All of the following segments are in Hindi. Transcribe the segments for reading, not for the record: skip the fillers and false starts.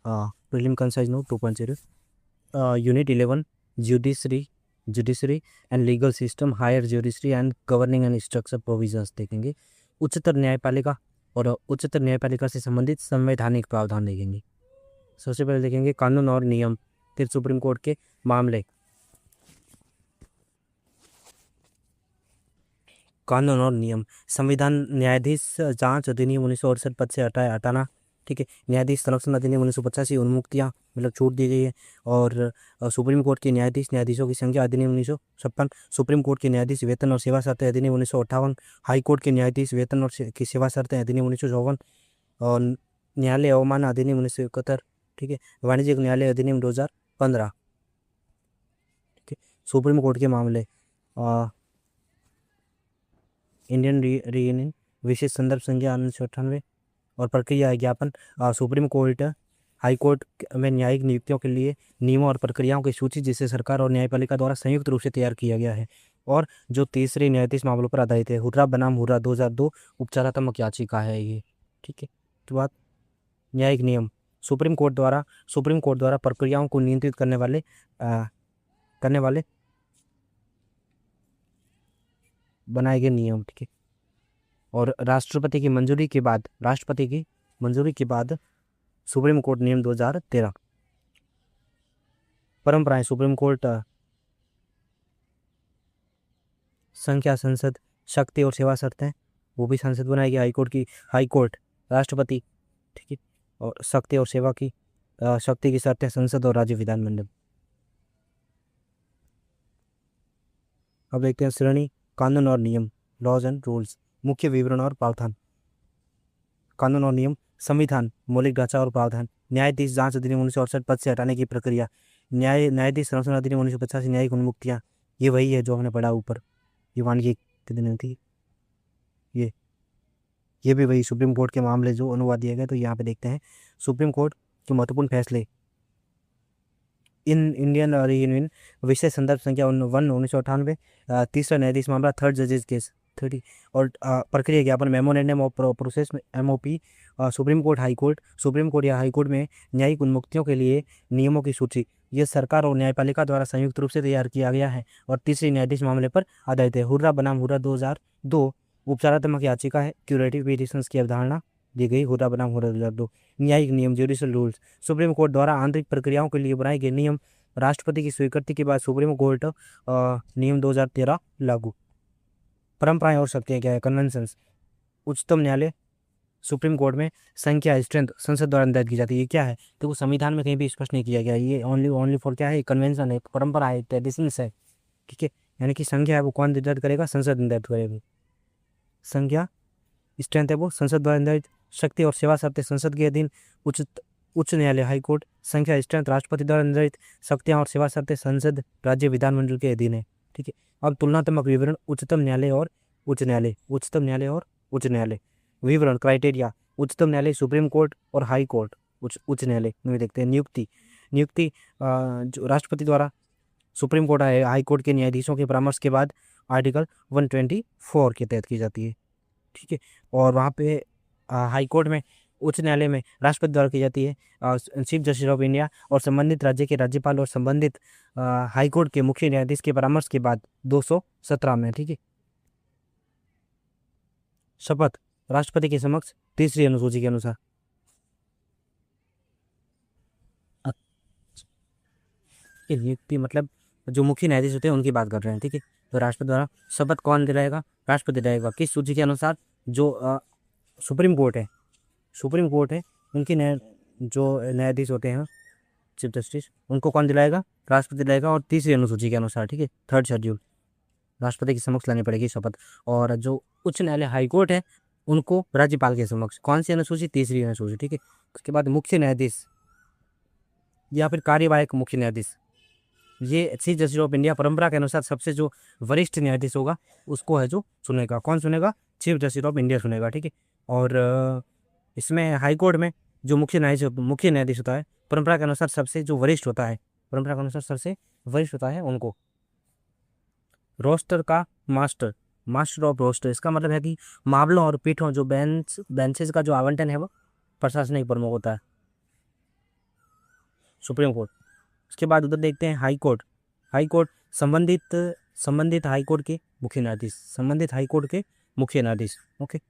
Prelim concise note 2.0 unit 11 judiciary and legal system, higher judiciary and governing and structure provisions देखेंगे। उच्चतर न्यायपालिका और उच्चतर न्यायपालिका से संबंधित संवैधानिक प्रावधान देखेंगे। सबसे पहले देखेंगे कानून और नियम, फिर सुप्रीम कोर्ट के मामले। कानून और नियम, संविधान न्यायाधीश जांच अधिनियम 1968 पद से हटाना, ठीक है। न्यायाधीश संरक्षण अधिनियम 1985 उन्मुक्तियाँ मतलब छूट दी गई है। और सुप्रीम कोर्ट के न्यायाधीशों की संख्या अधिनियम 1956, सुप्रीम कोर्ट के न्यायाधीश वेतन और सेवा शर्तें अधिनियम 1958, हाई कोर्ट के न्यायाधीश वेतन और की सेवा शर्तें अधिनियम 1954, और न्यायालय अवमानना अधिनियम 1971, ठीक है। वाणिज्यिक न्यायालय अधिनियम 2015, ठीक है। सुप्रीम कोर्ट के मामले, इंडियन रीयूनियन विशेष संदर्भ संख्या 1998 और प्रक्रिया ज्ञापन, सुप्रीम कोर्ट हाई कोर्ट में न्यायिक नियुक्तियों के लिए नियमों और प्रक्रियाओं की सूची जिसे सरकार और न्यायपालिका द्वारा संयुक्त रूप से तैयार किया गया है और जो तीसरे न्यायाधीश मामलों पर आधारित है। हुर्रा बनाम हुर्रा 2002 उपचारात्मक याचिका है ये, ठीक है। तो बात न्यायिक नियम, सुप्रीम कोर्ट द्वारा प्रक्रियाओं को नियंत्रित करने वाले बनाए गए नियम, ठीक है। और राष्ट्रपति की मंजूरी के बाद सुप्रीम कोर्ट नियम 2013। परंपराएं, सुप्रीम कोर्ट संख्या, संसद, शक्ति और सेवा शर्तें, वो भी संसद बनाएगी। हाई कोर्ट राष्ट्रपति, ठीक है। और शक्ति और सेवा की शक्ति की शर्तें संसद और राज्य विधानमंडल। अब देखते हैं श्रेणी कानून और नियम, लॉज एंड रूल्स, मुख्य विवरण और प्रावधान। कानून और नियम, संविधान, मौलिक ढांचा और प्रावधान, न्यायाधीश जांच अधिनियम 1968 पद से हटाने की प्रक्रिया, न्यायाधीश संरक्षण अधिनियम 1985, न्यायिक उन्मुक्तियाँ, ये वही है जो हमने पढ़ा ऊपर, ये वाणिज्यिक कितनी थी, ये भी वही सुप्रीम कोर्ट के मामले जो अनुवाद दिए गए। तो यहाँ पे देखते हैं सुप्रीम कोर्ट के महत्वपूर्ण फैसले। इन इंडियन यूनियन विशेष संदर्भ संख्या 1998, तीसरा न्यायाधीश मामला, थर्ड जजेस केस 30, और प्रक्रिया ज्ञापन, memorandum of process MOP, supreme court या हाई कोर्ट में न्यायिक उन्मुक्तियों के लिए नियमों की सूची, ये सरकार और न्यायपालिका द्वारा संयुक्त रूप से तैयार किया गया है और तीसरे न्यायाधीश मामले पर आधारित है। हुर्रा बनाम हुर्रा 2002 उपचारात्मक याचिका है, क्यूरेटिव पिटिशंस की अवधारणा दी गई। हुर्रा बनाम हुर्रा 2002। न्यायिक नियम, जुडिशल रूल्स, सुप्रीम कोर्ट द्वारा आंतरिक प्रक्रियाओं के लिए बनाए गए नियम, राष्ट्रपति की स्वीकृति के बाद सुप्रीम कोर्ट नियम 2013 लागू। परंपराएं और शक्तियाँ क्या है, कन्वेंशंस, उच्चतम न्यायालय सुप्रीम कोर्ट में संख्या, स्ट्रेंथ संसद द्वारा निर्धारित की जाती है। ये क्या है, तो वो संविधान में कहीं भी स्पष्ट नहीं किया गया, ये ओनली फॉर क्या है, कन्वेंशन है, परंपरा है, ट्रेडिशंस है, ठीक है। यानी कि संख्या है वो कौन निर्धारित करेगा, संसद निर्धारित करेगी। संख्या, स्ट्रेंथ है वो संसद द्वारा निर्धारित, शक्ति और सेवा शर्तें संसद के अधीन, उच्च न्यायालय हाई कोर्ट, संख्या स्ट्रेंथ राष्ट्रपति द्वारा निर्धारित, शक्तियाँ और सेवा शर्तें संसद राज्य विधानमंडल के अधीन है, ठीक है। अब तुलनात्मक विवरण, उच्चतम न्यायालय और उच्च न्यायालय, विवरण, क्राइटेरिया, उच्चतम न्यायालय, सुप्रीम कोर्ट और हाई कोर्ट, उच्च न्यायालय में देखते हैं। नियुक्ति जो राष्ट्रपति द्वारा सुप्रीम कोर्ट हाई कोर्ट के न्यायाधीशों के परामर्श के बाद आर्टिकल 124 के तहत की जाती है, ठीक है। और वहाँ पे हाई कोर्ट में, उच्च न्यायालय में राष्ट्रपति द्वारा की जाती है, चीफ जस्टिस ऑफ इंडिया और संबंधित राज्य के राज्यपाल और संबंधित हाई कोर्ट के मुख्य न्यायाधीश के परामर्श के बाद 217 में, ठीक है। शपथ राष्ट्रपति के समक्ष तीसरी अनुसूची के अनुसार। नियुक्ति मतलब जो मुख्य न्यायाधीश होते हैं उनकी बात कर रहे हैं, ठीक है। तो राष्ट्रपति द्वारा शपथ कौन दिलाएगा, राष्ट्रपति दिलाएगा, किस सूची के अनुसार, जो सुप्रीम कोर्ट है उनके जो न्यायाधीश होते हैं चीफ जस्टिस, उनको कौन दिलाएगा, राष्ट्रपति दिलाएगा, और तीसरी अनुसूची के अनुसार, ठीक है, थर्ड शेड्यूल, राष्ट्रपति के समक्ष लानी पड़ेगी शपथ। और जो उच्च न्यायालय हाई कोर्ट है उनको राज्यपाल के समक्ष, कौन सी अनुसूची, तीसरी अनुसूची, ठीक है। उसके बाद मुख्य न्यायाधीश या फिर कार्यवाहक मुख्य न्यायाधीश, ये चीफ जस्टिस ऑफ इंडिया परंपरा के अनुसार सबसे जो वरिष्ठ न्यायाधीश होगा उसको है जो चुनेगा, कौन चुनेगा, चीफ जस्टिस ऑफ इंडिया चुनेगा, ठीक है। और इसमें हाई कोर्ट में जो मुख्य न्यायाधीश होता है परंपरा के अनुसार सबसे जो वरिष्ठ होता है, उनको रोस्टर का मास्टर ऑफ रोस्टर, इसका मतलब है कि मामलों और पीठों जो बेंचेस का जो आवंटन है वो प्रशासनिक प्रमुख होता है, सुप्रीम कोर्ट। उसके बाद उधर देखते हैं हाई कोर्ट। हाई कोर्ट संबंधित हाई कोर्ट के मुख्य न्यायाधीश, संबंधित हाई कोर्ट के मुख्य न्यायाधीश। ओके,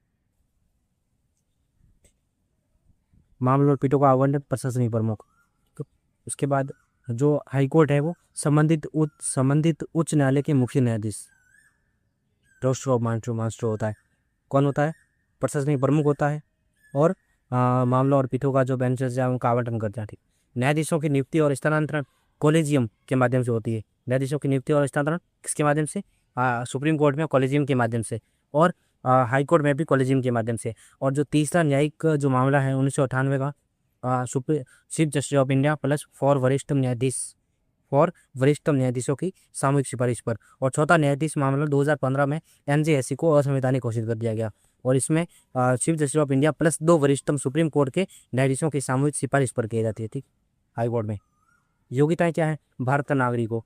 मामलों और पीठों का आवंटन प्रशासनिक प्रमुख। तो उसके बाद जो हाई कोर्ट है वो संबंधित उच्च न्यायालय के मुख्य न्यायाधीश रोस्टर ऑफ मास्टर होता है। कौन होता है? प्रशासनिक प्रमुख होता है। और मामलों और पीठों का जो बेंचेस है उनका आवंटन कर जाती है। न्यायाधीशों की नियुक्ति और स्थानांतरण कॉलेजियम के माध्यम से होती है। न्यायाधीशों की नियुक्ति और स्थानांतरण किसके माध्यम से? सुप्रीम कोर्ट में कॉलेजियम के माध्यम से, और हाई कोर्ट में भी कॉलेजियम के माध्यम से। और जो तीसरा न्यायिक जो मामला है 1998 का, chief justice of India plus four वरिष्ठतम न्यायाधीशों की सामूहिक सिफारिश पर। और चौथा न्यायाधीश मामला 2015 में एनजेएससी को असंवैधानिक घोषित कर दिया गया। और इसमें chief justice of India plus 2 वरिष्ठतम सुप्रीम कोर्ट के न्यायाधीशों की सामूहिक सिफारिश पर की जाती है। ठीक, हाई कोर्ट में योग्यताएं क्या है? भारत का नागरिक हो,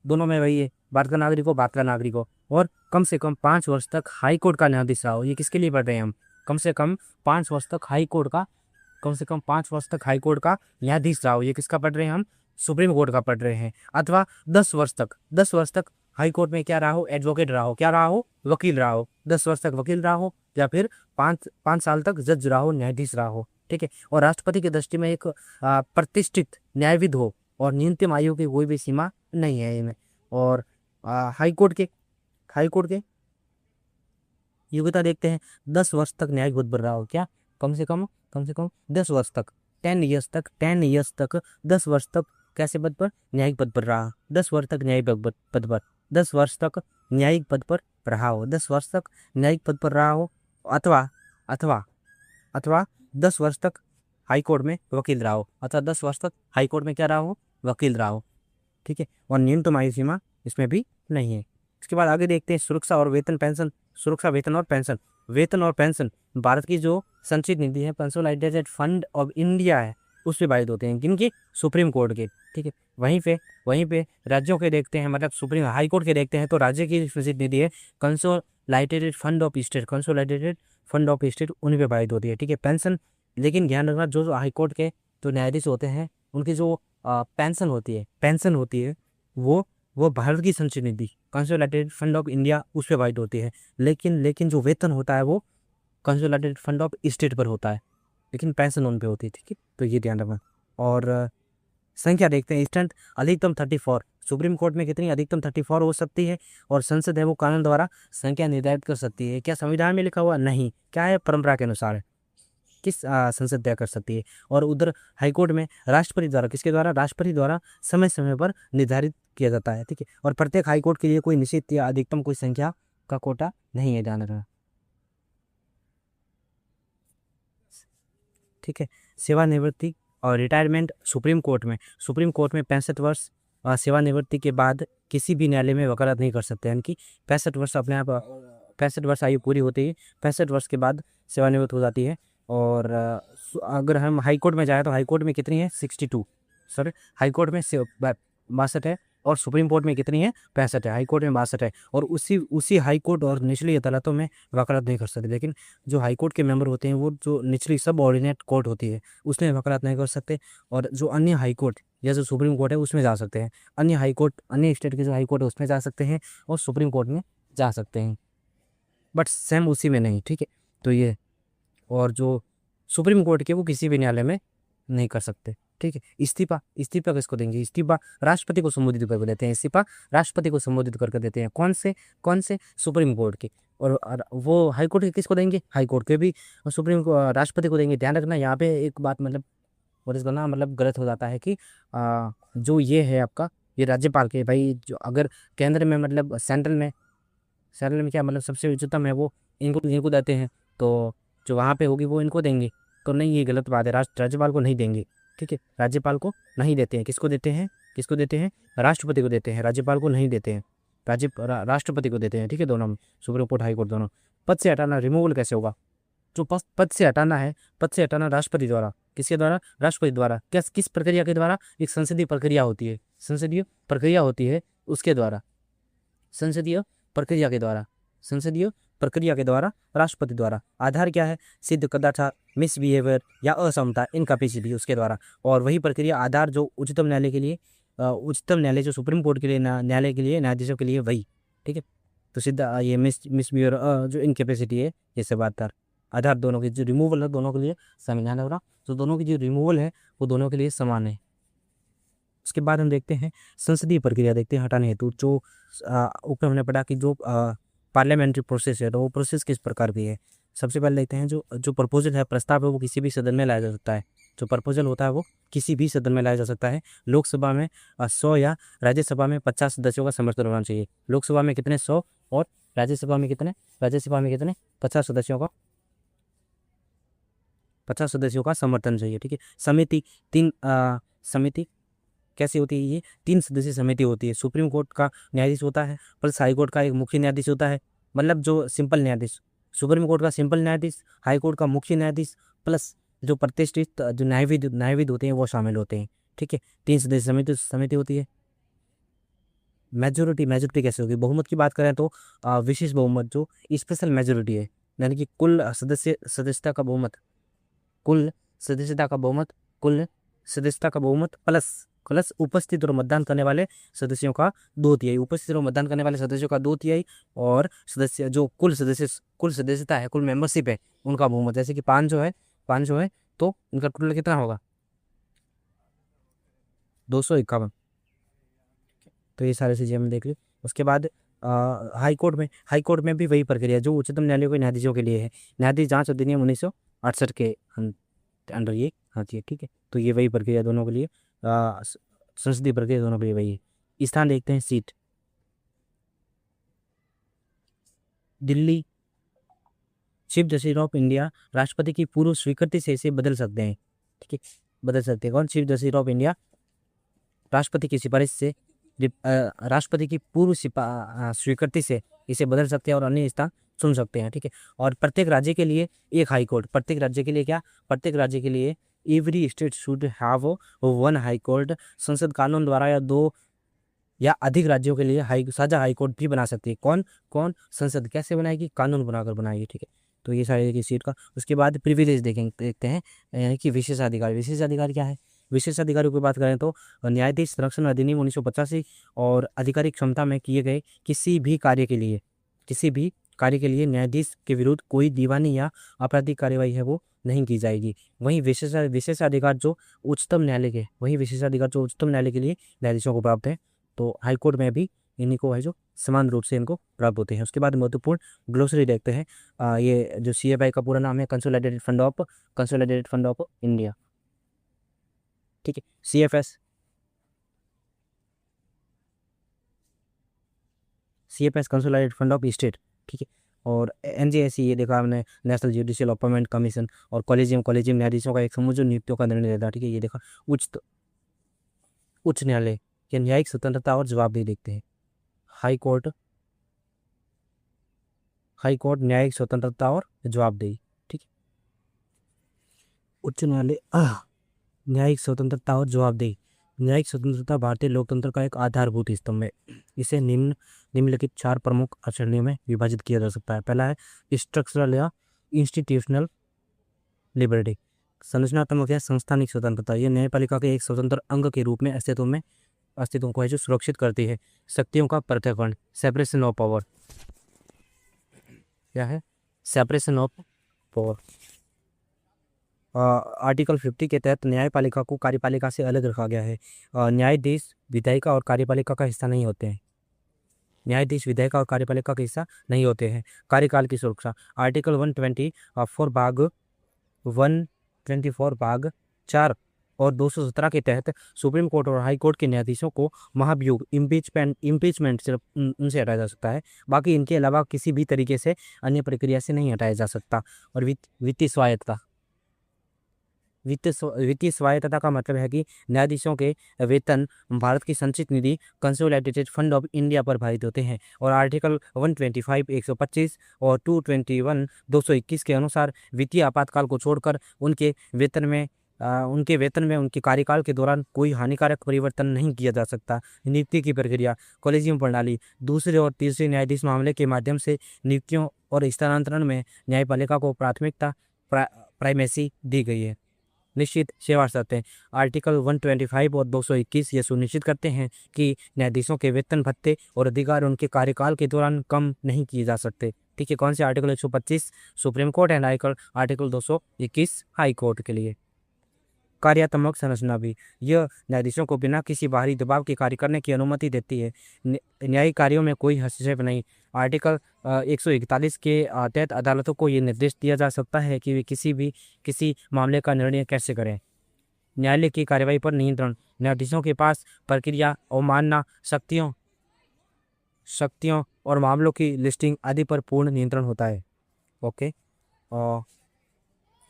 दोनों में वही है, भारत का नागरिक हो, भारत का नागरिक हो, और कम से कम 5 वर्ष तक हाई कोर्ट का न्यायाधीश रहा हो। ये किसके लिए पढ़ रहे हैं हम? कम से कम 5 वर्ष तक हाई कोर्ट का न्यायाधीश रहा हो। ये किसका पढ़ रहे हैं हम? सुप्रीम कोर्ट का पढ़ रहे हैं। अथवा 10 वर्ष तक हाई कोर्ट में क्या रहा हो? एडवोकेट रहा हो। क्या रहा हो? वकील रहा हो। 10 वर्ष तक वकील रहा हो, या फिर 5 साल तक जज रहा हो, न्यायाधीश रहा हो। ठीक है। और राष्ट्रपति की दृष्टि में एक प्रतिष्ठित न्यायविद हो, और न्यूनतम आयु की कोई भी सीमा नहीं है इनमें। और हाई कोर्ट के योग्यता देखते हैं। 10 वर्ष तक न्यायिक पद पर रहा हो। क्या? कम से कम 10 वर्ष तक, 10 ईयर्स तक 10 वर्ष तक कैसे पद पर? न्यायिक पद पर रहा। 10 वर्ष तक न्यायिक पद पर 10 वर्ष तक न्यायिक पद पर रहा हो। 10 वर्ष तक न्यायिक पद पर रहा हो, अथवा 10 वर्ष तक हाई कोर्ट में वकील रहा हो, अथवा 10 वर्ष तक हाई कोर्ट में क्या रहा हो? वकील रहा हो। ठीक है। और न्यूनतम आयु सीमा इसमें भी नहीं है। इसके बाद आगे देखते हैं सुरक्षा और वेतन पेंशन। सुरक्षा, वेतन और पेंशन भारत की जो संचित निधि है, कंसोलिडेटेड फंड ऑफ इंडिया है, उस पर बाधित होते हैं। किनके? सुप्रीम कोर्ट के। ठीक है। वहीं पे राज्यों के देखते हैं, मतलब सुप्रीम हाई कोर्ट के देखते हैं, तो राज्य की संचित निधि है कंसोलिडेटेड फंड ऑफ स्टेट, उन्हीं पे बाधित होती है। ठीक है। पेंशन, लेकिन ध्यान रखना, जो हाई कोर्ट के जो न्यायाधीश होते हैं उनकी जो पेंशन होती है वो भारत की संचित निधि कंसोलिडेटेड फंड ऑफ इंडिया उस पर बाधित होती है। लेकिन जो वेतन होता है वो कंसोलिडेटेड फंड ऑफ स्टेट पर होता है, लेकिन पेंशन उन पे होती है। ठीक है। तो ये ध्यान रखना। और संख्या देखते हैं। स्ट्रेंथ अधिकतम 34, सुप्रीम कोर्ट में कितनी? अधिकतम 34 हो सकती है। और संसद है वो कानून द्वारा संख्या निर्धारित कर सकती है। क्या संविधान में लिखा हुआ? नहीं। क्या है? परंपरा के अनुसार है। किस संसद तय कर सकती है। और उधर हाईकोर्ट में राष्ट्रपति द्वारा, किसके द्वारा? राष्ट्रपति द्वारा समय समय पर निर्धारित किया जाता है। ठीक है। और प्रत्येक हाईकोर्ट के लिए कोई निश्चित या अधिकतम कोई संख्या का कोटा नहीं है, ध्यान रखना। ठीक है। सेवानिवृत्ति और रिटायरमेंट सुप्रीम कोर्ट में 65 वर्ष सेवानिवृत्ति के बाद किसी भी न्यायालय में वकालत नहीं कर सकते। यानी कि 65 वर्ष अपने आप 65 वर्ष आयु पूरी होती है, 65 वर्ष के बाद सेवानिवृत्त हो जाती है। और अगर हम हाई कोर्ट में जाए तो हाई कोर्ट में कितनी है? 62, सॉरी, हाई कोर्ट में 62 है, और सुप्रीम कोर्ट में कितनी है? 65 है। हाई कोर्ट में 62 है। और उसी हाई कोर्ट और निचली अदालतों में वकालत नहीं कर सकते। लेकिन जो हाई कोर्ट के मेंबर होते हैं वो जो निचली सब ऑर्डिनेट कोर्ट होती है उसमें वकालत नहीं कर सकते। और जो अन्य हाई कोर्ट या जो सुप्रीम कोर्ट है उसमें जा सकते हैं। अन्य हाई कोर्ट, अन्य स्टेट के जो हाई कोर्ट है उसमें जा सकते हैं, और सुप्रीम कोर्ट में जा सकते हैं, बट सेम उसी में नहीं। ठीक है। तो ये, और जो सुप्रीम कोर्ट के वो किसी भी न्यायालय में नहीं कर सकते। ठीक है। इस्तीफा किसको देंगे? इस्तीफा राष्ट्रपति को संबोधित करके देते हैं। इस्तीफा राष्ट्रपति को संबोधित करके देते हैं। कौन से? सुप्रीम कोर्ट के। और वो हाई कोर्ट के किसको देंगे? हाई कोर्ट के भी राष्ट्रपति को देंगे। ध्यान रखना, यहाँ पे एक बात मतलब और इसका ना मतलब गलत हो जाता है कि जो ये है आपका, ये राज्यपाल के, भाई जो अगर केंद्र में मतलब सेंट्रल में क्या मतलब सबसे उच्चतम है वो इनको देते हैं, तो जो वहाँ पे होगी वो इनको देंगे, तो नहीं, ये गलत बात है। राज्यपाल को नहीं देंगे। ठीक है। राज्यपाल को नहीं देते हैं। किसको देते हैं? राष्ट्रपति को देते हैं। राज्यपाल को नहीं देते हैं, राष्ट्रपति को देते हैं। ठीक है। दोनों में, सुप्रीम कोर्ट, हाई कोर्ट दोनों। पद से हटाना, रिमूवल कैसे होगा? जो पद से हटाना है, पद से हटाना राष्ट्रपति द्वारा। किसके द्वारा? राष्ट्रपति द्वारा। किस प्रक्रिया के द्वारा? एक संसदीय प्रक्रिया होती है, उसके द्वारा, संसदीय प्रक्रिया के द्वारा प्रक्रिया के द्वारा राष्ट्रपति द्वारा। आधार क्या है? सिद्ध कदाचार, मिसबिहेवियर या असमता, इनकैपेसिटी उसके द्वारा। और वही प्रक्रिया आधार जो उच्चतम न्यायालय के लिए उच्चतम न्यायालय जो सुप्रीम कोर्ट के लिए न्यायालय के लिए न्यायाधीशों के लिए वही। ठीक है, तो सीधा ये मिसबिहेवियर जो इनकैपेसिटी है ये सब आधार दोनों की जो रिमूवल है दोनों के लिए संविधान है, तो दोनों की जो रिमूवल है वो दोनों के लिए समान है। उसके बाद हम देखते हैं संसदीय प्रक्रिया देखते हैं हटाने हेतु। जो ऊपर हमने पढ़ा कि जो पार्लियामेंट्री प्रोसेस है तो वो प्रोसेस किस प्रकार की है। सबसे पहले देखते हैं जो प्रपोजल है, प्रस्ताव है, वो किसी भी सदन में लाया जा सकता है। जो प्रपोजल होता है वो किसी भी सदन में लाया जा सकता है। लोकसभा में 100 या राज्यसभा में 50 सदस्यों का समर्थन होना चाहिए। लोकसभा में कितने? 100 और राज्यसभा में कितने? 50 सदस्यों का 50 सदस्यों का समर्थन चाहिए। ठीक है, समिति समिति कैसी होती है? ये 3 सदस्यीय समिति होती है। सुप्रीम कोर्ट का न्यायाधीश होता है, प्लस हाई कोर्ट का एक मुख्य न्यायाधीश होता है, मतलब जो सिंपल न्यायाधीश। सुप्रीम कोर्ट का सिंपल न्यायाधीश, हाई कोर्ट का मुख्य न्यायाधीश, प्लस जो प्रतिष्ठित जो न्यायविद होते हैं वो शामिल होते हैं। ठीक है, 3 सदस्यीय समिति होती है। मेजोरिटी कैसे होगी? बहुमत की बात करें तो विशेष बहुमत जो स्पेशल मेजोरिटी है, यानी कि कुल सदस्यता का बहुमत प्लस उपस्थित और मतदान करने वाले सदस्यों का 2/3। उपस्थित और मतदान करने वाले सदस्यों का 2/3 और सदस्य जो कुल सदस्यता है, कुल मेंबरशिप है, उनका बहुमत। जैसे कि 5 जो है तो उनका टोटल कितना होगा? 251। तो ये सारी चीज़ें हम देख ली। उसके बाद हाई कोर्ट में भी वही प्रक्रिया जो उच्चतम न्यायालय के न्यायाधीशों के लिए है। न्यायाधीश जांच अधिनियम 1968 के अंडर ये आती है। ठीक है, तो ये वही प्रक्रिया दोनों के लिए, संसदीय प्रक्रिया दोनों के लिए वही है। स्थान देखते हैं, seat Delhi. Chief justice of India राष्ट्रपति की पूर्व स्वीकृति से इसे बदल सकते हैं। ठीक है, बदल सकते हैं। कौन? चीफ जस्टिस ऑफ इंडिया राष्ट्रपति की सिफारिश से, राष्ट्रपति की पूर्व स्वीकृति से इसे बदल सकते हैं और अन्य स्थान चुन सकते हैं। ठीक है, और प्रत्येक राज्य के लिए एक हाई कोर्ट। प्रत्येक राज्य के लिए every state should have 1 high court. संसद कानून द्वारा या 2 या अधिक राज्यों के लिए साझा हाई कोर्ट भी बना सकती है। कौन? संसद। कैसे बनाएगी? कानून बनाकर बनाएगी। ठीक है, तो ये सारी की सीट का। उसके बाद प्रिविलेज देखते हैं, यानी कि विशेषाधिकार क्या है? विशेषाधिकारियों की बात करें तो न्यायाधीश संरक्षण अधिनियम 1985 और आधिकारिक क्षमता में किए गए किसी भी कार्य के लिए न्यायाधीश के विरुद्ध कोई दीवानी या आपराधिक कार्यवाही है वो नहीं की जाएगी। वहीं विशेषाधिकार जो उच्चतम न्यायालय के लिए न्यायाधीशों को प्राप्त है। तो हाईकोर्ट में भी इन्हीं को है जो समान रूप से इनको प्राप्त होते हैं। उसके बाद महत्वपूर्ण ग्लोसरी देखते हैं। ये जो CFI का पूरा नाम है कंसोलिडेटेड फंड ऑफ इंडिया। ठीक है, CFS consolidated fund of state. ठीक है, और NJSC ये देखा हमने, नेशनल जुडिशियल अपॉइंटमेंट कमीशन। और कॉलेजियम न्यायाधीशों का एक समूह जो नियुक्तियों का निर्णय लेता है। ठीक है, ये देखा उच्च न्यायालय के न्यायिक स्वतंत्रता और जवाबदेही देखते हैं। हाई कोर्ट न्यायिक स्वतंत्रता और जवाबदेही। ठीक है, उच्च न्यायालय न्यायिक स्वतंत्रता और जवाबदेही। न्यायिक स्वतंत्रता भारतीय लोकतंत्र का एक आधारभूत स्तंभ है। इसे निम्नलिखित 4 प्रमुख श्रेणियों में विभाजित किया जा सकता है। पहला है स्ट्रक्चरल या इंस्टीट्यूशनल लिबर्टी, संरचनात्मक या संस्थानिक स्वतंत्रता। यह न्यायपालिका के एक स्वतंत्र अंग के रूप में अस्तित्व को है जो सुरक्षित करती है। शक्तियों का पृथक्करण, सेपरेशन ऑफ पावर। क्या है? Separation of power. आर्टिकल 50 के तहत न्यायपालिका को कार्यपालिका से अलग रखा गया है। न्यायाधीश विधायिका और कार्यपालिका का हिस्सा नहीं होते हैं। कार्यकाल की सुरक्षा, आर्टिकल 124 भाग 4 और 217 के तहत सुप्रीम कोर्ट और हाई कोर्ट के न्यायाधीशों को महाभियोग इम्पीचमेंट सिर्फ उनसे हटाया जा सकता है। बाकी इनके अलावा किसी भी तरीके से अन्य प्रक्रिया से नहीं हटाया जा सकता। और वित्तीय स्वायत्तता का मतलब है कि न्यायाधीशों के वेतन भारत की संचित निधि कंसोलिडेटेड फंड ऑफ इंडिया पर भारित होते हैं। और आर्टिकल 125 125 और 221 221 के अनुसार वित्तीय आपातकाल को छोड़कर उनके वेतन में उनके वेतन में उनके कार्यकाल के दौरान कोई हानिकारक परिवर्तन नहीं किया जा सकता। नियुक्ति की प्रक्रिया, कॉलेजियम प्रणाली, दूसरे और तीसरे न्यायाधीश मामले के माध्यम से नियुक्तियों और स्थानांतरण में न्यायपालिका को प्राथमिकता प्राइमेसी दी गई है। निश्चित सेवा शर्तें, आर्टिकल 125 और 221 ये सुनिश्चित करते हैं कि न्यायाधीशों के वेतन भत्ते और अधिकार उनके कार्यकाल के दौरान कम नहीं किए जा सकते। ठीक है, कौन से article 125 supreme court and article 221 high court के लिए। कार्यात्मक संरचना भी, यह न्यायाधीशों को बिना किसी बाहरी दबाव के कार्य करने की अनुमति देती है। न्यायिक कार्यों में कोई हस्तक्षेप नहीं। आर्टिकल 141 के तहत अदालतों को ये निर्देश दिया जा सकता है कि वे किसी मामले का निर्णय कैसे करें। न्यायालय की कार्यवाही पर नियंत्रण, न्यायाधीशों के पास प्रक्रिया, अवमानना, शक्तियों और मामलों की लिस्टिंग आदि पर पूर्ण नियंत्रण होता है। ओके, और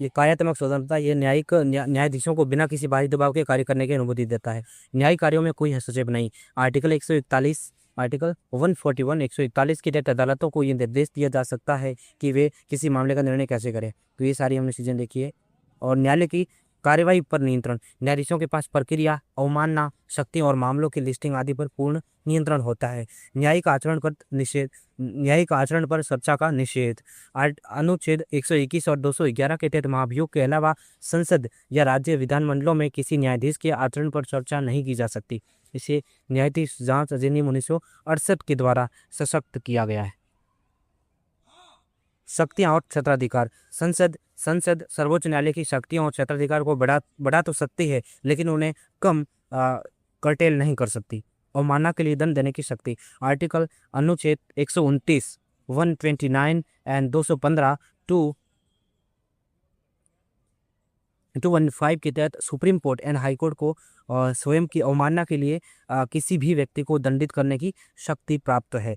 ये कार्यात्मक स्वतंत्रता, ये न्यायाधीशों को बिना किसी बाहरी दबाव के कार्य करने की अनुमति देता है। न्यायिक कार्यों में कोई हस्तक्षेप नहीं। आर्टिकल 141 आर्टिकल 141 141 के तहत अदालतों को ये निर्देश दिया जा सकता है कि वे किसी मामले का निर्णय कैसे करें। तो ये सारी हमने चीज़ें देखी है। और न्यायालय की कार्यवाही पर नियंत्रण, न्यायाधीशों के पास प्रक्रिया, अवमानना, शक्ति और मामलों की लिस्टिंग आदि पर पूर्ण नियंत्रण होता है। न्यायिक आचरण पर चर्चा का निषेध, अनुच्छेद 121 और 211 के तहत महाभियोग के अलावा संसद या राज्य विधानमंडलों में किसी न्यायाधीश के आचरण पर चर्चा नहीं की जा सकती। इसे न्यायाधीश जांच अधिनियम 1968 के द्वारा सशक्त किया गया है। शक्तियाँ और क्षेत्राधिकार, संसद सर्वोच्च न्यायालय की शक्तियों और क्षेत्राधिकार को बढ़ा तो सकती है, लेकिन उन्हें कम कर्टेल नहीं कर सकती। अवमानना के लिए दंड देने की शक्ति, आर्टिकल अनुच्छेद 129 129 एंड 215 215 के तहत supreme court and high court को स्वयं की अवमानना के लिए किसी भी व्यक्ति को दंडित करने की शक्ति प्राप्त है।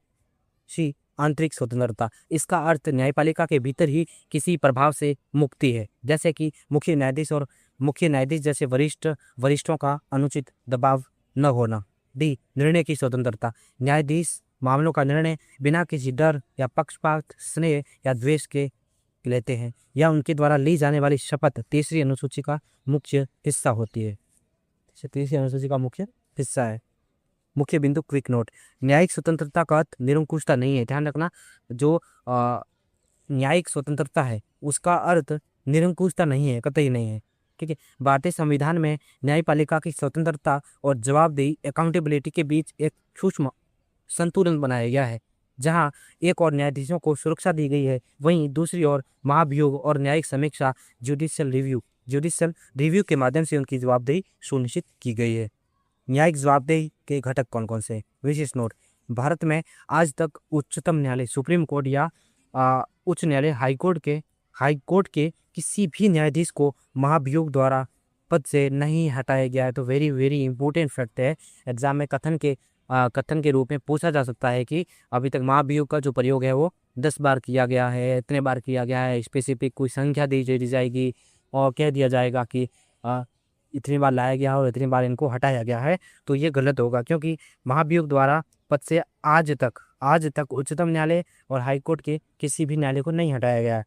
सी आंतरिक स्वतंत्रता, इसका अर्थ न्यायपालिका के भीतर ही किसी प्रभाव से मुक्ति है, जैसे कि मुख्य न्यायाधीश जैसे वरिष्ठों का अनुचित दबाव न होना। डी निर्णय की स्वतंत्रता, न्यायाधीश मामलों का निर्णय बिना किसी डर या पक्षपात, स्नेह या द्वेष के लेते हैं, या उनके द्वारा ली जाने वाली शपथ तीसरी अनुसूची का मुख्य हिस्सा होती है। तीसरी अनुसूची का मुख्य हिस्सा है। मुख्य बिंदु, क्विक नोट, न्यायिक स्वतंत्रता का अर्थ निरंकुशता नहीं है। ध्यान रखना, जो न्यायिक स्वतंत्रता है उसका अर्थ निरंकुशता नहीं है, कतई नहीं है। ठीक है, भारतीय संविधान में न्यायपालिका की स्वतंत्रता और जवाबदेही, अकाउंटेबिलिटी के बीच एक सूक्ष्म संतुलन बनाया गया है। जहां एक और न्यायाधीशों को सुरक्षा दी गई है, वहीं दूसरी ओर महाभियोग और न्यायिक समीक्षा, जुडिशियल रिव्यू के माध्यम से उनकी जवाबदेही सुनिश्चित की गई है। न्यायिक जवाबदेही के घटक कौन कौन से? विशेष नोट, भारत में आज तक उच्चतम न्यायालय सुप्रीम कोर्ट या उच्च न्यायालय हाई कोर्ट के किसी भी न्यायाधीश को महाभियोग द्वारा पद से नहीं हटाया गया है। तो वेरी वेरी इंपॉर्टेंट फैक्ट है, एग्जाम में कथन के रूप में पूछा जा सकता है कि अभी तक महाभियोग का जो प्रयोग है वो 10 बार किया गया है, इतने बार किया गया है, स्पेसिफिक कोई संख्या दी जाएगी और कह दिया जाएगा कि इतनी बार लाया गया और इतनी बार इनको हटाया गया है। तो ये गलत होगा, क्योंकि महाभियोग द्वारा पद से आज तक उच्चतम न्यायालय और हाईकोर्ट के किसी भी न्यायालय को नहीं हटाया गया है।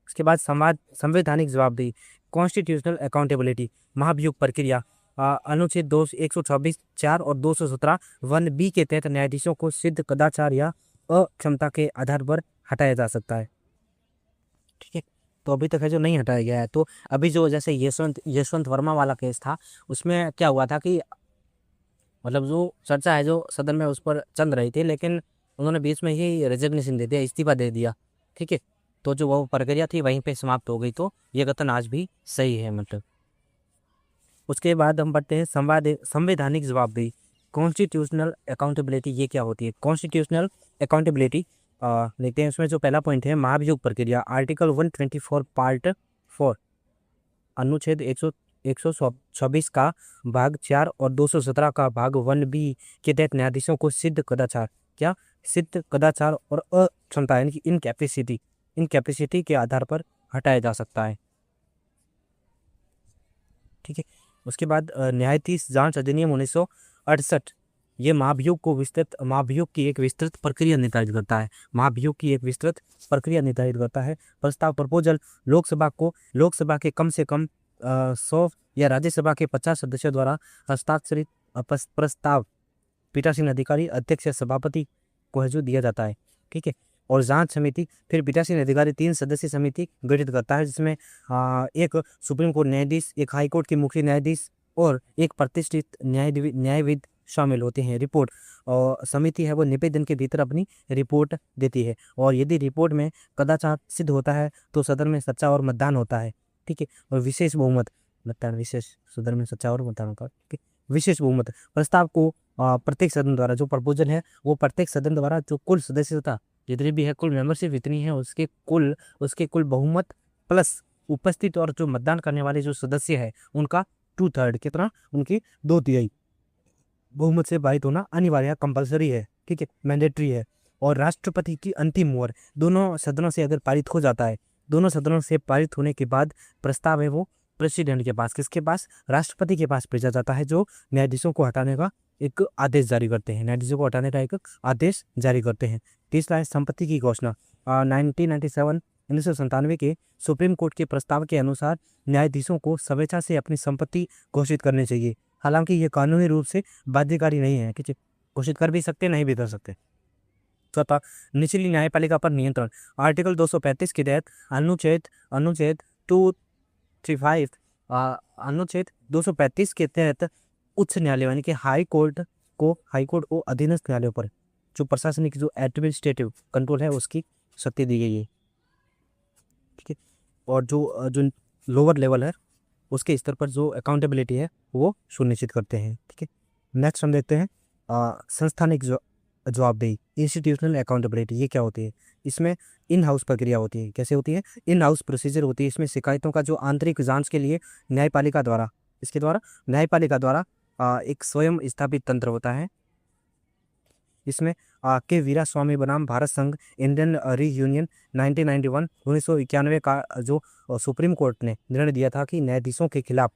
उसके बाद संवैधानिक जवाबदेही, कॉन्स्टिट्यूशनल अकाउंटेबिलिटी, महाभियोग प्रक्रिया, अनुच्छेद 124(4) और 217(1)(b) के तहत न्यायाधीशों को सिद्ध कदाचार या अक्षमता के आधार पर हटाया जा सकता है। ठीक है, तो अभी तक है जो नहीं हटाया गया है। तो अभी जो जैसे यशवंत वर्मा वाला केस था, उसमें क्या हुआ था कि मतलब जो चर्चा है जो सदन में उस पर चल रही थी, लेकिन उन्होंने बीच में ही रेजिग्नेशन दे दिया, इस्तीफा दे दिया। ठीक है, तो जो वो प्रक्रिया थी वहीं पे समाप्त हो गई। तो ये कथन आज भी सही है मतलब। उसके बाद हम पढ़ते हैं संवैधानिक जवाबदेही, कॉन्स्टिट्यूशनल अकाउंटेबिलिटी। ये क्या होती है? कॉन्स्टिट्यूशनल अकाउंटेबिलिटी देखते हैं। उसमें जो पहला पॉइंट है महाभियोग प्रक्रिया, आर्टिकल 124 पार्ट 4 अनुच्छेद 126 का भाग 4 और 217 का भाग 1b के तहत न्यायाधीशों को सिद्ध कदाचार और अक्षमता यानी कि इनकैपेसिटी के आधार पर हटाया जा सकता है। ठीक है, उसके बाद न्यायाधीश जांच अधिनियम 1968 ये महाभियोग की एक विस्तृत प्रक्रिया निर्धारित करता है। प्रस्ताव प्रपोजल लोकसभा के कम से कम 100 या राज्यसभा के 50 सदस्यों द्वारा हस्ताक्षरित प्रस्ताव पीठासीन अधिकारी अध्यक्ष या सभापति को है जो दिया जाता है। ठीक है। और जांच समिति, फिर पीठासीन अधिकारी 3 सदस्यीय समिति गठित करता है, जिसमें एक सुप्रीम कोर्ट न्यायाधीश, एक हाई कोर्ट के मुख्य न्यायाधीश और एक प्रतिष्ठित न्यायविद शामिल होते हैं। रिपोर्ट और समिति है वो 90 दिन के भीतर अपनी रिपोर्ट देती है, और यदि रिपोर्ट में कदाचार सिद्ध होता है तो सदन में सच्चा और मतदान होता है। ठीक है। और विशेष बहुमत, विशेष सदन में सच्चा और मतदान होता है। ठीक है। विशेष बहुमत प्रस्ताव को प्रत्येक सदन द्वारा, जो प्रपोजल है वो प्रत्येक सदन द्वारा जो कुल सदस्यता जितनी भी है, कुल मेंबरशिप इतनी है, उसके कुल बहुमत प्लस उपस्थित और जो मतदान करने वाले जो सदस्य है उनका 2/3 कितना, उनकी 2/3 बहुमत से पारित होना अनिवार्य, कंपलसरी है। ठीक है, मैंडेटरी है। और राष्ट्रपति की अंतिम मोहर दोनों सदनों से अगर पारित हो जाता है, दोनों सदनों से पारित होने के बाद प्रस्ताव है वो प्रेसिडेंट के पास, किसके पास, राष्ट्रपति के पास भेजा जाता है, जो न्यायाधीशों को हटाने का एक आदेश जारी करते हैं। न्यायाधीशों को हटाने का एक आदेश जारी करते हैं। तीसरा है संपत्ति की घोषणा। 1997 के सुप्रीम कोर्ट के प्रस्ताव के अनुसार न्यायाधीशों को स्वेच्छा से अपनी संपत्ति घोषित करनी चाहिए। हालांकि ये कानूनी रूप से बाध्यकारी नहीं है, कि घोषित कर भी सकते, नहीं भी कर सकते। चौथा, निचली न्यायपालिका पर नियंत्रण। आर्टिकल 235 के तहत अनुच्छेद 235 अनुच्छेद 235 के तहत उच्च न्यायालय यानी कि हाई कोर्ट को अधीनस्थ न्यायालयों पर जो प्रशासनिक, जो एडमिनिस्ट्रेटिव कंट्रोल है उसकी शक्ति दी गई है। ठीक है। और जो लोअर लेवल है उसके स्तर पर जो अकाउंटेबिलिटी है वो सुनिश्चित करते हैं। ठीक है। नेक्स्ट हम देखते हैं संस्थानिक जवाबदेही, इंस्टीट्यूशनल अकाउंटेबिलिटी। ये क्या होती है? इसमें इन हाउस प्रक्रिया होती है। कैसे होती है? इन हाउस प्रोसीजर होती है। इसमें शिकायतों का जो आंतरिक जांच के लिए न्यायपालिका द्वारा एक स्वयं स्थापित तंत्र होता है। इसमें के वीरा स्वामी बनाम भारत संघ इंडियन रीयूनियन 1991 का जो सुप्रीम कोर्ट ने निर्णय दिया था कि न्यायाधीशों के खिलाफ,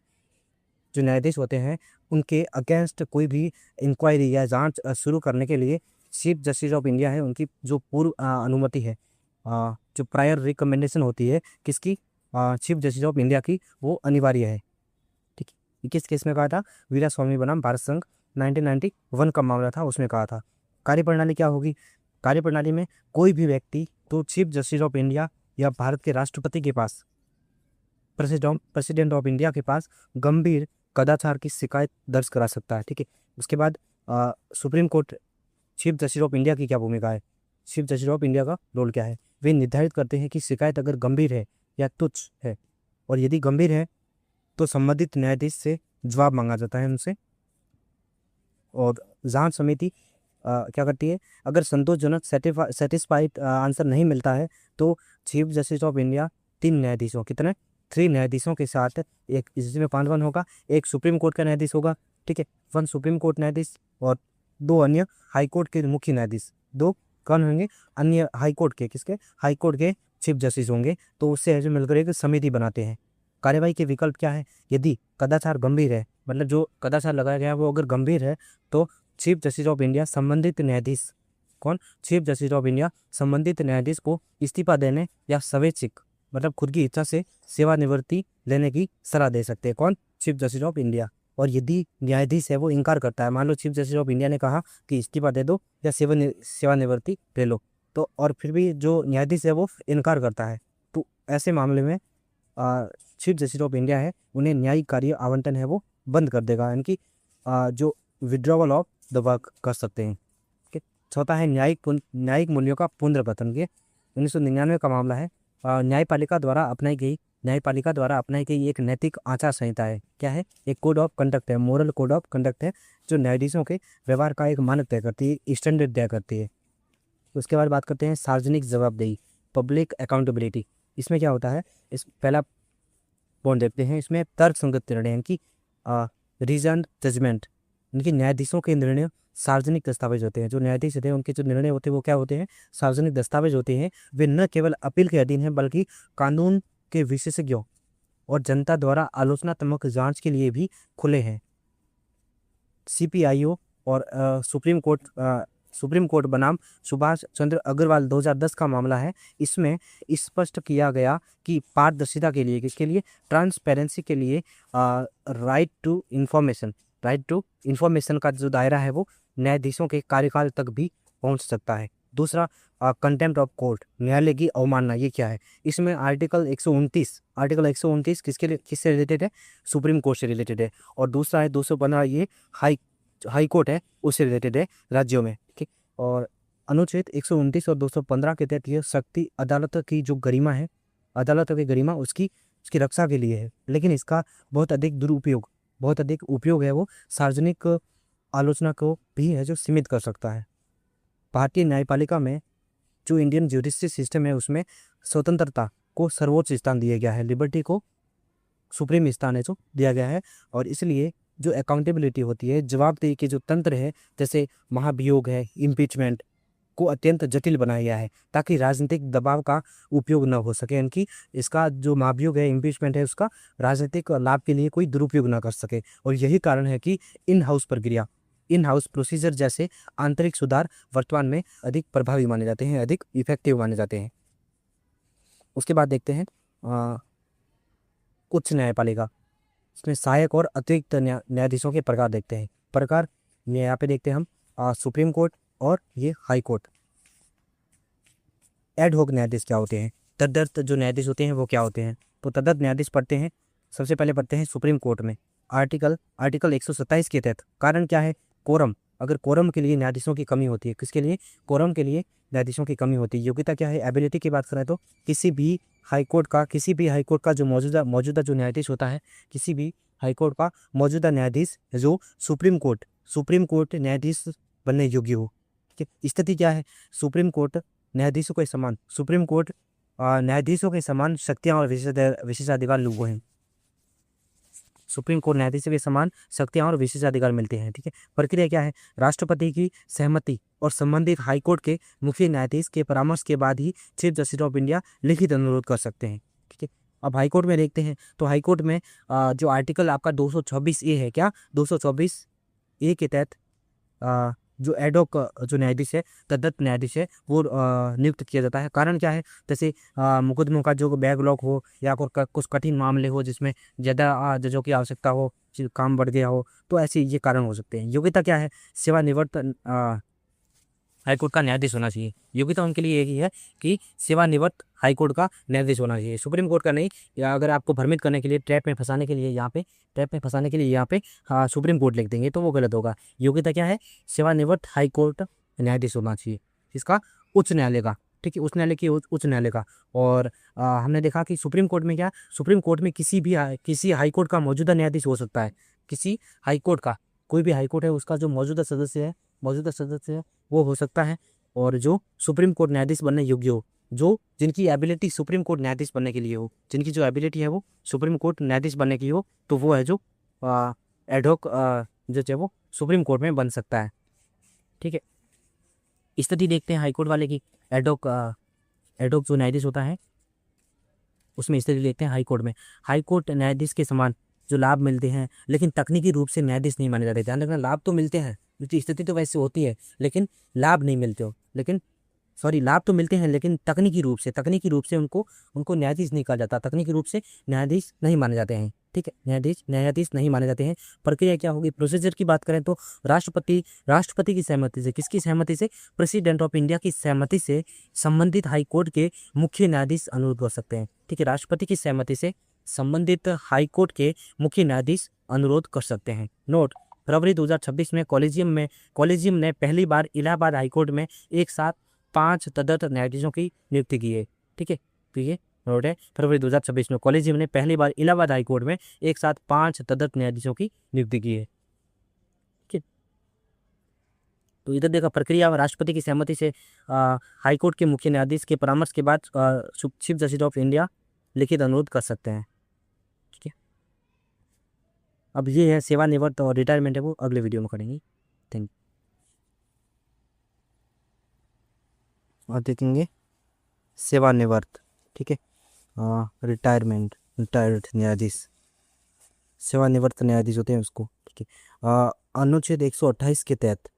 जो न्यायाधीश होते हैं उनके अगेंस्ट कोई भी इंक्वायरी या जांच शुरू करने के लिए चीफ जस्टिस ऑफ इंडिया है, उनकी जो पूर्व अनुमति है, जो प्रायर रिकमेंडेशन होती है किसकी, चीफ जस्टिस ऑफ इंडिया की, वो अनिवार्य है। ठीक है। किस केस में कहा था? वीरा स्वामी बनाम भारत संघ 1991 का मामला था, उसमें कहा था। कार्यप्रणाली क्या होगी? कार्यप्रणाली में कोई भी व्यक्ति तो चीफ जस्टिस ऑफ इंडिया या भारत के राष्ट्रपति के पास, प्रेसिडेंट ऑफ इंडिया के पास गंभीर कदाचार की शिकायत दर्ज करा सकता है। ठीक है। उसके बाद supreme court, chief justice of India की क्या भूमिका है? चीफ जस्टिस ऑफ इंडिया का रोल क्या है? वे निर्धारित करते हैं कि शिकायत अगर गंभीर है या तुच्छ है, और यदि गंभीर है तो संबंधित न्यायाधीश से जवाब मांगा जाता है उनसे। और जांच समिति क्या करती है? अगर संतोषजनक सेटिस्फाइड आंसर नहीं मिलता है तो चीफ जस्टिस ऑफ इंडिया 3 न्यायाधीशों, कितने, 3 न्यायाधीशों के साथ, एक जिसमें 5-1 होगा, एक सुप्रीम कोर्ट का न्यायाधीश होगा। ठीक है, 1 सुप्रीम कोर्ट न्यायाधीश और 2 अन्य हाई कोर्ट के मुख्य न्यायाधीश। 2 कौन होंगे? अन्य हाई कोर्ट के, किसके? हाई कोर्ट के चीफ जस्टिस होंगे। तो उससे जो मिलकर एक समिति बनाते हैं। कार्यवाही के विकल्प क्या है? यदि कदाचार गंभीर है, मतलब जो कदाचार लगाया गया है वो अगर गंभीर है, तो चीफ जस्टिस ऑफ इंडिया संबंधित न्यायाधीश, कौन? चीफ जस्टिस ऑफ इंडिया संबंधित न्यायाधीश को इस्तीफा देने या स्वैच्छिक, मतलब खुद की इच्छा से सेवानिवृत्ति लेने की सलाह दे सकते हैं। कौन? Chief justice of India. और यदि न्यायाधीश है वो इनकार करता है, मान लो चीफ जस्टिस ऑफ इंडिया ने कहा कि इस्तीफा दे दो या सेवानिवृत्ति ले लो, तो और फिर भी जो न्यायाधीश है वो इनकार करता है, तो ऐसे मामले में चीफ जस्टिस ऑफ इंडिया है उन्हें न्यायिक कार्य आवंटन है वो बंद कर देगा, यानी कि जो विड्रॉवल ऑफ द वर्क कर सकते हैं। चौथा है न्यायिक मूल्यों का पुनर्गठन। ये 1999 का मामला है। न्यायपालिका द्वारा अपनाई गई एक नैतिक आचार संहिता है। क्या है? एक कोड ऑफ कंडक्ट है, मोरल कोड ऑफ कंडक्ट है, जो न्यायाधीशों के व्यवहार का एक मानक तय करती है, स्टैंडर्ड तय करती है। उसके बाद बात करते हैं सार्वजनिक जवाबदेही, पब्लिक अकाउंटेबिलिटी। इसमें क्या होता है? इस पहला पॉइंट देखते हैं। इसमें तर्कसंगत निर्णय की रीजन जजमेंट, इनके न्यायाधीशों के निर्णय सार्वजनिक दस्तावेज होते हैं। जो न्यायाधीश होते हैं उनके जो निर्णय होते हैं वो क्या होते हैं? सार्वजनिक दस्तावेज होते हैं। वे न केवल अपील के अधीन हैं बल्कि कानून के विशेषज्ञों और जनता द्वारा आलोचनात्मक जांच के लिए भी खुले हैं। CPIO और सुप्रीम कोर्ट सुप्रीम कोर्ट बनाम सुभाष चंद्र अग्रवाल 2010 का मामला है। इसमें स्पष्ट किया गया कि पारदर्शिता के लिए, किसके लिए, ट्रांसपेरेंसी के लिए राइट टू इन्फॉर्मेशन का जो दायरा है वो न्यायाधीशों के कार्यकाल तक भी पहुंच सकता है। दूसरा, कंटेम्प्ट ऑफ कोर्ट, न्यायालय की अवमानना, ये क्या है? इसमें आर्टिकल 129 किसके लिए, किससे रिलेटेड है? सुप्रीम कोर्ट से रिलेटेड है। और दूसरा है 215, ये हाई कोर्ट है, उससे रिलेटेड है, राज्यों में। ठीक। और अनुच्छेद 129 और 215 के तहत ये शक्ति अदालत की जो गरिमा है, अदालत की गरिमा उसकी रक्षा के लिए है। लेकिन इसका बहुत अधिक उपयोग है वो सार्वजनिक आलोचना को भी है जो सीमित कर सकता है। भारतीय न्यायपालिका में जो इंडियन ज्यूडिशरी सिस्टम है उसमें स्वतंत्रता को सर्वोच्च स्थान दिया गया है, लिबर्टी को सुप्रीम स्थान है जो दिया गया है। और इसलिए जो अकाउंटेबिलिटी होती है, जवाबदेही के जो तंत्र है, जैसे महाभियोग है, इम्पीचमेंट को अत्यंत जटिल बनाया गया है ताकि राजनीतिक दबाव का उपयोग न हो सके, यानी कि इसका जो महाभियोग है, इम्पीचमेंट है, उसका राजनीतिक लाभ के लिए कोई दुरुपयोग न कर सके। और यही कारण है कि इन हाउस प्रोसीजर जैसे आंतरिक सुधार वर्तमान में अधिक प्रभावी माने जाते हैं, अधिक इफेक्टिव माने जाते हैं। उसके बाद देखते हैं उच्च न्यायपालिका। इसमें सहायक और अतिरिक्त न्यायाधीशों के प्रकार देखते हैं। प्रकार यहाँ पे देखते हैं हम सुप्रीम कोर्ट और ये हाई कोर्ट। एड होक न्यायाधीश क्या होते हैं? तदर्थ जो न्यायाधीश होते हैं वो क्या होते हैं? तो तदर्थ न्यायाधीश पढ़ते हैं, सबसे पहले पढ़ते हैं सुप्रीम कोर्ट में आर्टिकल 127 के तहत। कारण क्या है? कोरम। अगर कोरम के लिए न्यायाधीशों की कमी होती है, किसके लिए? कोरम के लिए न्यायाधीशों की कमी होती है। योग्यता क्या है? एबिलिटी की बात करें तो किसी भी हाई कोर्ट का जो मौजूदा जो न्यायाधीश होता है, किसी भी हाई कोर्ट का मौजूदा न्यायाधीश जो सुप्रीम कोर्ट न्यायाधीश बनने योग्य हो। ठीक है। स्थिति क्या है? सुप्रीम कोर्ट न्यायाधीशों के समान शक्तियां और विशेषाधिकार लागू हैं। सुप्रीम कोर्ट न्यायाधीशों के समान शक्तियां और विशेषाधिकार मिलते हैं। ठीक है। प्रक्रिया क्या है? राष्ट्रपति की सहमति और संबंधित हाईकोर्ट के मुख्य न्यायाधीश के परामर्श के बाद ही चीफ जस्टिस ऑफ इंडिया लिखित अनुरोध कर सकते हैं। ठीक है। अब हाईकोर्ट में देखते हैं तो हाईकोर्ट में जो आर्टिकल आपका 224A है, क्या 224A के तहत जो एडॉक जो न्यायाधीश है, तदर्थ न्यायाधीश है, वो नियुक्त किया जाता है। कारण क्या है? जैसे मुकदमों का जो बैकलॉग हो या कुछ कठिन मामले हो जिसमें ज़्यादा जजों की आवश्यकता हो, काम बढ़ गया हो, तो ऐसे ये कारण हो सकते हैं। योग्यता क्या है? सेवानिवृत्त हाईकोर्ट का न्यायाधीश होना चाहिए। योग्यता उनके लिए यही है कि सेवानिवृत्त हाईकोर्ट का न्यायाधीश होना चाहिए, सुप्रीम कोर्ट का नहीं। या अगर आपको भ्रमित करने के लिए, ट्रैप में फंसाने के लिए यहाँ पे सुप्रीम कोर्ट लिख देंगे तो वो गलत होगा। योग्यता क्या है? सेवानिवृत्त हाईकोर्ट न्यायाधीश होना चाहिए, इसका उच्च न्यायालय का। ठीक है। उच्च न्यायालय का। और हमने देखा कि सुप्रीम कोर्ट में सुप्रीम कोर्ट में किसी हाईकोर्ट का मौजूदा न्यायाधीश हो सकता है। किसी हाईकोर्ट का, कोई भी हाईकोर्ट है उसका जो मौजूदा सदस्य है वो हो सकता है। और जो सुप्रीम कोर्ट न्यायाधीश बनने योग्य हो, जिनकी एबिलिटी सुप्रीम कोर्ट न्यायाधीश बनने के लिए हो, जिनकी जो एबिलिटी है वो सुप्रीम कोर्ट न्यायाधीश बनने की हो, तो वो है जो एडहॉक जज है वो सुप्रीम कोर्ट में बन सकता है। ठीक है। स्थिति देखते हैं हाईकोर्ट वाले की। एडहॉक जो न्यायाधीश होता है उसमें स्थिति देखते हैं हाईकोर्ट में। हाईकोर्ट न्यायाधीश के समान जो लाभ मिलते हैं लेकिन तकनीकी रूप से न्यायाधीश नहीं माने जाते। ध्यान रखना, लाभ तो मिलते हैं, स्थिति तो वैसे होती है लेकिन लाभ नहीं मिलते हो, लाभ तो मिलते हैं लेकिन तकनीकी रूप से उनको न्यायाधीश नहीं कहा जाता, तकनीकी रूप से न्यायाधीश नहीं माने जाते हैं। ठीक है। न्यायाधीश नहीं माने जाते हैं। प्रक्रिया क्या होगी? प्रोसीजर की बात करें तो राष्ट्रपति की सहमति से, किसकी सहमति से? प्रेसिडेंट ऑफ इंडिया की सहमति से संबंधित हाईकोर्ट के मुख्य न्यायाधीश अनुरोध कर सकते हैं। ठीक है। राष्ट्रपति की सहमति से संबंधित हाईकोर्ट के मुख्य न्यायाधीश अनुरोध कर सकते हैं। नोट, फरवरी 2026 में कॉलेजियम ने पहली बार इलाहाबाद हाईकोर्ट में एक साथ 5 तदर्थ न्यायाधीशों की नियुक्ति की है। ठीक है। तो ये नोट है, फरवरी 2026 में कॉलेजियम ने पहली बार इलाहाबाद हाईकोर्ट में एक साथ 5 तदर्थ न्यायाधीशों की नियुक्ति की है। ठीक है। तो इधर देखा, प्रक्रिया राष्ट्रपति की सहमति से हाईकोर्ट के मुख्य न्यायाधीश के परामर्श के बाद चीफ जस्टिस ऑफ इंडिया लिखित अनुरोध कर सकते हैं। ठीक है। अब ये है सेवानिवृत्त और रिटायरमेंट है वो अगले वीडियो में करेंगे। Thank you. और देखेंगे सेवानिवृत्त। ठीक है। रिटायर्ड न्यायाधीश, सेवानिवृत्त न्यायाधीश होते हैं उसको। ठीक है। अनुच्छेद 128 के तहत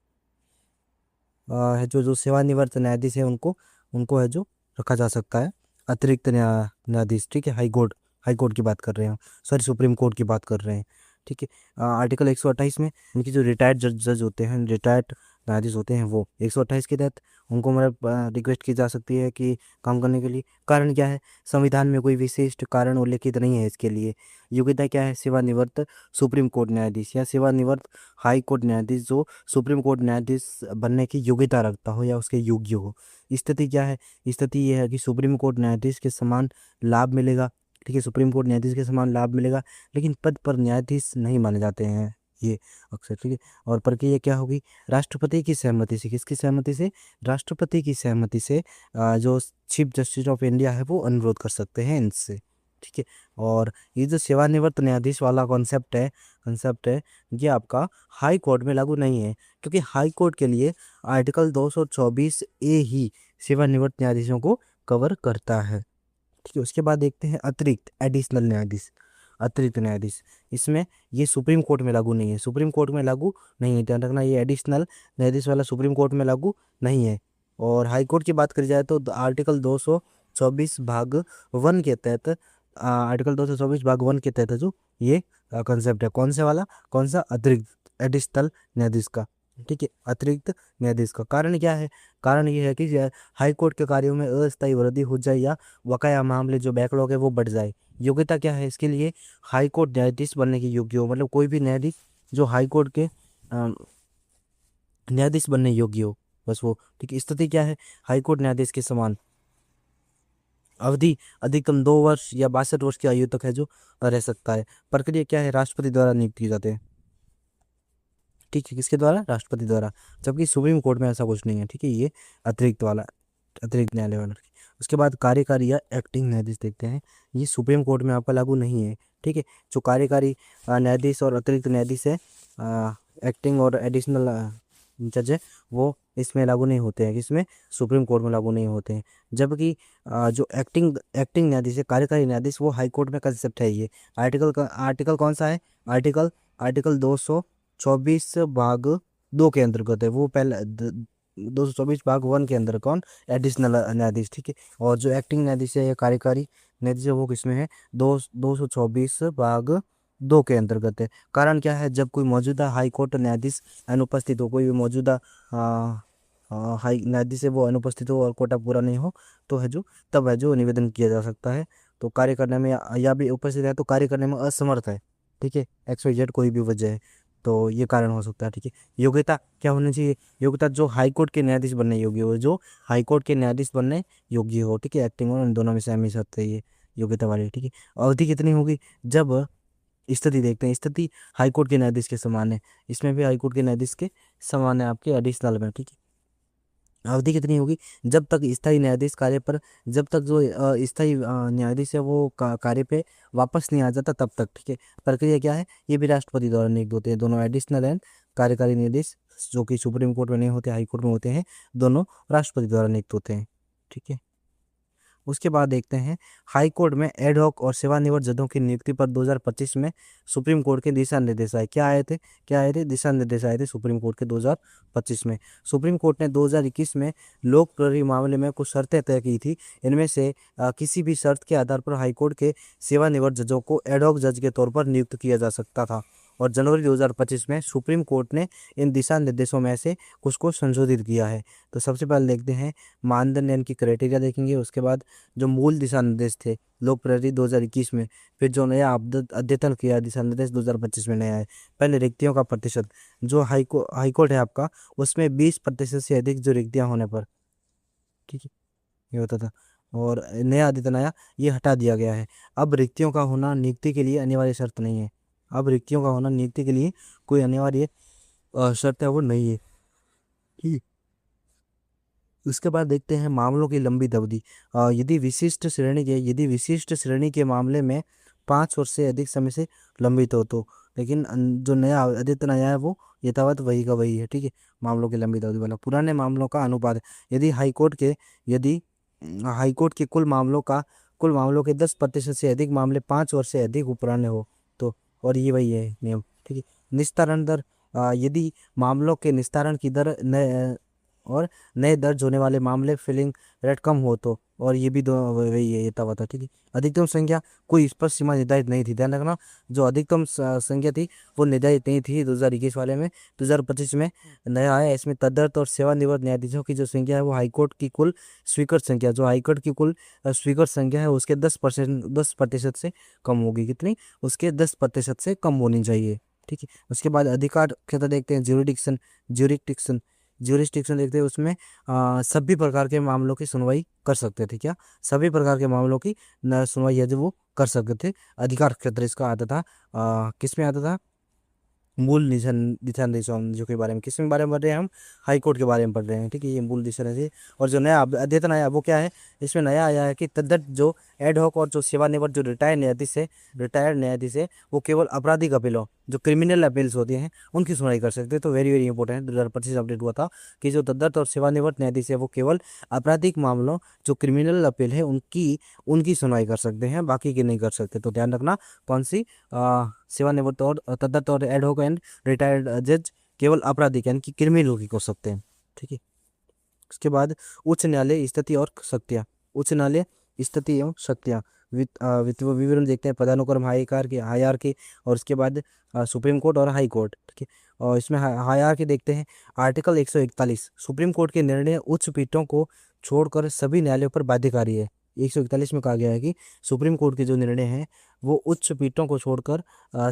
है जो सेवानिवृत्त न्यायाधीश है उनको उनको है जो रखा जा सकता है अतिरिक्त न्यायाधीश, ठीक है। हाई कोर्ट की बात कर रहे हैं, सॉरी सुप्रीम कोर्ट की बात कर रहे हैं, ठीक है। आर्टिकल 128 में उनकी जो रिटायर्ड जज होते हैं, रिटायर्ड न्यायाधीश होते हैं, वो 128 के तहत उनको मतलब रिक्वेस्ट की जा सकती है कि काम करने के लिए। कारण क्या है, संविधान में कोई विशिष्ट कारण उल्लेखित नहीं है इसके लिए। योग्यता क्या है, सेवानिवृत्त सुप्रीम कोर्ट न्यायाधीश या सेवानिवृत्त हाई कोर्ट न्यायाधीश जो सुप्रीम कोर्ट न्यायाधीश बनने की योग्यता रखता हो या उसके योग्य हो। स्थिति क्या है, स्थिति ये है कि सुप्रीम कोर्ट न्यायाधीश के समान लाभ मिलेगा, ठीक है, सुप्रीम कोर्ट न्यायाधीश के समान लाभ मिलेगा, लेकिन पद पर न्यायाधीश नहीं माने जाते हैं ये अक्सर, ठीक है। और प्रक्रिया क्या होगी, राष्ट्रपति की सहमति से, किसकी सहमति से, राष्ट्रपति की सहमति से जो चीफ जस्टिस ऑफ इंडिया है वो अनुरोध कर सकते हैं इनसे, ठीक है। और ये जो सेवानिवृत्त न्यायाधीश वाला कॉन्सेप्ट है ये आपका हाई कोर्ट में लागू नहीं है, क्योंकि हाई कोर्ट के लिए आर्टिकल 224 ए ही सेवानिवृत्त न्यायाधीशों को कवर करता है, ठीक है। उसके बाद देखते हैं अतिरिक्त एडिशनल न्यायाधीश, अतिरिक्त न्यायाधीश। इसमें ये सुप्रीम कोर्ट में लागू नहीं है, सुप्रीम कोर्ट में लागू नहीं है, ध्यान रखना, ये एडिशनल न्यायाधीश वाला सुप्रीम कोर्ट में लागू नहीं है। और हाई कोर्ट की बात करी जाए तो आर्टिकल 224 भाग 1 के तहत, आर्टिकल 224 भाग 1 के तहत जो ये कंसेप्ट है, कौन से वाला, कौन सा, अतिरिक्त एडिशनल न्यायाधीश का, ठीक है, अतिरिक्त न्यायाधीश का। कारण क्या है, कारण ये है कि हाई कोर्ट के कार्यों में अस्थायी वृद्धि हो जाए या बकाया मामले जो बैकलॉग है वो बढ़ जाए। योग्यता क्या है इसके लिए, हाई कोर्ट न्यायाधीश बनने की योग्य हो, मतलब कोई भी न्यायाधीश जो हाई कोर्ट के न्यायाधीश बनने योग्य हो, बस वो, ठीक है। स्थिति क्या है, हाई कोर्ट न्यायाधीश के समान अवधि अधिकतम 2 वर्ष या 62 वर्ष की आयु तक है जो रह सकता है। प्रक्रिया क्या है, राष्ट्रपति द्वारा नियुक्त किए जाते हैं, ठीक है, किसके द्वारा, राष्ट्रपति द्वारा, जबकि सुप्रीम कोर्ट में ऐसा कुछ नहीं है, ठीक है। ये अतिरिक्त वाला, अतिरिक्त न्यायालय वाला। उसके बाद कार्यकारी या एक्टिंग न्यायाधीश देखते हैं, ये सुप्रीम कोर्ट में आपका लागू नहीं है, ठीक है। जो कार्यकारी न्यायाधीश और अतिरिक्त न्यायाधीश है, एक्टिंग और एडिशनल जज है, वो इसमें लागू नहीं होते हैं, किसमें, सुप्रीम कोर्ट में लागू नहीं होते हैं। जबकि जो एक्टिंग न्यायाधीश है, कार्यकारी न्यायाधीश, वो हाई कोर्ट में कंसेप्ट है। ये आर्टिकल कौन सा है, आर्टिकल आर्टिकल 224 भाग 2 के अंतर्गत है, वो पहले 224 भाग 1 के अंदर कौन, एडिशनल न्यायाधीश, ठीक है। और जो एक्टिंग न्यायाधीश है या कार्यकारी न्यायाधीश है वो किसमें है, 224 भाग 2 के अंतर्गत है। कारण क्या है, जब कोई मौजूदा हाई कोर्ट न्यायाधीश अनुपस्थित हो, कोई भी मौजूदा हाई न्यायाधीश है वो अनुपस्थित हो और कोटा पूरा नहीं हो, तो है जो तब है जो निवेदन किया जा सकता है। तो कार्य करने में या भी उपस्थित है तो कार्य करने में असमर्थ है, ठीक है, XYZ कोई भी वजह है, तो ये कारण हो सकता है, ठीक है। योग्यता क्या होनी चाहिए, योग्यता जो हाई कोर्ट के न्यायाधीश बनने योग्य हो, जो हाई कोर्ट के न्यायाधीश बनने योग्य हो, ठीक है। एक्टिंग और इन दोनों में से हमें शर्त है ये योग्यता वाली, ठीक है। अवधि कितनी होगी, जब स्थिति देखते हैं, स्थिति हाई कोर्ट के न्यायाधीश के समान है, इसमें भी हाई कोर्ट के न्यायाधीश के समान है आपके एडिशनल में, ठीक है। अवधि कितनी होगी, जब तक स्थायी न्यायाधीश कार्य पर, जब तक जो स्थायी न्यायाधीश है वो कार्य पे वापस नहीं आ जाता तब तक, ठीक है। प्रक्रिया क्या है, ये भी राष्ट्रपति द्वारा नियुक्त होते हैं, दोनों एडिशनल एंड कार्यकारी न्यायाधीश जो कि सुप्रीम कोर्ट में नहीं होते, हाई कोर्ट में होते हैं, दोनों राष्ट्रपति द्वारा नियुक्त होते हैं, ठीक है। उसके बाद देखते हैं हाई कोर्ट में एडहॉक और सेवानिवृत्त जजों की नियुक्ति पर 2025 में सुप्रीम कोर्ट के दिशा निर्देश आए, क्या आए थे, दिशा निर्देश आए थे सुप्रीम कोर्ट के 2025 में। सुप्रीम कोर्ट ने 2021 में लोक प्रहरी मामले में कुछ शर्तें तय की थी, इनमें से किसी भी शर्त के आधार पर हाई कोर्ट के सेवानिवृत्त जजों को एडहॉक जज के तौर पर नियुक्त किया जा सकता था। और जनवरी 2025 में सुप्रीम कोर्ट ने इन दिशा निर्देशों में से कुछ को संशोधित किया है। तो सबसे पहले देखते हैं मानदंड, इनकी क्राइटेरिया देखेंगे, उसके बाद जो मूल दिशा निर्देश थे लोक प्रहरी 2021 में, फिर जो नया अद्यतन किया दिशा निर्देश 2025 में नया है। पहले रिक्तियों का प्रतिशत, जो हाईकोर्ट है आपका, उसमें 20% से अधिक जो रिक्तियां होने पर, ठीक है, ये होता था। और नया अद्यतन आया, ये हटा दिया गया है। अब रिक्तियों का होना नियुक्ति के लिए अनिवार्य शर्त नहीं है, अब रिक्तियों का होना नियुक्ति के लिए कोई अनिवार्य शर्त है वो नहीं है, ठीक है। उसके बाद देखते हैं मामलों की लंबी अवधि। यदि विशिष्ट श्रेणी के मामले में 5 वर्ष से अधिक समय से लंबित हो तो, लेकिन जो नया अद्यतन आया है वो यथावत वही का वही है, ठीक है। मामलों की लंबी अवधि वाला पुराने मामलों का अनुपात है। यदि हाईकोर्ट के कुल मामलों के 10% से अधिक मामले 5 वर्ष से अधिक पुराने हो तो, और ये वही है नियम, ठीक है। निस्तारण दर, यदि मामलों के निस्तारण की दर और नए दर्ज होने वाले मामले फिलिंग रेट कम हो तो, और ये भी दो वही है, ये तब था। ठीक है, अधिकतम संख्या कोई स्पष्ट सीमा निर्धारित नहीं थी, ध्यान रखना। जो अधिकतम संख्या थी वो निर्धारित नहीं थी 2021 वाले में। 2025 में नया है, इसमें तदर्थ और सेवानिवृत्त न्यायाधीशों की जो संख्या है वो हाईकोर्ट की कुल स्वीकृत संख्या, जो हाईकोर्ट की कुल स्वीकृत संख्या है उसके 10% से कम होगी। कितनी? उसके 10% से कम होनी चाहिए। ठीक है, उसके बाद अधिकार क्षेत्र देखते हैं, ज्यूरिडिक्शन। ज्यूरिडिक्शन ज्यूरिस्डिक्शन देखते हैं, उसमें सभी प्रकार के मामलों की सुनवाई कर सकते थे। क्या? सभी प्रकार के मामलों की सुनवाई है जो वो कर सकते थे। अधिकार क्षेत्र इसका आता था, किस में आता था? मूल दिशा निर्देशों के बारे में। किस में बारे में पढ़ रहे हैं हम? हाई कोर्ट के बारे में पढ़ रहे हैं। ठीक है, ये मूल दिशा निर्देश। और जो नया अद्यतन आया वो क्या है? इसमें नया आया है कि तद्दत जो एड हॉक और जो सेवानिवृत्त जो रिटायर्ड न्यायाधीश है वो केवल आपराधिक अपीलों, जो क्रिमिनल अपील्स होती हैं, उनकी सुनवाई कर सकते हैं। तो वेरी वेरी इंपॉर्टेंट 2025 अपडेट हुआ था कि जो तद्दत और सेवानिवृत्त न्यायाधीश है वो केवल आपराधिक मामलों, जो क्रिमिनल अपील है, उनकी उनकी सुनवाई कर सकते हैं, बाकी की नहीं कर सकते। तो ध्यान रखना, कौन सी? सेवानिवृत्त और तदर्थ और एड हॉक एंड रिटायर्ड जज केवल आपराधिक यानी कि क्रिमिनल की कर सकते हैं। ठीक है, उसके बाद उच्च न्यायालय स्थिति और शक्तियाँ। उच्च न्यायालय स्थिति एवं शक्तियाँ, विवरण देखते हैं। पदानुक्रम हायरार्की, और उसके बाद सुप्रीम कोर्ट और हाई कोर्ट। ठीक है, और इसमें हायरार्की देखते हैं। आर्टिकल 141, सुप्रीम कोर्ट के निर्णय उच्च पीठों को छोड़कर सभी न्यायालयों पर बाध्यकारी है। 141 में कहा गया है कि सुप्रीम कोर्ट के जो निर्णय हैं वो उच्च पीठों को छोड़कर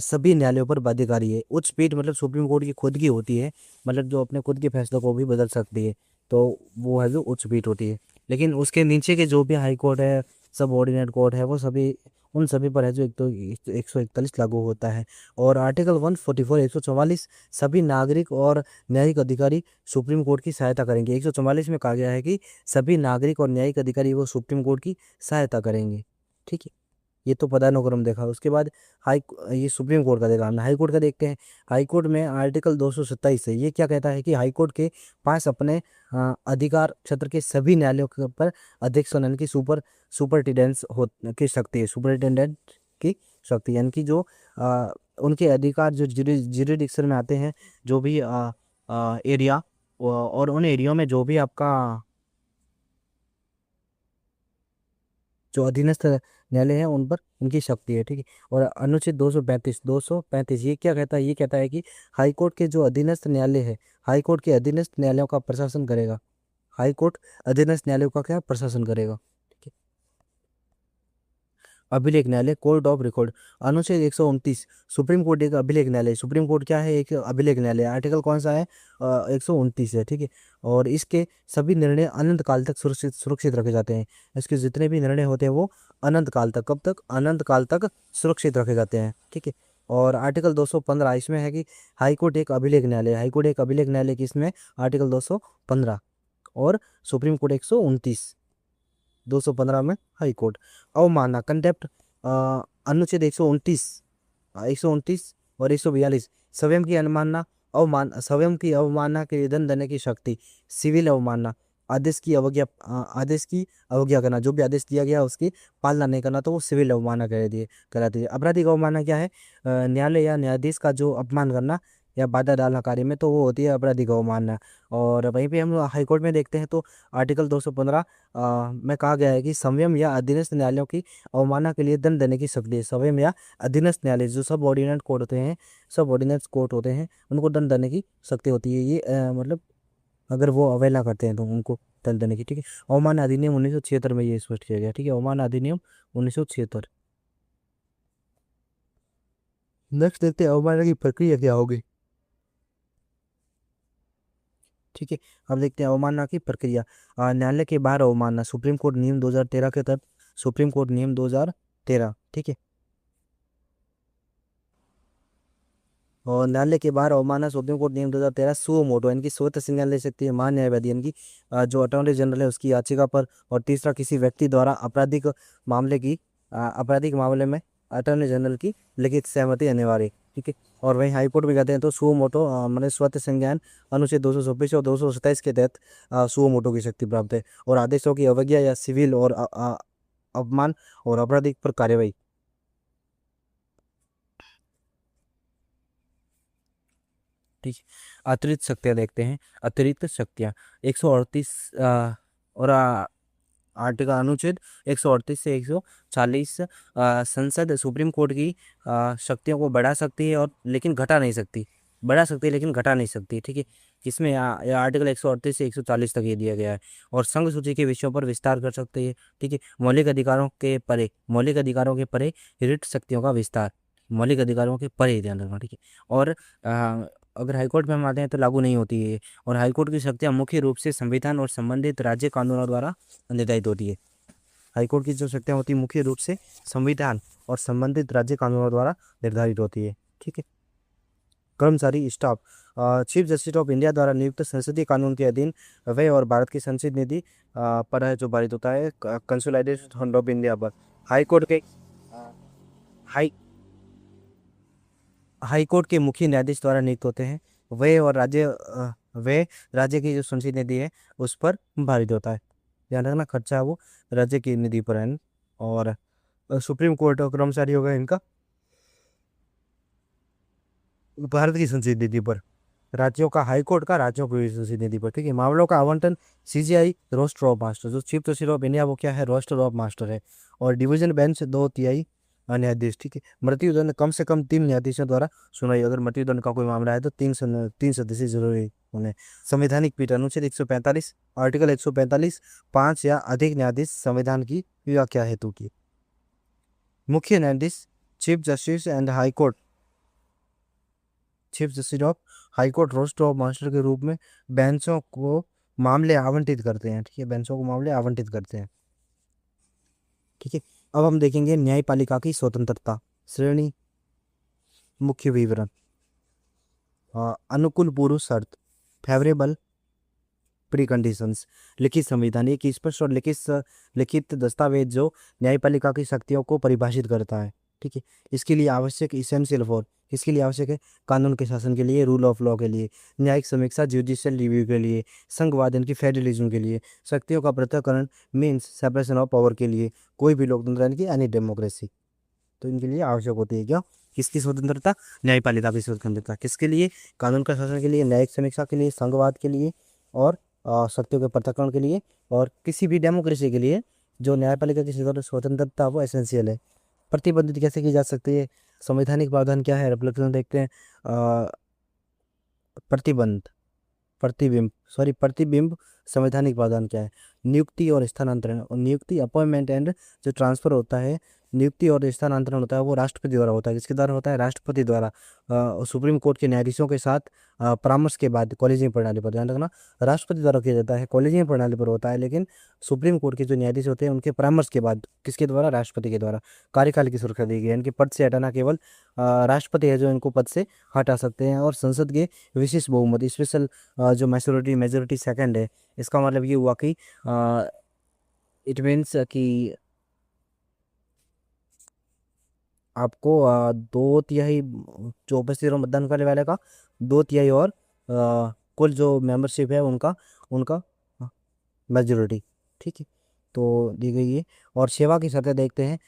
सभी न्यायालयों पर बाध्यकारी है। उच्च पीठ मतलब सुप्रीम कोर्ट की खुद की होती है, मतलब जो अपने खुद के फैसलों को भी बदल सकती है, तो वो है जो उच्च पीठ होती है। लेकिन उसके नीचे के जो भी हाई कोर्ट है, सब ऑर्डिनेट कोर्ट है, वो सभी उन सभी पर है जो 141 लागू होता है। और आर्टिकल 144 144, सभी नागरिक और न्यायिक अधिकारी सुप्रीम कोर्ट की सहायता करेंगे। 144 में कहा गया है कि सभी नागरिक और न्यायिक अधिकारी वो सुप्रीम कोर्ट की सहायता करेंगे। ठीक है, ये तो पदानुक्रम देखा। उसके बाद ये सुप्रीम कोर्ट का देखा हमने, हाई कोर्ट का देखते हैं। हाई कोर्ट में आर्टिकल 227 है, ये क्या कहता है कि हाई कोर्ट के पास अपने अधिकार क्षेत्र के सभी न्यायालयों पर अध्यक्ष यानी कि सुपरिटेंडेंस हो की शक्ति है। सुपरिटेंडेंट की शक्ति यानी कि जो उनके अधिकार जो जुरिडिक्शन में आते हैं, जो भी एरिया, और उन एरिया में जो भी आपका जो अधीनस्थ न्यायालय है उन पर उनकी शक्ति है। ठीक है, और अनुच्छेद 235 ये क्या कहता है? ये कहता है कि हाईकोर्ट के जो अधीनस्थ न्यायालय है, हाईकोर्ट के अधीनस्थ न्यायालयों का प्रशासन करेगा। हाईकोर्ट अधीनस्थ न्यायालयों का क्या प्रशासन करेगा? ठीक है, अभिलेख न्यायालय, कोर्ट ऑफ रिकॉर्ड। अनुच्छेद 129, सुप्रीम कोर्ट एक अभिलेख न्यायालय। सुप्रीम कोर्ट क्या है? एक अभिलेख न्यायालय। आर्टिकल कौन सा है? 129 है। ठीक है, और इसके सभी निर्णय अनंत काल तक सुरक्षित रखे जाते हैं। इसके जितने भी निर्णय होते हैं वो अनंत काल तक, कब तक? अनंत काल तक सुरक्षित रखे जाते हैं। ठीक है, और आर्टिकल 215 इसमें है कि हाईकोर्ट एक अभिलेख न्यायालय। हाईकोर्ट एक अभिलेख न्यायालय किसमें? आर्टिकल 215। और सुप्रीम कोर्ट 129, 215 में हाई कोर्ट। अवमानना, कंटेप्ट, अनुच्छेद 129 और 142, स्वयं की अवमानना, स्वयं की अवमानना के लिए दंड देने की शक्ति। सिविल अवमानना, आदेश की अवज्ञा करना, जो भी आदेश दिया गया उसकी पालना नहीं करना, तो वो सिविल अवमानना कहलाती है। आपराधिक अवमानना क्या है? न्यायालय या न्यायाधीश का जो अपमान करना या बाधा डालना कार्य में, तो वो होती है आपराधिक अवमानना। और वहीं पे हम हाईकोर्ट में देखते हैं तो आर्टिकल 215 में कहा गया है कि संयम या अधीनस्थ न्यायालयों की अवमानना के लिए दंड देने की शक्ति है। संयम या अधीनस्थ न्यायालय जो सब ऑर्डिनेंस कोर्ट होते हैं, उनको दंड देने की शक्ति होती है। ये मतलब अगर वो अवहेलना करते हैं तो उनको दंड देने की। ठीक है, अवमानना अधिनियम 1976 में ये स्पष्ट किया गया। ठीक है, अवमानना अधिनियम 1976। नेक्स्ट देखते हैं अवमानना की प्रक्रिया क्या होगी। ठीक है, अब देखते हैं अवमानना की प्रक्रिया। न्यायालय के बाहर अवमानना, सुप्रीम कोर्ट नियम 2013 के तहत, सुप्रीम कोर्ट नियम 2013। ठीक है, और न्यायालय के बाहर अवमानना सुप्रीम कोर्ट नियम 2013 सुओ मोटो यानी कि स्वतः संज्ञान ले सकती है महान्यायवादी यानी कि जो अटॉर्नी जनरल है उसकी याचिका पर। और तीसरा, किसी व्यक्ति द्वारा आपराधिक मामले में अटॉर्नी जनरल की लिखित सहमति अनिवार्य। ठीक है, और वहीं हाईकोर्ट में कहते हैं तो सुओ मोटो मतलब स्वतः संज्ञान अनुच्छेद 226 और 227 के तहत सुओ मोटो की शक्ति प्राप्त है। और आदेशों की अवज्ञा या सिविल और अपमान और आपराधिक पर कार्यवाही। ठीक है। अतिरिक्त शक्तियाँ देखते हैं। अतिरिक्त शक्तियाँ 138 और आर्टिकल अनुच्छेद 138 से 140 संसद सुप्रीम कोर्ट की शक्तियों को बढ़ा सकती है और लेकिन घटा नहीं सकती। बढ़ा सकती है लेकिन घटा नहीं सकती। ठीक है। जिसमें आर्टिकल 138 से 140 तक ये दिया गया है। और संघ सूची के विषयों पर विस्तार कर सकते हैं। ठीक है। मौलिक अधिकारों के परे, मौलिक अधिकारों के परे रिट शक्तियों का विस्तार, मौलिक अधिकारों के परे ध्यान रखना। ठीक है। और अगर हाईकोर्ट में हम आते हैं तो लागू नहीं होती है। और हाईकोर्ट की शक्तियाँ मुख्य रूप से संविधान और संबंधित राज्य कानूनों द्वारा निर्धारित होती है। हाईकोर्ट की जो शक्तियाँ होती है मुख्य रूप से संविधान और संबंधित राज्य कानूनों द्वारा निर्धारित होती है। ठीक है। कर्मचारी staff chief justice of India द्वारा नियुक्त संसदीय कानून के अधीन वे और भारत की संसदीय निधि पर है जो पारित होता है कंसोलिडेटेड फंड ऑफ इंडिया पर। हाईकोर्ट के हाई हाईकोर्ट के मुख्य न्यायाधीश द्वारा नियुक्त होते हैं। वे राज्य की जो संसदीय निधि है उस पर भारित होता है। ध्यान रखना, खर्चा है वो राज्य की निधि पर है। और सुप्रीम कोर्ट और कर्मचारी होगा इनका भारत की संसदीय निधि पर। राज्यों का हाईकोर्ट का राज्यों की संसदीय निधि पर। ठीक है। मामलों का आवंटन सीजीआई रोस्टर ऑफ मास्टर, जो चीफ जस्टिस ऑफ इंडिया वो क्या है, रोस्टर ऑफ मास्टर है। और डिवीजन बेंच 2/3 न्यायाधीश। ठीक है। मृत्युदंड कम से कम 3 न्यायाधीशों द्वारा सुनाई। अगर मृत्युदंड का कोई मामला है तो 3 सदस्य जरूरी होने। संवैधानिक पीठ अनुच्छेद 145 आर्टिकल 145 5 या अधिक न्यायाधीश संविधान की व्याख्या हेतु की। मुख्य न्यायाधीश chief justice and high court, chief justice of high court roster of master के रूप में बेंचों को मामले आवंटित करते हैं। ठीक है। बेंचों को मामले आवंटित करते हैं। ठीक है। अब हम देखेंगे न्यायपालिका की स्वतंत्रता श्रेणी, मुख्य विवरण, अनुकूल पूर्व शर्त, फेवरेबल प्री कंडीशंस, लिखित संविधान, एक स्पष्ट और लिखित दस्तावेज जो न्यायपालिका की शक्तियों को परिभाषित करता है। ठीक है। इसके लिए आवश्यक इसेंशियल फॉर, इसके लिए आवश्यक है कानून के शासन के लिए, रूल ऑफ लॉ के लिए, न्यायिक समीक्षा जुडिशियल रिव्यू के लिए, संघवाद यानी कि फेडरलिज्म के लिए, शक्तियों का पृथक्करण मीन्स सेपरेशन ऑफ पावर के लिए, कोई भी लोकतंत्र यानी कि एनी डेमोक्रेसी। तो इनके लिए आवश्यक होती है क्या, किसकी स्वतंत्रता, न्यायपालिका की स्वतंत्रता। किसके लिए, कानून का शासन के लिए, न्यायिक समीक्षा के लिए, संघवाद के लिए और शक्तियों के पृथक्करण के लिए और किसी भी डेमोक्रेसी के लिए जो न्यायपालिका की स्वतंत्रता वो एसेंशियल है। प्रतिबंधित कैसे की जा सकती है, संवैधानिक प्रावधान क्या है, रेफलेक्शन देखते हैं। प्रतिबंध प्रतिबिंब संवैधानिक प्रावधान क्या है, नियुक्ति और स्थानांतरण। और नियुक्ति अपॉइंटमेंट एंड जो ट्रांसफर होता है, नियुक्ति और स्थानांतरण होता है वो राष्ट्रपति द्वारा होता है। किसके द्वारा होता है, राष्ट्रपति द्वारा। सुप्रीम कोर्ट के न्यायाधीशों के साथ परामर्श के बाद कॉलेजियम प्रणाली पर, ध्यान रखना, राष्ट्रपति द्वारा किया जाता है, कॉलेजियम प्रणाली पर होता है। लेकिन सुप्रीम कोर्ट के जो न्यायाधीश होते हैं उनके परामर्श के बाद किसके द्वारा, राष्ट्रपति के द्वारा। कार्यकाल की सुरक्षा दी गई है, इनके पद से हटाना केवल राष्ट्रपति है जो इनको पद से हटा सकते हैं। और संसद के विशेष बहुमत स्पेशल जो मेजोरिटी सेकंड है, इसका मतलब ये हुआ कि इट मीन्स कि आपको 2/3 जो उपस्थित रहो मतदान करने वाले का 2/3 और कुल जो मेंबरशिप है उनका उनका मेजोरिटी। ठीक है। तो दी गई है। और सेवा की शर्तें देखते हैं।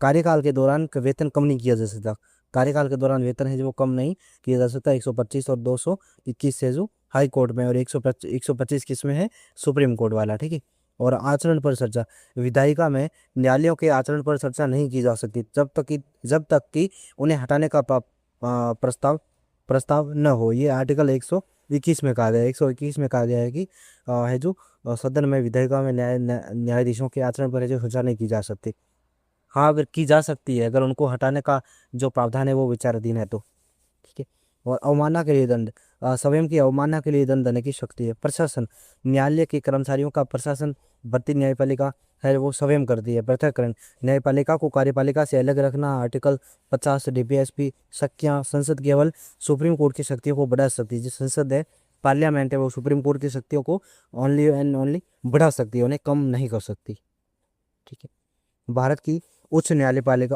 कार्यकाल के दौरान वेतन कम नहीं किया जा सकता। कार्यकाल के दौरान वेतन है जो वो कम नहीं किया जा सकता। 125 और 221 से जो हाई कोर्ट में और 125 किसमें है, सुप्रीम कोर्ट वाला। ठीक है। और आचरण पर चर्चा, विधायिका में न्यायालयों के आचरण पर चर्चा नहीं की जा सकती जब तक कि उन्हें हटाने का प्रस्ताव न हो। ये आर्टिकल 121 में कहा गया है। 121 में कहा गया है कि है जो सदन में विधायिका में न्यायाधीशों के आचरण पर है जो चर्चा नहीं की जा सकती। हाँ, अगर की जा सकती है, अगर उनको हटाने का जो प्रावधान है वो विचाराधीन है तो। ठीक है। और अवमानना के लिए दंड, स्वयं की अवमानना के लिए दंड देने की शक्ति है। प्रशासन, न्यायालय के कर्मचारियों का प्रशासन भर्ती न्यायपालिका है वो स्वयं करती है। पृथक्करण, न्यायपालिका को कार्यपालिका से अलग रखना। आर्टिकल 50 डीपीएसपी शक्तियाँ, संसद केवल सुप्रीम कोर्ट की शक्तियों को बढ़ा सकती है। जो संसद है, पार्लियामेंट है, वो सुप्रीम कोर्ट की शक्तियों को ओनली एंड ओनली बढ़ा सकती है, उन्हें कम नहीं कर सकती। ठीक है। भारत की उच्च न्यायपालिका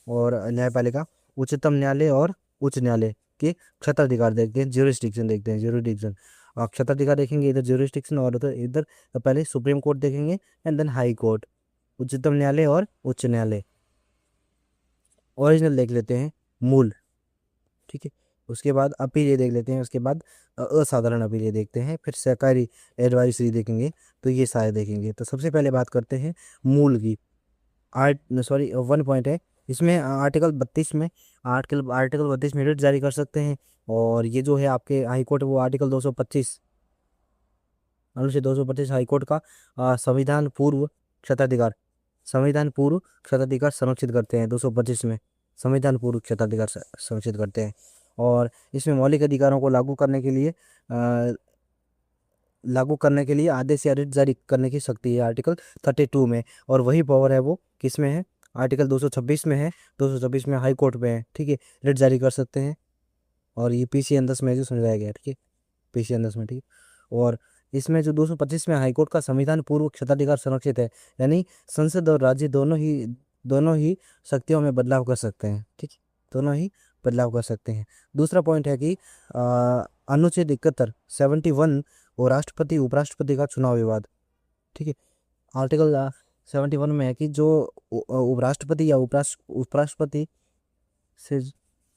और न्यायपालिका, उच्चतम न्यायालय और उच्च न्यायालय के क्षेत्राधिकार देखते हैं, ज्यूरिसडिक्शन देखते हैं, ज्यूरिसडिक्शन। क्षेत्राधिकार देखेंगे इधर ज्यूरिसडिक्शन और इधर पहले सुप्रीम कोर्ट देखेंगे एंड देन हाई कोर्ट, उच्चतम न्यायालय और उच्च न्यायालय। ओरिजिनल देख लेते हैं, मूल। ठीक है। उसके बाद अपील ये देख लेते हैं, उसके बाद असाधारण अपील ये देखते हैं, फिर सरकारी एडवाइजरी देखेंगे, तो ये सारे देखेंगे। तो सबसे पहले बात करते हैं मूल की। आर्ट सॉरी 1 पॉइंट है इसमें, आर्टिकल 32 में, आर्टिकल 32 में रिट जारी कर सकते हैं। और ये जो है आपके हाई कोर्ट, वो आर्टिकल 225, अनुच्छेद 225 हाई कोर्ट का संविधान पूर्व क्षताधिकार, संविधान पूर्व क्षताधिकार संरक्षित करते हैं 225 में, संविधान पूर्व क्षताधिकार संरक्षित करते हैं। और इसमें मौलिक अधिकारों को लागू करने के लिए आदेश या रिट जारी करने की शक्ति है आर्टिकल 32 में। और वही पावर है वो किस में है, आर्टिकल 226 में है, 226 में हाई कोर्ट में है, ठीक है। रिट जारी कर सकते हैं, और ये PCN 10 में जो समझाया गया है, ठीक है, PCN 10 में, ठीक है। और इसमें जो 225 में हाईकोर्ट का संविधान पूर्व क्षताधिकार संरक्षित है, यानी संसद और राज्य दोनों ही शक्तियों में बदलाव कर सकते हैं, ठीक है, दोनों ही बदलाव कर सकते हैं। दूसरा पॉइंट है कि अनुच्छेद 71 71 और राष्ट्रपति उपराष्ट्रपति का चुनाव विवाद, ठीक है। आर्टिकल 71 में है कि जो उपराष्ट्रपति या उपराष्ट्रपति से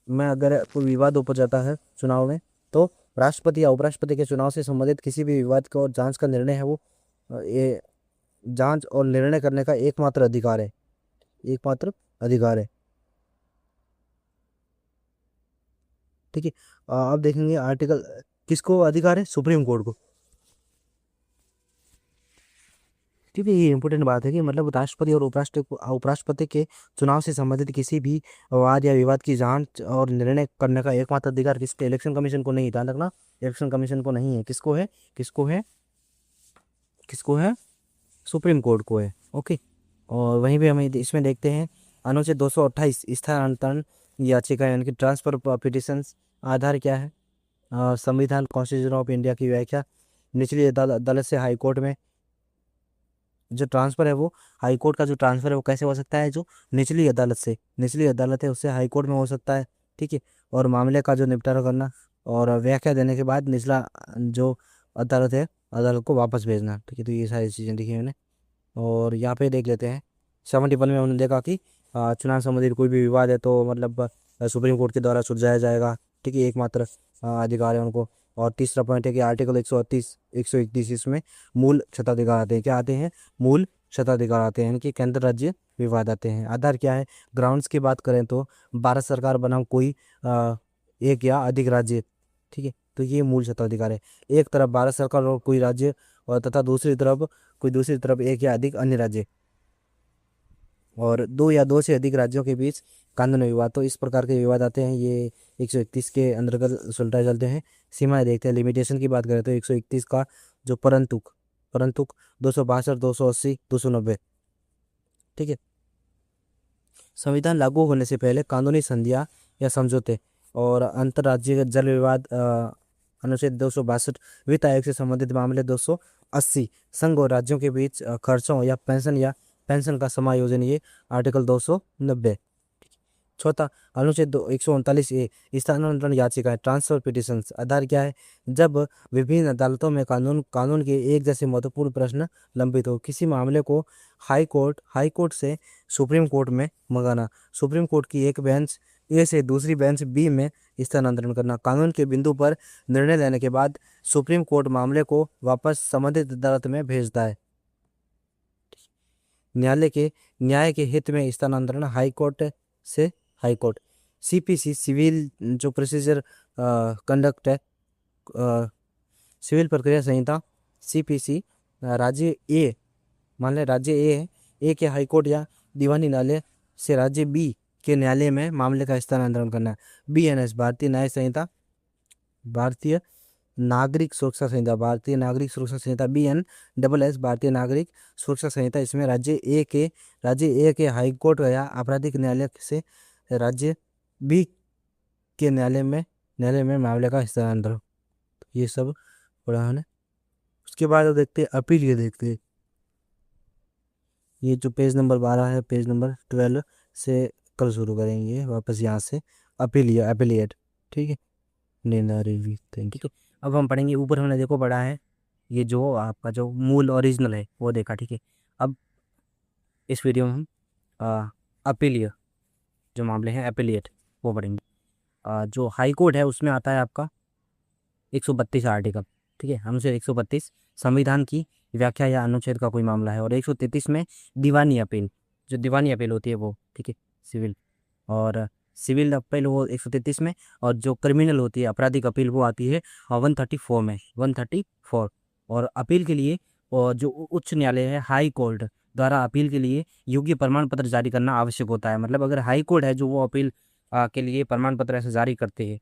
में अगर कोई विवाद उपज जाता है चुनाव में, तो राष्ट्रपति या उपराष्ट्रपति के चुनाव से संबंधित किसी भी विवाद को जांच का निर्णय है वो ये जांच और निर्णय करने का एकमात्र अधिकार है, एकमात्र अधिकार है, ठीक है। अब देखेंगे आर्टिकल किसको अधिकार है, सुप्रीम कोर्ट को, ठीक है। ये इंपॉर्टेंट बात है कि मतलब राष्ट्रपति और उपराष्ट्रपति के चुनाव से संबंधित किसी भी वाद या विवाद की जांच और निर्णय करने का एकमात्र अधिकार किसको, इलेक्शन कमीशन को नहीं, ध्यान रखना, इलेक्शन कमीशन को नहीं है, किसको है, किसको है, किसको है, सुप्रीम कोर्ट को है, ओके। और वहीं पे हमें इसमें देखते हैं अनुच्छेद 228 स्थानांतरण याचिका यानी कि ट्रांसफर पिटिशंस, आधार क्या है, संविधान कॉन्स्टिट्यूशन ऑफ इंडिया की व्याख्या, निचली अदालत से हाई कोर्ट में जो ट्रांसफ़र है वो, हाई कोर्ट का जो ट्रांसफ़र है वो कैसे हो सकता है, जो निचली अदालत से, निचली अदालत है उससे हाई कोर्ट में हो सकता है, ठीक है। और मामले का जो निपटारा करना और व्याख्या देने के बाद निचला जो अदालत है, अदालत को वापस भेजना, ठीक है। तो ये सारी चीज़ें देखी मैंने। और यहाँ पे देख लेते हैं 71 में उन्होंने देखा कि चुनाव संबंधित कोई भी विवाद है तो मतलब सुप्रीम कोर्ट के द्वारा सुलझाया जाएगा, ठीक है, एकमात्र अधिकार है उनको। और तीसरा पॉइंट है कि आर्टिकल 138 131 इसमें मूल क्षताधिकार आते हैं, क्या आते हैं, मूल क्षताधिकार आते हैं, यानी कि केंद्र राज्य विवाद आते हैं। आधार क्या है, ग्राउंड्स की बात करें तो भारत सरकार बनाम कोई एक या अधिक राज्य, ठीक है, तो ये मूल क्षताधिकार है। एक तरफ भारत सरकार और कोई राज्य, और तथा दूसरी तरफ एक या अधिक अन्य राज्य, और दो या दो से अधिक राज्यों के बीच कानून विवाद, तो इस प्रकार के विवाद आते हैं, ये 131 के अंतर्गत सुलझाए चलते हैं। सीमाएं देखते हैं, लिमिटेशन की बात करें तो 131 का जो परंतुक परंतुक 262 280 290, ठीक है। संविधान लागू होने से पहले कानूनी संधियां या समझौते और अंतर्राज्यीय जल विवाद, अनुच्छेद 262 वित्त आयोग से संबंधित मामले 280 संघ और राज्यों के बीच खर्चों या पेंशन का समायोजन, ये आर्टिकल 290। चौथा अनुच्छेद 139A स्थानांतरण याचिका, ट्रांसफर पिटिशंस, आधार क्या है, जब विभिन्न अदालतों में कानून के एक जैसे महत्वपूर्ण प्रश्न लंबित हो, किसी मामले को हाई कोर्ट से सुप्रीम कोर्ट में मंगाना, सुप्रीम कोर्ट की एक बेंच ए से दूसरी बेंच बी में स्थानांतरण करना, कानून के बिंदु पर निर्णय लेने के बाद सुप्रीम कोर्ट मामले को वापस संबंधित अदालत में भेजता है। न्याय के हित में स्थानांतरण, हाई कोर्ट से हाई कोर्ट। CPC सिविल जो प्रोसीजर कंडक्ट है, सिविल प्रक्रिया संहिता, CPC राज्य ए, मान लें राज्य ए है, ए के हाई कोर्ट या दीवानी न्यायालय से राज्य बी के न्यायालय में मामले का स्थानांतरण करना है। BNS भारतीय न्याय संहिता, भारतीय नागरिक सुरक्षा संहिता, भारतीय नागरिक सुरक्षा संहिता, BNSS भारतीय नागरिक सुरक्षा संहिता, इसमें राज्य ए के हाई कोर्ट या आपराधिक न्यायालय से राज्य बी के न्यायालय में मामले का स्थानांतरण, ये सब पढ़ा है। उसके बाद देखते हैं अपील, ये देखते हैं, ये जो पेज नंबर 12 है, पेज नंबर 12 से कल शुरू करेंगे वापस यहाँ से, अपीलिएट, ठीक है, नैना रिव्यू, थैंक यू। अब हम पढ़ेंगे, ऊपर हमने देखो पढ़ा है, ये जो आपका जो मूल ओरिजिनल है वो देखा, ठीक है। अब इस वीडियो में हम अपीलियर जो मामले हैं, अपीलिएट, वो पढ़ेंगे। जो हाई कोर्ट है उसमें आता है आपका 132 आर्टिकल, ठीक है। अनुच्छेद 132 संविधान की व्याख्या या अनुच्छेद का कोई मामला है, और 133 में दीवानी अपील, जो दीवानी अपील होती है वो, ठीक है, सिविल, और सिविल अपील वो 133 में, और जो क्रिमिनल होती है आपराधिक अपील वो आती है 134 में, 134। और अपील के लिए और जो उच्च न्यायालय है हाई कोर्ट द्वारा अपील के लिए योग्य प्रमाण पत्र जारी करना आवश्यक होता है। मतलब अगर हाई कोर्ट है जो वो अपील के लिए प्रमाण पत्र ऐसे जारी करते हैं,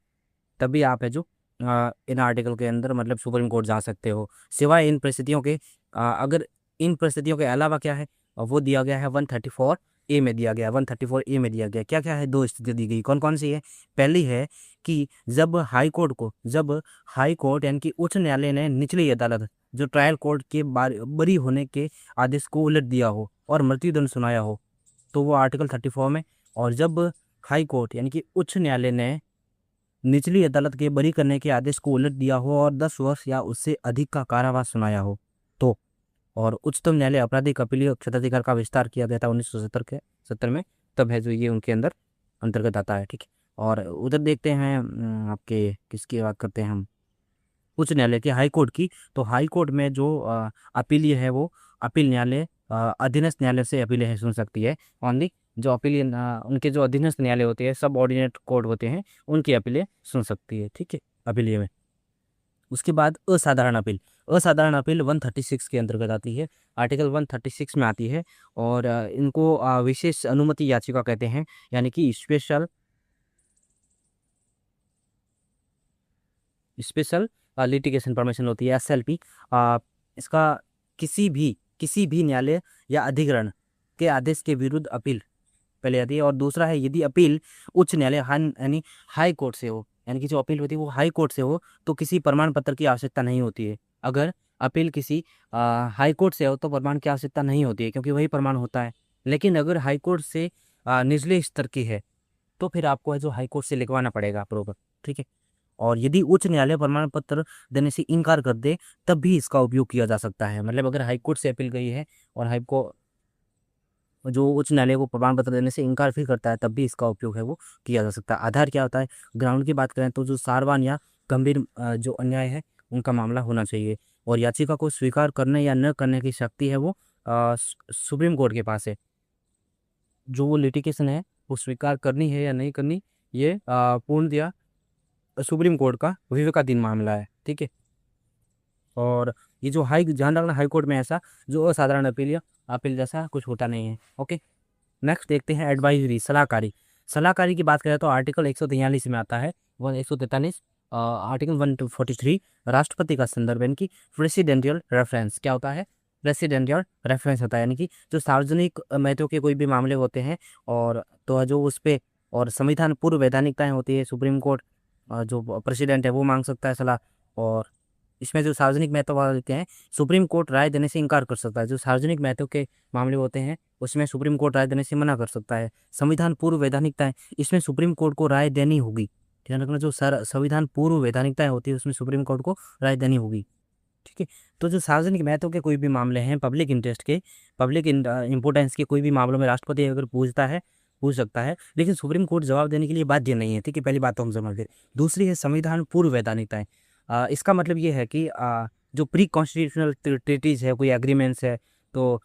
तभी आप है जो इन आर्टिकल के अंदर मतलब सुप्रीम कोर्ट जा सकते हो। सिवाय इन परिस्थितियों के अगर इन परिस्थितियों के अलावा क्या है, वो दिया गया है 134 ए में दिया गया है, 134 ए में दिया गया क्या क्या है, दो स्थिति दी गई, कौन कौन सी है। पहली है कि जब हाई कोर्ट यानी कि उच्च न्यायालय ने निचली अदालत जो ट्रायल कोर्ट के बरी होने के आदेश को उलट दिया हो और मृत्युदंड सुनाया हो, तो वो आर्टिकल 34 में। और जब हाई कोर्ट यानी कि उच्च न्यायालय ने निचली अदालत के बरी करने के आदेश को उलट दिया हो और 10 वर्ष या उससे अधिक का कारावास सुनाया हो, तो। और उच्चतम न्यायालय आपराधिक अपीलीय क्षेत्राधिकार का विस्तार किया गया था 1970 में, तब है जो ये उनके अंदर अंतर्गत आता है, ठीक है। और उधर देखते हैं आपके किसकी बात करते हैं हम, उच्च न्यायालय की, हाई कोर्ट की। तो हाई कोर्ट में जो अपीलीय है वो अपील न्यायालय अधीनस्थ न्यायालय से अपीलें सुन सकती है। ओनली जो अपीलीय उनके जो अधीनस्थ न्यायालय होते हैं, सब ऑर्डिनेट कोर्ट होते हैं, उनकी अपीलें सुन सकती है, ठीक है, अपीलीय में। उसके बाद असाधारण अपील, असाधारण अपील 136 के अंतर्गत आती है, आर्टिकल 136 में आती है। और इनको विशेष अनुमति याचिका कहते हैं, यानी कि स्पेशल स्पेशल लिटिगेशन परमिशन होती है, एसएलपी। इसका किसी भी न्यायालय या अधिकरण के आदेश के विरुद्ध अपील पहले आती है। और दूसरा है यदि अपील उच्च न्यायालय यानी हाई कोर्ट से हो, यानी कि जो अपील होती है वो हाई कोर्ट से हो, तो किसी प्रमाण पत्र की आवश्यकता नहीं होती है। अगर अपील किसी हाई कोर्ट से हो तो प्रमाण की आवश्यकता नहीं होती है, क्योंकि वही प्रमाण होता है। लेकिन अगर हाई कोर्ट से निचले स्तर की है, तो फिर आपको है जो हाई कोर्ट से लिखवाना पड़ेगा प्रॉपर, ठीक है। और यदि उच्च न्यायालय प्रमाण पत्र देने से इनकार कर दे, तब भी इसका उपयोग किया जा सकता है। मतलब अगर हाई कोर्ट से अपील गई है और हाई को जो उच्च न्यायालय को प्रमाण पत्र देने से इनकार भी करता है, तब भी इसका उपयोग है वो किया जा सकता है। आधार क्या होता है, ग्राउंड की बात करें तो जो सारवान या गंभीर जो अन्याय है उनका मामला होना चाहिए। और याचिका को स्वीकार करने या न करने की शक्ति है वो सुप्रीम कोर्ट के पास है। जो वो लिटिगेशन है वो स्वीकार करनी है या नहीं करनी, ये पूर्णतया सुप्रीम कोर्ट का विवेकाधीन मामला है, ठीक है। और ये जो ध्यान रखना, हाई कोर्ट में ऐसा जो असाधारण अपील या अपील जैसा कुछ होता नहीं है, ओके। नेक्स्ट देखते हैं एडवाइजरी, सलाहकारी। सलाहकारी की बात करें तो आर्टिकल 143 में आता है, 143 आर्टिकल 143 राष्ट्रपति का संदर्भ, यानी कि प्रेसिडेंशियल रेफरेंस क्या होता है, प्रेसिडेंशियल रेफरेंस होता है। यानी कि जो सार्वजनिक महत्व के कोई भी मामले होते हैं, और तो जो उस पर और संविधान पूर्व वैधानिकताएं होती है, सुप्रीम कोर्ट जो प्रेसिडेंट है वो मांग सकता है सलाह। और इसमें जो सार्वजनिक महत्व वाले होते हैं, सुप्रीम कोर्ट राय देने से इनकार कर सकता है। जो सार्वजनिक महत्व के मामले होते हैं उसमें सुप्रीम कोर्ट राय देने से मना कर सकता है। संविधान पूर्व वैधानिकताएं, इसमें सुप्रीम कोर्ट को राय देनी होगी, ध्यान रखना। जो संविधान पूर्व वैधानिकताएं होती है उसमें सुप्रीम कोर्ट को राय देनी होगी, ठीक है। तो जो सार्वजनिक महत्व के कोई भी मामले हैं, पब्लिक इंटरेस्ट के, पब्लिक इंपोर्टेंस के कोई भी मामलों में राष्ट्रपति अगर पूछ सकता है, लेकिन सुप्रीम कोर्ट जवाब देने के लिए बाध्य नहीं है, ठीक है। पहली बात तो हम समझ गए। दूसरी है संविधान पूर्व वैधानिकताएं। इसका मतलब ये है कि जो प्री कॉन्स्टिट्यूशनल ट्रीटीज है, कोई एग्रीमेंट्स है, तो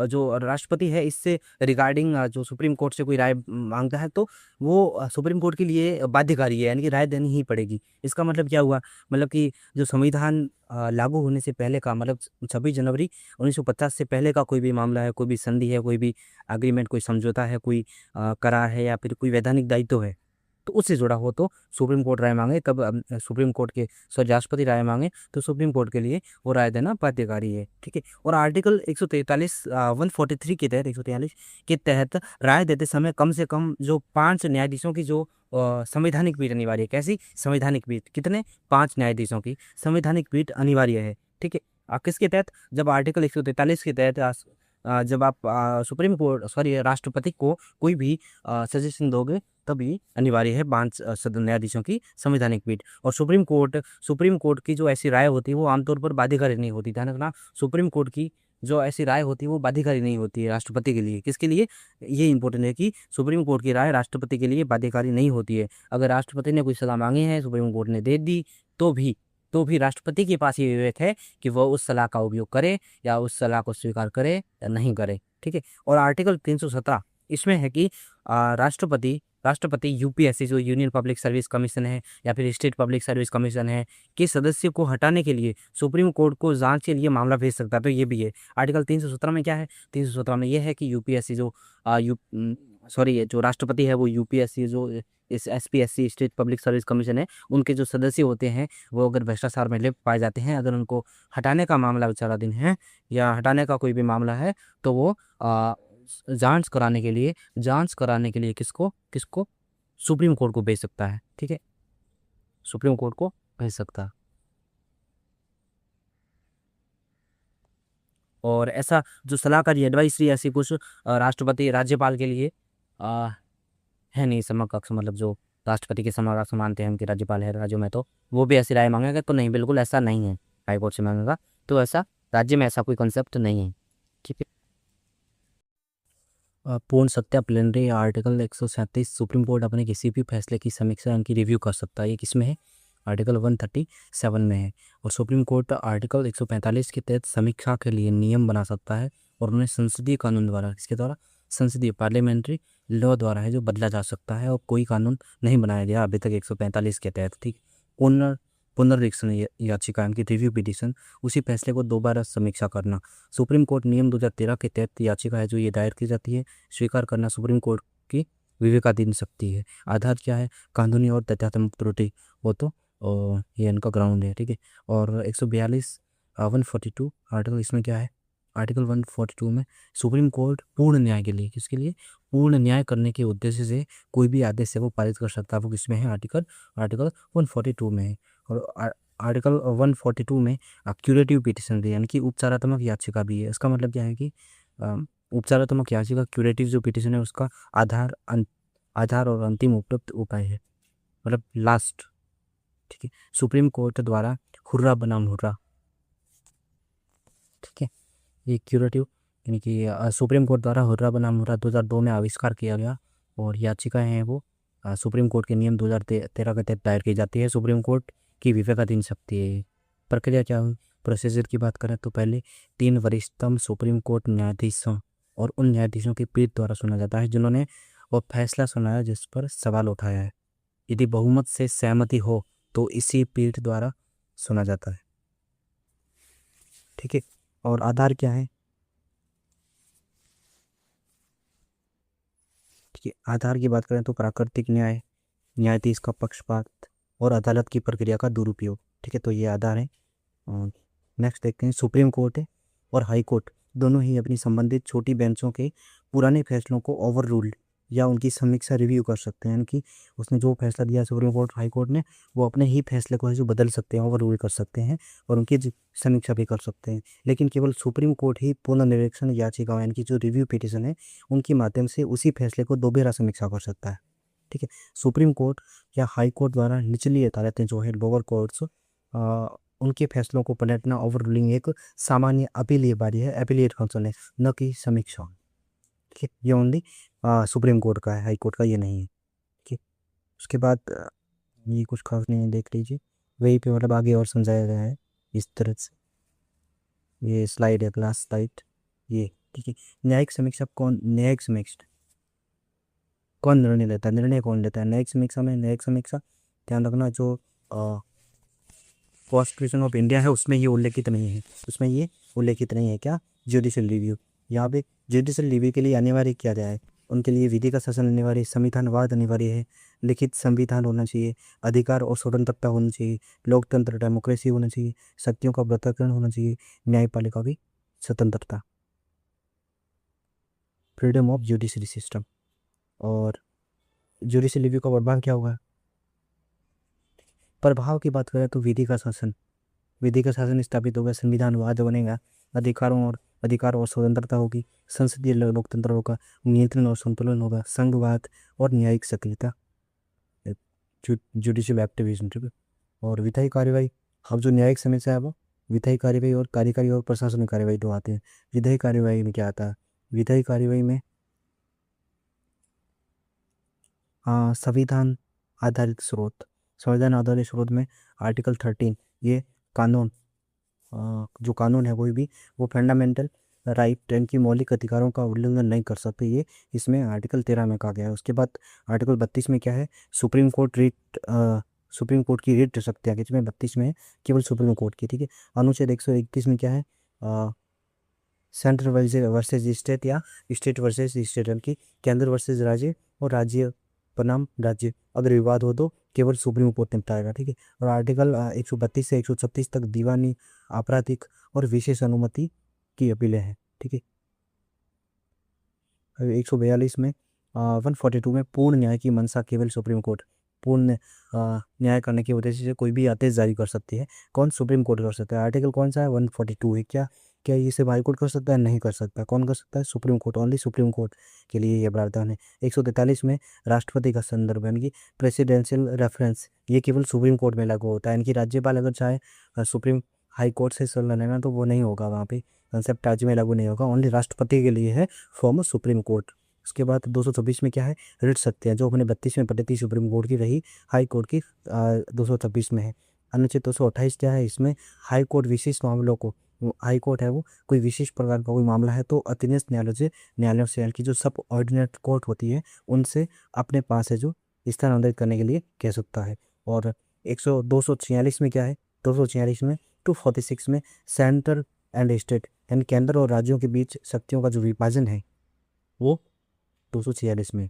जो राष्ट्रपति है इससे रिगार्डिंग जो सुप्रीम कोर्ट से कोई राय मांगता है, तो वो सुप्रीम कोर्ट के लिए बाध्यकारी है, यानी कि राय देनी ही पड़ेगी। इसका मतलब क्या हुआ, मतलब कि जो संविधान लागू होने से पहले का, मतलब 26 जनवरी 1950 से पहले का कोई भी मामला है, कोई भी संधि है, कोई भी एग्रीमेंट, कोई समझौता है, कोई करार है, या फिर कोई वैधानिक दायित्व है, तो उससे जुड़ा हो तो सुप्रीम कोर्ट राय मांगे, तब सुप्रीम कोर्ट के राष्ट्रपति राय मांगे तो सुप्रीम कोर्ट के लिए वो राय देना बाध्यकारी है, ठीक है। और आर्टिकल 143 143 के तहत 143 के तहत राय देते समय कम से कम जो 5 न्यायाधीशों की जो संवैधानिक पीठ अनिवार्य है। कैसी संवैधानिक पीठ, कितने, 5 न्यायाधीशों की संवैधानिक पीठ अनिवार्य है, ठीक है। किसके तहत, जब आर्टिकल 143 के तहत जब आप सुप्रीम कोर्ट राष्ट्रपति को कोई भी सजेशन दोगे, तभी अनिवार्य है 5 न्यायाधीशों की संवैधानिक पीठ। और सुप्रीम कोर्ट की जो ऐसी राय होती है वो आमतौर पर बाध्यकारी नहीं होती, ध्यान रखना। सुप्रीम कोर्ट की जो ऐसी राय होती है वो बाध्यकारी नहीं होती है राष्ट्रपति के लिए। किसके लिए? ये इंपॉर्टेंट है कि सुप्रीम कोर्ट की राय राष्ट्रपति के लिए बाध्यकारी नहीं होती है। अगर राष्ट्रपति ने कोई सलाह मांगी है, सुप्रीम कोर्ट ने दे दी, तो भी राष्ट्रपति के पास ये विवेक है कि वह उस सलाह का उपयोग करे या उस सलाह को स्वीकार करे या नहीं करे। ठीक है। और आर्टिकल 317 इसमें है कि राष्ट्रपति राष्ट्रपति यूपीएससी जो यूनियन पब्लिक सर्विस कमीशन है या फिर स्टेट पब्लिक सर्विस कमीशन है के सदस्य को हटाने के लिए सुप्रीम कोर्ट को जांच के लिए मामला भेज सकता है। तो ये भी है आर्टिकल 317 में। क्या है 317 में? ये है कि यूपीएससी जो जो राष्ट्रपति है वो यूपीएससी जो इस SPSC state public service commission है उनके जो सदस्य होते हैं वो अगर भ्रष्टाचार में लिप्त पाए जाते हैं, अगर उनको हटाने का मामला विचाराधीन है या हटाने का कोई भी मामला है तो वो जांच कराने के लिए किसको किसको सुप्रीम कोर्ट को भेज सकता है। ठीक है, सुप्रीम कोर्ट को भेज सकता है। और ऐसा जो सलाहकारी एडवाइसरी ऐसी कुछ राष्ट्रपति राज्यपाल के लिए है नहीं समकक्ष, मतलब जो राष्ट्रपति के समकक्ष मानते हैं उनके राज्यपाल है राज्यों में, तो वो भी ऐसी राय मांगेगा? तो नहीं, बिल्कुल ऐसा नहीं है। हाईकोर्ट से मांगेगा तो ऐसा राज्य में ऐसा कोई कंसेप्ट नहीं है। ठीक है। पूर्ण सत्ता प्लेनरी आर्टिकल 137 सुप्रीम कोर्ट अपने किसी भी फैसले की समीक्षा उनकी रिव्यू कर सकता है। ये किसमें है? आर्टिकल 137 में है। और सुप्रीम कोर्ट आर्टिकल 145 के तहत समीक्षा के लिए नियम बना सकता है और उन्हें संसदीय कानून द्वारा, किसके द्वारा? संसदीय पार्लियामेंट्री लॉ द्वारा है जो बदला जा सकता है। और कोई कानून नहीं बनाया गया अभी तक 145 के तहत। ठीक। पुनर्निरीक्षण याचिका की रिव्यू पिटीशन, उसी फैसले को दोबारा समीक्षा करना। सुप्रीम कोर्ट नियम 2013 के तहत याचिका है जो ये दायर की जाती है, स्वीकार करना सुप्रीम कोर्ट की विवेकाधीन शक्ति है। आधार क्या है? कानूनी और तथ्यात्मक त्रुटि हो तो ये इनका ग्राउंड है। ठीक है। और 142 142 आर्टिकल, इसमें क्या है? आर्टिकल 142 में सुप्रीम कोर्ट पूर्ण न्याय के लिए, किसके लिए? पूर्ण न्याय करने के उद्देश्य से कोई भी आदेश है वो पारित कर सकता है। वो किसमें है? आर्टिकल 142 में है। और आर्टिकल 142 में क्यूरेटिव पिटिशन भी, यानी कि उपचारात्मक याचिका भी है। इसका मतलब क्या है कि उपचारात्मक याचिका क्यूरेटिव जो पिटिशन है उसका आधार और अंतिम उपलब्ध उपाय है, मतलब लास्ट। ठीक है। सुप्रीम कोर्ट द्वारा हुर्रा बनाम हुर्रा, ठीक है, ये क्यूरेटिव यानी कि सुप्रीम कोर्ट द्वारा हुर्रा बनाम हुर्रा 2002 में आविष्कार किया गया। और याचिकाएं हैं वो सुप्रीम कोर्ट के नियम 2013 के तहत दायर की जाती है। सुप्रीम कोर्ट की विवेकाधीन शक्ति है। प्रक्रिया क्या हुई? प्रोसीजर की बात करें तो पहले 3 वरिष्ठतम सुप्रीम कोर्ट न्यायाधीशों और उन न्यायाधीशों की पीठ द्वारा सुना जाता है जिन्होंने वो फैसला सुनाया जिस पर सवाल उठाया है। यदि बहुमत से सहमति हो तो इसी पीठ द्वारा सुना जाता है। ठीक है। और आधार क्या है? ठीक है, आधार की बात करें तो प्राकृतिक न्याय, न्यायाधीश का पक्षपात और अदालत की प्रक्रिया का दुरुपयोग। ठीक है, तो ये आधार है। और नेक्स्ट देखते हैं, सुप्रीम कोर्ट है और हाई कोर्ट दोनों ही अपनी संबंधित छोटी बेंचों के पुराने फैसलों को ओवर रूल्ड या उनकी समीक्षा रिव्यू कर सकते हैं। यानी कि उसने जो फैसला दिया सुप्रीम कोर्ट हाई कोर्ट ने, वो अपने ही फैसले को है जो बदल सकते हैं, ओवर रूल कर सकते हैं और उनकी समीक्षा भी कर सकते हैं। लेकिन केवल सुप्रीम कोर्ट ही पुनर्निरीक्षण याचिका यानी कि जो रिव्यू पिटिशन है उनके माध्यम से उसी फैसले को दोबारा समीक्षा कर सकता है। ठीक है। सुप्रीम कोर्ट या हाई कोर्ट द्वारा निचली अदालतें जो है लोअर कोर्ट्स, उनके फैसलों को पलटना, ओवर रूलिंग एक सामान्य अपीलीय बारी है, अपीलिएट फंक्शन है, न कि समीक्षा। ठीक है, ये ओनली सुप्रीम कोर्ट का है, हाई कोर्ट का ये नहीं है। ठीक है। उसके बाद ये कुछ खास नहीं है, देख लीजिए वहीं पे, मतलब आगे और समझाया गया है इस तरह से। ये स्लाइड है, क्लास स्लाइड ये। ठीक है। न्यायिक समीक्षा कौन निर्णय लेता है? निर्णय कौन लेता है न्यायिक समीक्षा में? न्यायिक समीक्षा ध्यान रखना जो कॉन्स्टिट्यूशन ऑफ इंडिया है उसमें ये उल्लेखित नहीं है। उसमें ये उल्लेखित नहीं है क्या? Judicial review. यहाँ पे जुडिशियल रिव्यू के लिए अनिवार्य किया जाए, उनके लिए विधि का शासन अनिवार्य, संविधानवाद अनिवार्य है, लिखित संविधान होना चाहिए, अधिकार और स्वतंत्रता होनी चाहिए, लोकतंत्र डेमोक्रेसी होना चाहिए, शक्तियों का पृथक्करण होना चाहिए, न्यायपालिका की स्वतंत्रता, फ्रीडम ऑफ जुडिशरी सिस्टम। और जुडिशियल रिव्यू का प्रभाव क्या होगा? प्रभाव की बात करें तो विधि का शासन स्थापित होगा, संविधानवाद बनेगा, अधिकार और स्वतंत्रता होगी, संसदीय लोकतंत्र होगा, नियंत्रण और संतुलन होगा, संघवाद और न्यायिक सक्रियता, जुडिशियल एक्टिविज्म। ठीक है। और विधायी कार्यवाही, अब जो न्यायिक समीक्षा है वो विधायी कार्यवाही और कार्यकारी और प्रशासनिक कार्यवाही दो आते हैं। विधायी कार्यवाही में क्या आता है? विधायी कार्यवाही में संविधान आधारित स्रोत, संविधान आधारित स्रोत में आर्टिकल 13, ये कानून, जो कानून है कोई भी, वो फंडामेंटल राइट यानी कि मौलिक अधिकारों का उल्लंघन नहीं कर सकते, ये इसमें आर्टिकल 13 में कहा गया है। उसके बाद आर्टिकल 32 में क्या है? Supreme court writ, supreme court की रीट शक्तियाँ किसमें? 32 में है, केवल सुप्रीम कोर्ट की, ठीक है। अनुच्छेद 131 में क्या है? सेंट्रल वर्सेज स्टेट या स्टेट वर्सेज स्टेट, यानी कि केंद्र वर्सेज राज्य और राज्य बनाम राज्य, अगर विवाद हो तो केवल सुप्रीम कोर्ट निपटाएगा, ठीक है। और आर्टिकल 132 से 136 तक दीवानी, आपराधिक और विशेष अनुमति की अपीलें हैं, ठीक है। 142 में 142 में पूर्ण न्याय की मंशा केवल सुप्रीम कोर्ट, पूर्ण न्याय करने की उद्देश्य से कोई भी आदेश जारी कर सकती है। कौन? सुप्रीम कोर्ट कर सकता है। आर्टिकल कौन सा है? 142 है। क्या क्या ये सिर्फ हाई कोर्ट कर सकता है? नहीं कर सकता। कौन कर सकता है? Supreme court. Only supreme court के लिए ये प्रावधान है। 143 में राष्ट्रपति का संदर्भ यानी कि प्रेसिडेंशियल रेफरेंस, ये केवल सुप्रीम कोर्ट में लागू होता है, यानी कि राज्यपाल अगर चाहे सुप्रीम हाई कोर्ट से सलाह लेना तो वो नहीं होगा, वहाँ पे कंसेप्ट राज्य में लागू नहीं होगा, ओनली राष्ट्रपति के लिए है फॉर्म सुप्रीम कोर्ट। उसके बाद 226 में क्या है? रिट शक्तियाँ, जो अपने 32 में पड़ी थी सुप्रीम कोर्ट की, रही हाई कोर्ट की 226 में है। अनुच्छेद 228 क्या है? इसमें हाई कोर्ट विशिष्ट मामलों को, हाई कोर्ट है वो कोई विशेष प्रकार का कोई मामला है तो अधीनस्थ न्यायालयों से यानी कि जो सब ऑर्डिनेट कोर्ट होती है उनसे अपने पास है जो स्थानांतरित करने के लिए कह सकता है। और 246 में क्या है? 246 में 246 में सेंट्रल एंड स्टेट यानी केंद्र और राज्यों के बीच शक्तियों का जो विभाजन है वो 246 में।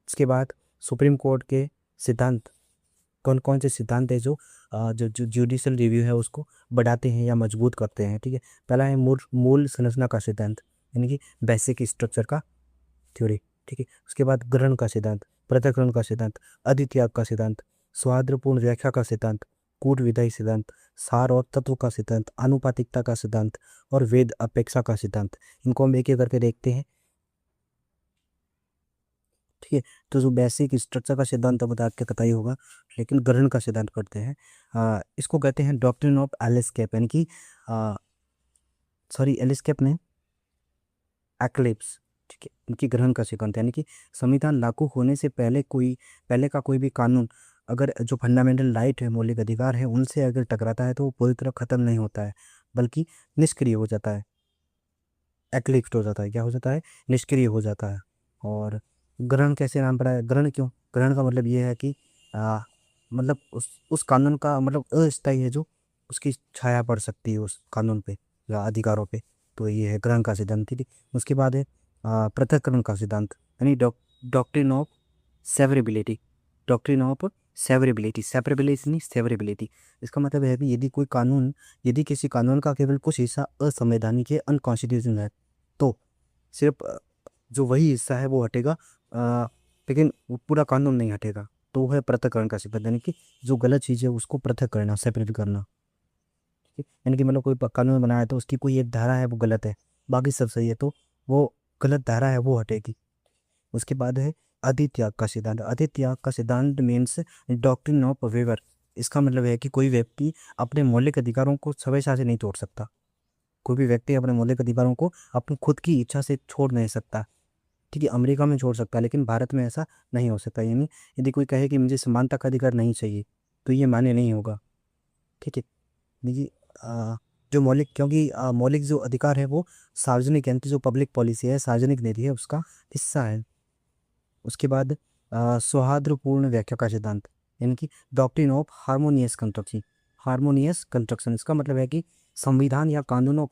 इसके बाद सुप्रीम कोर्ट के सिद्धांत, कौन कौन से सिद्धांत है जो जो जुडिशल रिव्यू है उसको बढ़ाते हैं या मजबूत करते हैं, ठीक है। पहला है मूल संरचना का सिद्धांत, यानी कि बेसिक स्ट्रक्चर का थ्योरी, ठीक है। उसके बाद ग्रहण का सिद्धांत, पृथक्करण का सिद्धांत, अधित्याग का सिद्धांत, सौहार्दपूर्ण व्याख्या का सिद्धांत, कूट विधायी सिद्धांत, सार और तत्व का सिद्धांत, आनुपातिकता का सिद्धांत और वेद अपेक्षा का सिद्धांत। इनको हम एक एक करके देखते हैं, ठीक है। तो जो बेसिक स्ट्रक्चर का सिद्धांत बता के कतई होगा, लेकिन ग्रहण का सिद्धांत करते हैं। इसको कहते हैं डॉक्ट्रिन ऑफ एलिस्केप, यानी कि सॉरी एलिस्केप ने एक्लिप्स, ठीक है, इनकी ग्रहण का सिद्धांत, यानी कि संविधान लागू होने से पहले का कोई भी कानून अगर जो फंडामेंटल राइट है, मौलिक अधिकार है, उनसे अगर टकराता है तो वो पूरी तरह खत्म नहीं होता है, बल्कि निष्क्रिय हो जाता है, एक्लिप्स हो जाता है। क्या हो जाता है? निष्क्रिय हो जाता है। और ग्रहण कैसे नाम पड़ा है? ग्रहण क्यों? ग्रहण का मतलब ये है कि मतलब उस कानून का मतलब अस्थायी है, जो उसकी छाया पड़ सकती है उस कानून पे या अधिकारों पे, तो ये है ग्रहण का सिद्धांत, ठीक है। उसके बाद है पृथक्करण का सिद्धांत, यानी doctrine of severability, doctrine of severability, separability नहीं सेवरेबिलिटी। इसका मतलब है कि यदि किसी कानून का केवल कुछ हिस्सा असंवैधानिक है, अनकॉन्स्टिट्यूशनल है, तो सिर्फ जो वही हिस्सा है वो हटेगा, लेकिन वो पूरा कानून नहीं हटेगा, तो वो है पृथक्करण का सिद्धांत, यानी कि जो गलत चीज़ है उसको पृथक करना, सेपरेट करना, ठीक है। यानी कि मतलब कोई कानून बनाया है तो उसकी कोई एक धारा है वो गलत है, बाकी सब सही है, तो वो गलत धारा है वो हटेगी। उसके बाद है अधित्याग का सिद्धांत। अधित्याग का सिद्धांत मीन्स डॉक्ट्रिन ऑफ वेवर। इसका मतलब है कि कोई व्यक्ति अपने मौलिक अधिकारों को स्वेच्छा से नहीं तोड़ सकता, कोई भी व्यक्ति अपने मौलिक अधिकारों को अपनी खुद की इच्छा से छोड़ नहीं सकता, ठीक है। अमेरिका में छोड़ सकता है लेकिन भारत में ऐसा नहीं हो सकता, यानी यदि कोई कहे कि मुझे समानता का अधिकार नहीं चाहिए तो ये मान्य नहीं होगा, ठीक है। देखिए जो मौलिक, क्योंकि मौलिक जो अधिकार है वो सार्वजनिक, यानी कि जो पब्लिक पॉलिसी है, सार्वजनिक नीति है, उसका हिस्सा है। उसके बाद सौहार्दपूर्ण व्याख्या का सिद्धांत, यानी कि doctrine of harmonious construction. Harmonious construction इसका मतलब है कि संविधान या कानूनों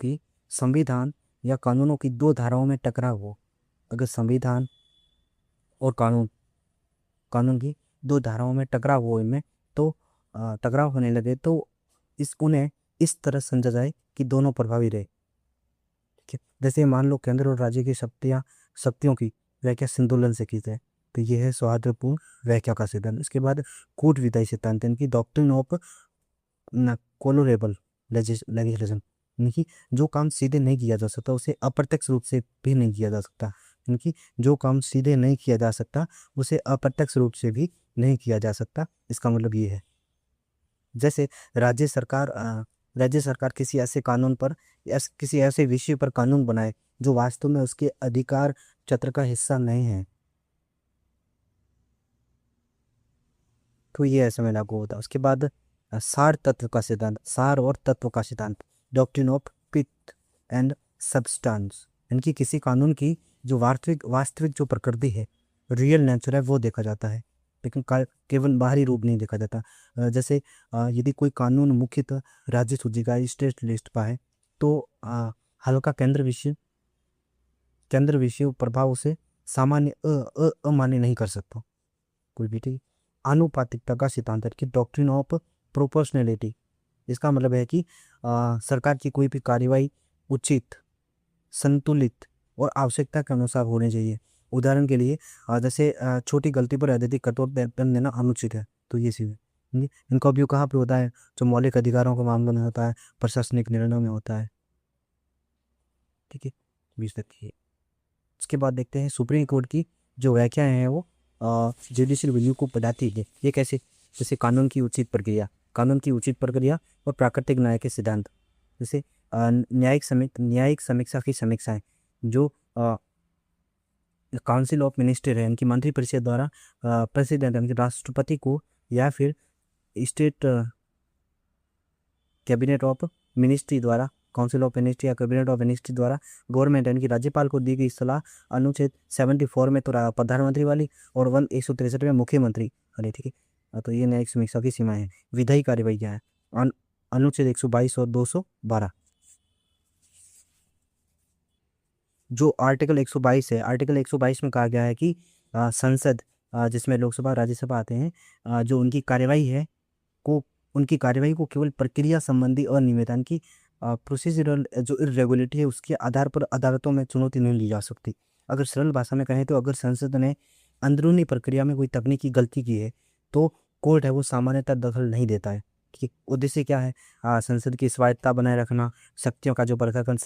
की दो धाराओं में टकराव हो। अगर संविधान और कानून की दो धाराओं में टकराव हो, इनमें तो टकराव होने लगे तो उन्हें इस तरह समझा जाए कि दोनों प्रभावी रहे, ठीक है। जैसे मान लो केंद्र और राज्य की शक्तियों की व्याख्या संतुलन से की जाए, तो यह है सौहार्दपूर्ण व्याख्या का सिद्धांत। इसके बाद कूट विधायी सिद्धांत, यानी कि डॉक्ट्रिन ऑफ कोलोरेबल लेजिस्लेशन, यानी कि जो काम सीधे नहीं किया जा सकता उसे अप्रत्यक्ष रूप से भी नहीं किया जा सकता, यानी कि जो काम सीधे नहीं किया जा सकता उसे अप्रत्यक्ष रूप से भी नहीं किया जा सकता, इसका मतलब ये है। जैसे राज्य सरकार किसी ऐसे कानून पर या किसी ऐसे विषय पर कानून बनाए जो वास्तव में उसके अधिकार क्षेत्र का हिस्सा नहीं है, तो ये ऐसे में लागू होता है। उसके बाद सार और तत्व का सिद्धांत, doctrine of pith and substance, इनकी किसी कानून की जो वास्तविक वास्तविक जो प्रकृति है, रियल नेचर है, वो देखा जाता है, लेकिन केवल बाहरी रूप नहीं देखा जाता। जैसे यदि कोई कानून मुख्यतः राज्य सूची का स्टेट लिस्ट पर है, तो हल्का केंद्र विषय प्रभाव उसे सामान्य अमान्य नहीं कर सकता कोई भी, ठीक है। आनुपातिकता का सिद्धांत है कि डॉक्ट्रिन ऑफ प्रोपोर्शनैलिटी, इसका मतलब है कि सरकार की कोई भी कार्यवाही उचित, संतुलित और आवश्यकता के अनुसार होनी चाहिए। उदाहरण के लिए जैसे छोटी गलती पर अत्यधिक कठोर दंड देना अनुचित है, तो ये चीज़ है। इनका उपयोग कहाँ पे होता है? जो मौलिक अधिकारों के मामलों में होता है, प्रशासनिक निर्णयों में होता है, ठीक है। 20 तक की है। उसके बाद देखते हैं सुप्रीम कोर्ट की जो व्याख्याएं हैं वो जुडिशियल रिव्यू को बताती है। ये कैसे? जैसे कानून की उचित प्रक्रिया और प्राकृतिक न्याय के सिद्धांत। जैसे न्यायिक समीक्षा की समीक्षाएं जो काउंसिल ऑफ मिनिस्टर है, इनकी मंत्रिपरिषद द्वारा प्रेसिडेंट यानी कि राष्ट्रपति को या फिर स्टेट कैबिनेट ऑफ मिनिस्ट्री द्वारा, काउंसिल ऑफ मिनिस्ट्री या कैबिनेट ऑफ मिनिस्ट्री द्वारा गवर्नमेंट यानी कि राज्यपाल को दी गई सलाह अनुच्छेद 74 में तो प्रधानमंत्री वाली और 163 में मुख्यमंत्री वाली, ठीक है। तो ये न्यायिक समीक्षा की सीमाएं हैं। विधायी कार्यवाही क्या है? अनुच्छेद 122 और 212। जो आर्टिकल 122 है, आर्टिकल 122 में कहा गया है कि संसद जिसमें लोकसभा राज्यसभा आते हैं, जो उनकी कार्यवाही को केवल प्रक्रिया संबंधी अनियमितता की प्रोसीजरल जो इरेगुलरिटी है उसके आधार पर अदालतों में चुनौती नहीं ली जा सकती। अगर सरल भाषा में कहें तो अगर संसद ने अंदरूनी प्रक्रिया में कोई तकनीकी गलती की है तो कोर्ट है वो सामान्यतः दखल नहीं देता है, ठीक है। उद्देश्य क्या है? संसद की स्वायत्तता बनाए रखना, शक्तियों का जो प्रकाशन,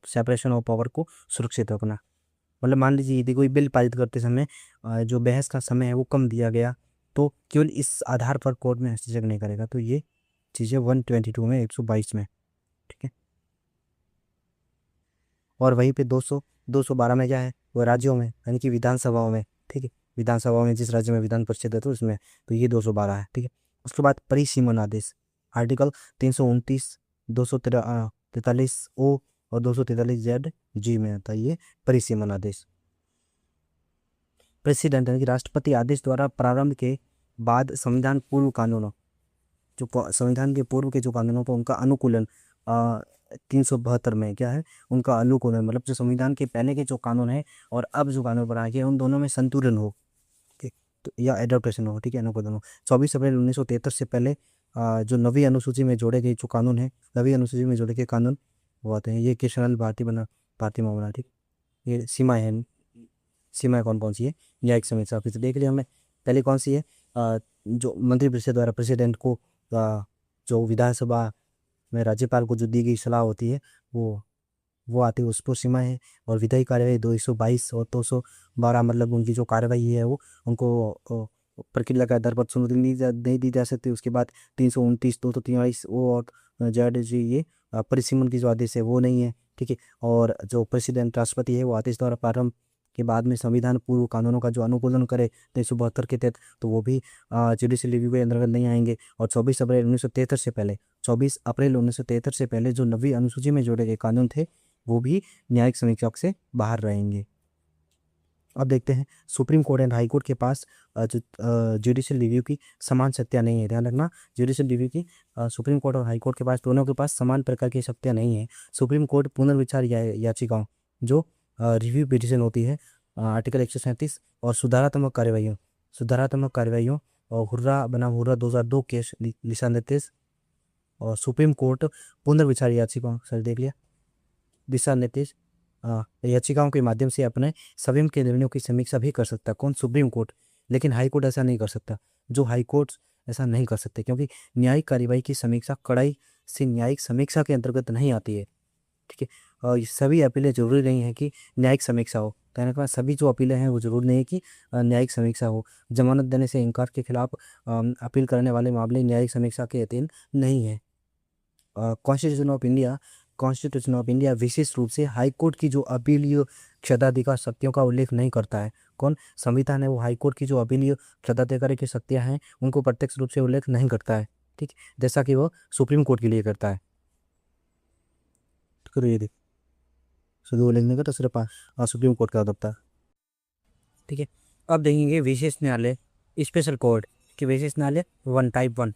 सेपरेशन ऑफ पावर को सुरक्षित रखना। मतलब मान लीजिए यदि कोई बिल पारित करते समय जो बहस का समय है वो कम दिया गया, तो केवल इस आधार पर कोर्ट में हस्तक्षेप नहीं करेगा। तो ये चीज़ें 122 में 122 में, ठीक है। और वहीं पे 212 में क्या है? वो राज्यों में यानी कि विधानसभाओं में, ठीक है। विधानसभाओं में जिस राज्य में विधान परिषद है तो उसमें, तो ये 212 है, ठीक है। उसके बाद परिसीमन आदेश, आर्टिकल 329, 243 ओ और 243 जेड जी में आता है ये परिसीमन आदेश। प्रेसिडेंट यानी कि राष्ट्रपति आदेश द्वारा प्रारंभ के बाद संविधान पूर्व कानूनों, जो संविधान के पूर्व के जो कानूनों पर उनका अनुकूलन 372 में क्या है? उनका अनुकूलन, मतलब जो संविधान के पहले के जो कानून है और अब जो कानून बनाए गए उन दोनों में संतुलन हो, ठीक, तो या एडोप्टेशन हो, ठीक है, अनुकूलन हो। 24 अप्रैल 1973 से पहले जो नवी अनुसूची में जोड़े गए जो कानून है, नवी अनुसूची में जोड़े गए कानून वो आते हैं। ये किशन भारतीय मामला, ठीक। ये सीमाएँ हैं, सीमाएँ कौन कौन सी है? न्यायिक समीक्षा फिर से देख लिया हमने। पहले कौन सी है? जो मंत्रिपरिषद द्वारा प्रेसिडेंट को जो विधानसभा में राज्यपाल को जो दी गई सलाह होती है वो आती है, उस पर सीमा है। और विधायी कार्यवाही 222 और 212, मतलब उनकी जो कार्यवाही है वो उनको प्रक्रिया के आधार पर चुनौती नहीं दी जा सकती। उसके बाद 329, 243 वो और जेड जी, ये परिसीमन की जो आदेश है वो नहीं है, ठीक है। और जो प्रेसिडेंट राष्ट्रपति है वो आदेश द्वारा प्रारंभ के बाद में संविधान पूर्व कानूनों का जो अनुकूलन करे 372 के तहत, तो वो भी जुडिशियल रिव्यू के अंतर्गत नहीं आएंगे। और 24 अप्रैल 1973 से पहले 24 अप्रैल 1973 से पहले जो नवी अनुसूची में जोड़े गए कानून थे वो भी न्यायिक समीक्षा से बाहर रहेंगे। अब देखते हैं supreme court and high court के पास जो जुडिशियल रिव्यू की समान शक्तियाँ नहीं है। ध्यान रखना, जुडिशियल रिव्यू की सुप्रीम कोर्ट और हाई कोर्ट के पास, दोनों के पास समान प्रकार की शक्तियाँ नहीं है। सुप्रीम कोर्ट पुनर्विचार याचिकाओं जो रिव्यू पिटिशन होती है आर्टिकल 137 और सुधारात्मक कार्यवाहियों और हुर्रा बनाम हुर्रा 2002 केस दिशा निर्देश, और सुप्रीम कोर्ट पुनर्विचार याचिकाओं, सर देख लिया, दिशा निर्देश याचिकाओं के माध्यम से अपने स्वयं के निर्णयों की समीक्षा भी कर सकता है। कौन? Supreme court. लेकिन हाई कोर्ट ऐसा नहीं कर सकता। जो हाई कोर्ट ऐसा नहीं कर सकते क्योंकि न्यायिक कार्यवाही की समीक्षा कड़ाई से न्यायिक समीक्षा के अंतर्गत नहीं आती है, ठीक है। और सभी अपीलें जरूरी नहीं है कि न्यायिक समीक्षा हो। कहने के बाद सभी जो अपीलें हैं वो जरूर नहीं है कि न्यायिक समीक्षा हो। जमानत देने से इनकार के खिलाफ अपील करने वाले मामले न्यायिक समीक्षा के अधीन नहीं है। कॉन्स्टिट्यूशन ऑफ इंडिया विशेष रूप से हाई कोर्ट की जो अपीलीय क्षताधिकार शक्तियों का उल्लेख नहीं करता है। कौन? संविधान है वो हाई कोर्ट की जो अपीलीय क्षताधिकार की शक्तियां हैं उनको प्रत्यक्ष रूप से उल्लेख नहीं करता है, ठीक, जैसा कि वो सुप्रीम कोर्ट के लिए करता है। तो ये देख, शुद्ध उल्लेख नहीं करता, सिर्फ सुप्रीम कोर्ट का दफ्तर, ठीक है। अब देखेंगे विशेष न्यायालय, स्पेशल कोर्ट की विशेष न्यायालय टाइप 1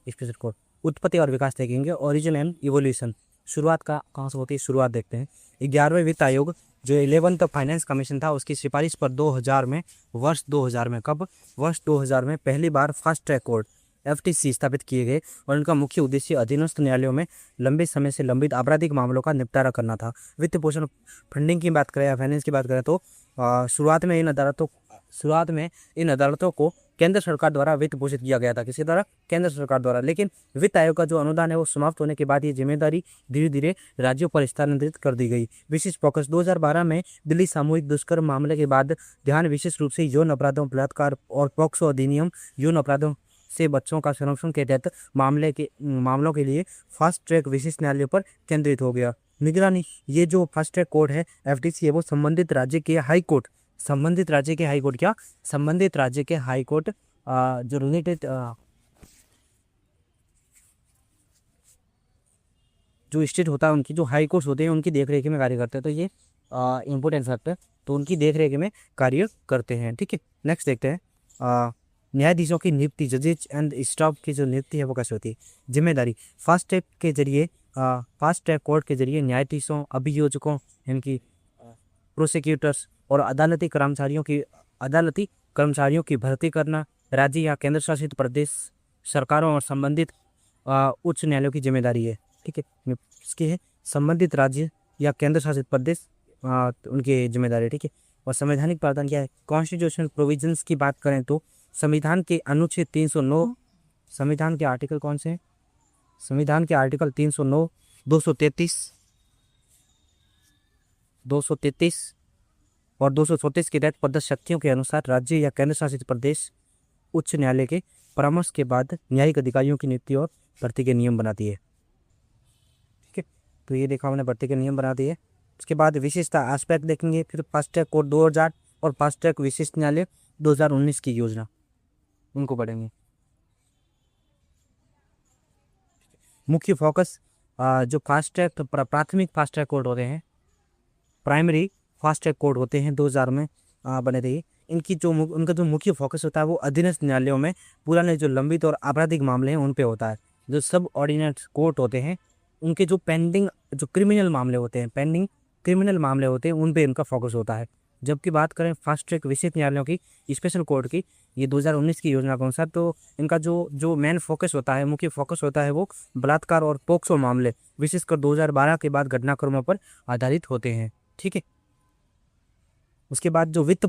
स्पेशल कोर्ट। उत्पत्ति और विकास देखेंगे, ओरिजिन एंड इवोल्यूशन। शुरुआत का कहाँ से होती है, शुरुआत देखते हैं। 11वें वित्त आयोग जो 11th फाइनेंस कमीशन था उसकी सिफारिश पर 2000 में, वर्ष 2000 में, कब? वर्ष 2000 में पहली बार फास्ट ट्रैक कोर्ट FTC स्थापित किए गए और इनका मुख्य उद्देश्य अधीनस्थ न्यायालयों में लंबे समय से लंबित आपराधिक मामलों का निपटारा करना था। वित्त पोषण फंडिंग की बात करें या फाइनेंस की बात करें तो शुरुआत में इन अदालतों को केंद्र सरकार द्वारा वित्त पोषित किया गया था। किसी द्वारा? केंद्र सरकार द्वारा। लेकिन वित्त आयोग का जो अनुदान है वो समाप्त होने के बाद ये जिम्मेदारी धीरे धीरे राज्यों पर स्थानांतरित कर दी गई। विशेष फोकस 2012 में दिल्ली सामूहिक दुष्कर्म मामले के बाद ध्यान विशेष रूप से यौन अपराधों, बलात्कार और पॉक्सो अधिनियम यौन अपराधों से बच्चों का संरक्षण के तहत मामलों के लिए फास्ट ट्रैक विशेष न्यायालय पर केंद्रित हो गया। निगरानी, ये जो फास्ट ट्रैक कोर्ट है FTC है वो संबंधित राज्य के हाई कोर्ट जो रिलेटेड जो स्टेट होता है उनकी जो हाई कोर्ट्स होते हैं उनकी देखरेख में कार्य करते हैं। तो ये इंपॉर्टेंट फैक्ट है, तो उनकी देखरेख में कार्य करते हैं, ठीक है। नेक्स्ट देखते हैं न्यायाधीशों की नियुक्ति, जजेज एंड स्टाफ की जो नियुक्ति है वो कैसे होती है। जिम्मेदारी, फास्ट ट्रैक कोर्ट के जरिए न्यायाधीशों, अभियोजकों इनकी प्रोसिक्यूटर्स और अदालती कर्मचारियों की भर्ती करना राज्य या केंद्र शासित प्रदेश सरकारों और संबंधित उच्च न्यायालयों की जिम्मेदारी है, ठीक है। इसकी है संबंधित राज्य या केंद्र शासित प्रदेश उनकी जिम्मेदारी, ठीक है। और संवैधानिक प्रावधान क्या है? कॉन्स्टिट्यूशनल प्रोविजंस की बात करें तो संविधान के अनुच्छेद 309, संविधान के आर्टिकल कौन से हैं? संविधान के आर्टिकल 309, 233 और 234 के तहत प्रदत्त शक्तियों के अनुसार राज्य या केंद्र शासित प्रदेश उच्च न्यायालय के परामर्श के बाद न्यायिक अधिकारियों की नियुक्ति और भर्ती के नियम बनाती है, ठीक है। तो ये देखा हमने, भर्ती के नियम बनाती है। उसके बाद विशेषता एस्पेक्ट देखेंगे, फिर फास्ट ट्रैक कोर्ट 2000 और फास्ट ट्रैक विशेष न्यायालय 2019 की योजना, उनको पढ़ेंगे। मुख्य फोकस जो फास्ट ट्रैक प्राथमिक फास्ट ट्रैक कोर्ट होते हैं, प्राइमरी फास्ट ट्रैक कोर्ट होते हैं 2000 में बने थे। उनका जो मुख्य फोकस होता है वो अधीनस्थ न्यायालयों में पुराने जो लंबित और आपराधिक मामले हैं उन पे होता है। जो सब ऑर्डिनेट कोर्ट होते हैं उनके जो पेंडिंग जो क्रिमिनल मामले होते हैं उन पे इनका फोकस होता है। जबकि बात करें फास्ट ट्रैक विशेष न्यायालयों की, स्पेशल कोर्ट की, ये 2019 की योजना के अनुसार, तो इनका जो मेन फोकस होता है, मुख्य फोकस होता है वो बलात्कार और पोक्सो मामले विशेषकर 2012 के बाद घटनाक्रमों पर आधारित होते हैं, ठीक है। उसके बाद जो वित्त